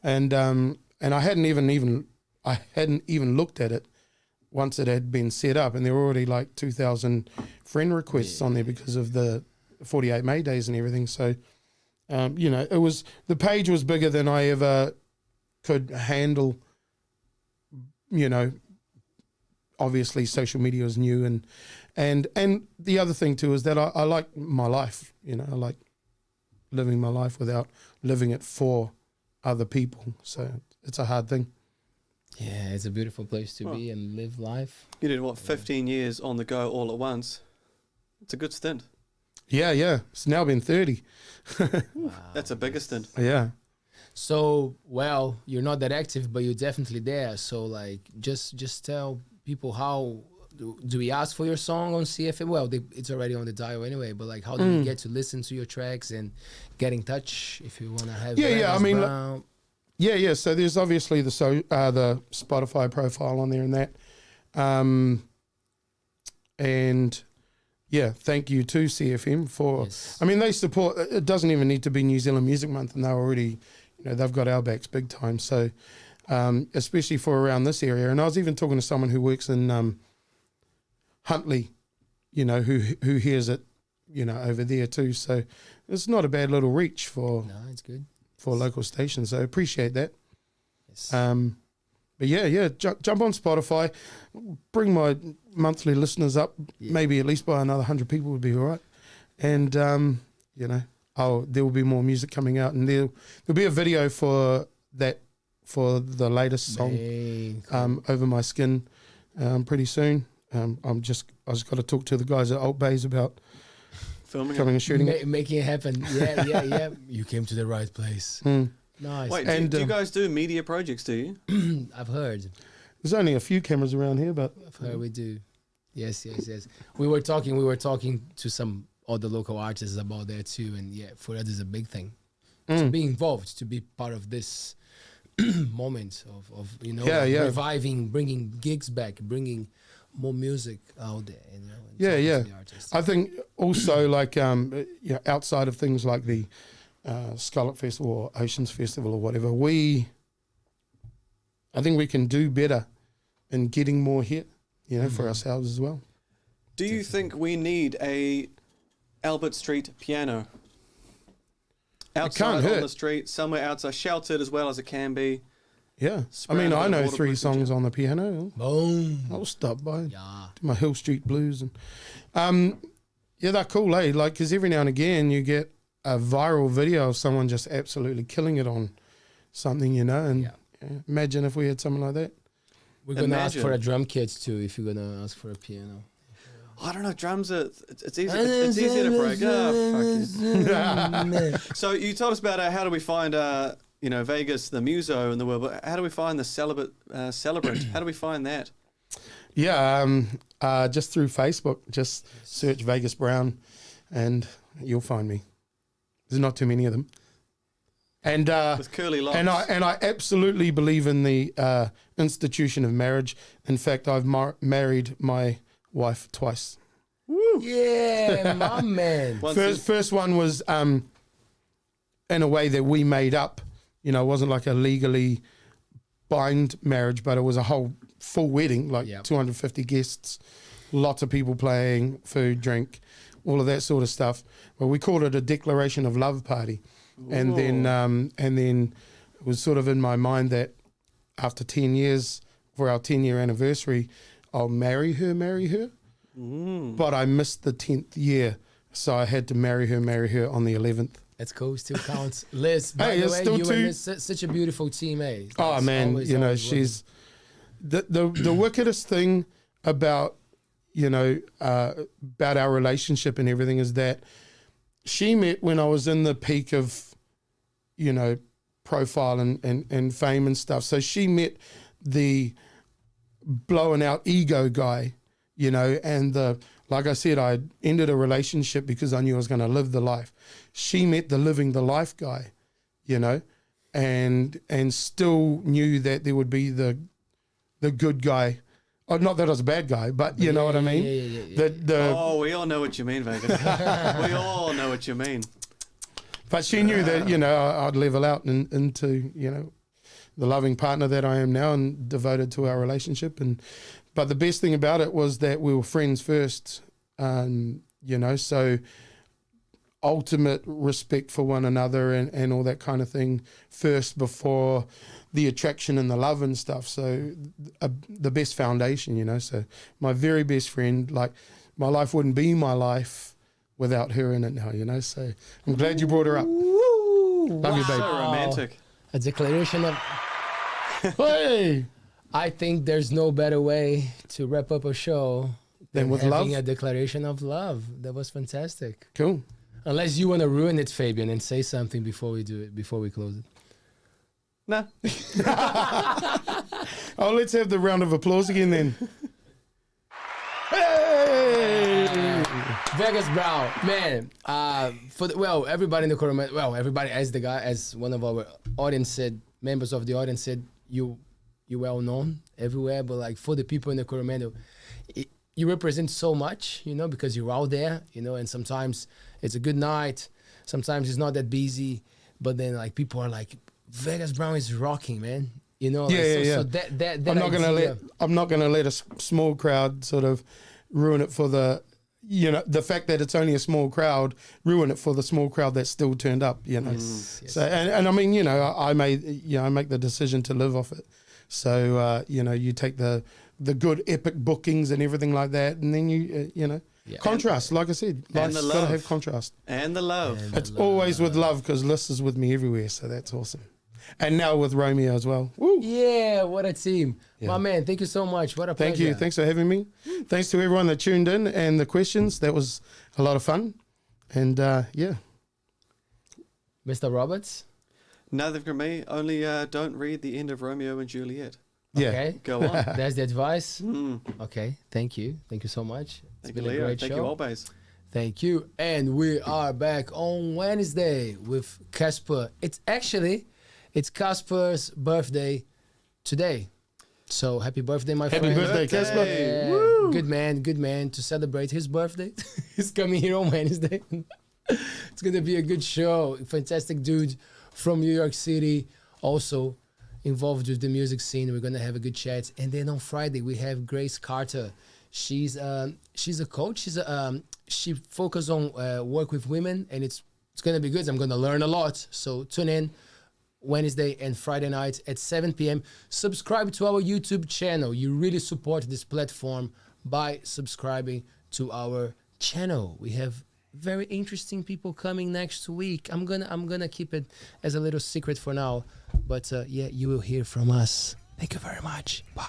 and I hadn't even looked at it once it had been set up, and there were already like 2,000 friend requests on there because of the 48may days and everything. So, you know, the page was bigger than I ever could handle. You know, obviously social media is new, and the other thing too is that I like my life. You know, I like living my life without living it for other people. So it's a hard thing. Yeah, it's a beautiful place to be and live life. You did what, 15 years on the go all at once? It's a good stint. Yeah. It's now been 30. Wow. That's a bigger stint. Yeah. So, well, you're not that active, but you're definitely there. So, like, just tell people how do we ask for your song on CFM? Well, it's already on the dial anyway. But like, how do you get to listen to your tracks and get in touch if you want to have? Yeah. I mean. Yeah. So there's obviously the Spotify profile on there and that, and yeah, thank you to CFM for. Yes. I mean, they support. It doesn't even need to be New Zealand Music Month, and they're already, you know, they've got our backs big time. So, especially for around this area, and I was even talking to someone who works in Huntly, you know, who hears it, you know, over there too. So it's not a bad little reach for. No, it's good. For local stations, so I appreciate that. Yes. But yeah, jump on Spotify, bring my monthly listeners up, maybe at least by another 100 people would be all right. And you know, there will be more music coming out, and there'll be a video for the latest song, Over My Skin, pretty soon. I just got to talk to the guys at ALTBAYS about Filming coming and shooting it. Making it happen. Yeah. You came to the right place. Nice. Wait, And, do you guys do media projects, do you? I've heard. There's only a few cameras around here, but I've heard we do. Yes. We were talking to some other local artists about that too, and yeah, for that is a big thing. To be involved, to be part of this moment of you know, reviving, bringing gigs back, bringing more music out there, you know. Yeah. The artists. I think also like you know, outside of things like the Scarlet Festival or Oceans Festival or whatever, I think we can do better in getting more hit, you know, for ourselves as well. Do you think we need a Albert Street piano? Outside on the street, somewhere outside, sheltered as well as it can be. Yeah, I Spray mean, a bit I of know waterproof 3 and songs shit. on the piano. Boom. I'll stop by, do Yeah. my Hill Street Blues, and yeah, they're cool, eh? Like, because every now and again you get a viral video of someone just absolutely killing it on something, you know. And imagine if we had something like that. We're gonna ask Imagine. for a drum kit too if you're gonna ask for a piano. I don't know, drums are, it's easy to break. Fuck it. So you told us about how do we find, you know, Vegas, the muso in the world, but how do we find the celebrant? How do we find that? Yeah, just through Facebook. Just search Vegas Brown, and you'll find me. There's not too many of them. And With curly locks. and I absolutely believe in the institution of marriage. In fact, I've married my wife twice. Woo. Yeah, my man. First one was in a way that we made up. You know, it wasn't like a legally bind marriage, but it was a whole full wedding, like 250 guests, lots of people playing, food, drink, all of that sort of stuff. Well, we called it a declaration of love party. And then it was sort of in my mind that after 10 years, for our 10-year anniversary, I'll marry her. But I missed the 10th year, so I had to marry her on the 11th. That's cool. Still counts. Liz, by Hey, the it's way, still you two- and Liz, such a beautiful team, eh? Oh That's man, always, you know, always she's the wickedest thing about, you know, about our relationship and everything is that she met when I was in the peak of, you know, profile and fame and stuff. So she met the blowing out ego guy, you know, and like I said, I ended a relationship because I knew I was going to live the life. She met the living the life guy, you know, and still knew that there would be the good guy. Oh, not that I was a bad guy, but you know what I mean? Yeah. Oh, we all know what you mean, Vegas. We all know what you mean. But she knew that, you know, I'd level out into, you know, the loving partner that I am now and devoted to our relationship. But the best thing about it was that we were friends first, you know, so ultimate respect for one another and all that kind of thing first before the attraction and the love and stuff. So the best foundation, you know. So my very best friend, like my life wouldn't be my life without her in it now, you know. So I'm glad you brought her up. Love you, babe. So romantic. A declaration of. Hey, I think there's no better way to wrap up a show Than with having love? a declaration of love. That was fantastic. cool. Unless you want to ruin it, Fabian, and say something before we do it, before we close it. Nah. Oh, let's have the round of applause again then. Hey! Vegas Brown, man. Everybody in the Coromandel, everybody as one of our audience said, members of the audience said, you well known everywhere, but like for the people in the Coromandel, you represent so much, you know, because you're out there, you know, and sometimes it's a good night, sometimes it's not that busy, but then like people are like, Vegas Brown is rocking, man. You know, Yeah. So that I'm not gonna let a small crowd sort of ruin it for the, you know, the fact that it's only a small crowd ruin it for the small crowd that still turned up, you know. Yes. So and I mean, you know, I make the decision to live off it. So you know, you take the good epic bookings and everything like that, and then you know, contrast. Like I said, life's the got to love. have contrast. And the love. It's always with love because Liz is with me everywhere, so that's awesome. And now with Romeo as well. Woo. Yeah, what a team. Yeah. My man, thank you so much. What a pleasure. Thank you. Thanks for having me. Thanks to everyone that tuned in and the questions. That was a lot of fun. And yeah. Mr. Roberts? Nothing from me. Only don't read the end of Romeo and Juliet. Yeah. Okay. Go on. That's the advice. Mm. Okay. Thank you. Thank you so much. It's Thank you, been a Leo. great Thank show. you, ALTBAYS. Thank you. And we are back on Wednesday with Casper. It's Casper's birthday today. So happy birthday, my friend. Happy birthday, Casper. Yeah. Woo. Good man to celebrate his birthday. He's coming here on Wednesday. It's going to be a good show. Fantastic dude from New York City. Also involved with the music scene. We're going to have a good chat. And then on Friday, we have Grace Carter. She's a coach. She focuses on work with women, and it's going to be good. I'm going to learn a lot. So tune in Wednesday and Friday night at 7 p.m. Subscribe to our YouTube channel. You really support this platform by subscribing to our channel. We have very interesting people coming next week. I'm gonna keep it as a little secret for now, but yeah, you will hear from us. Thank you very much. Bye.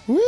Woo.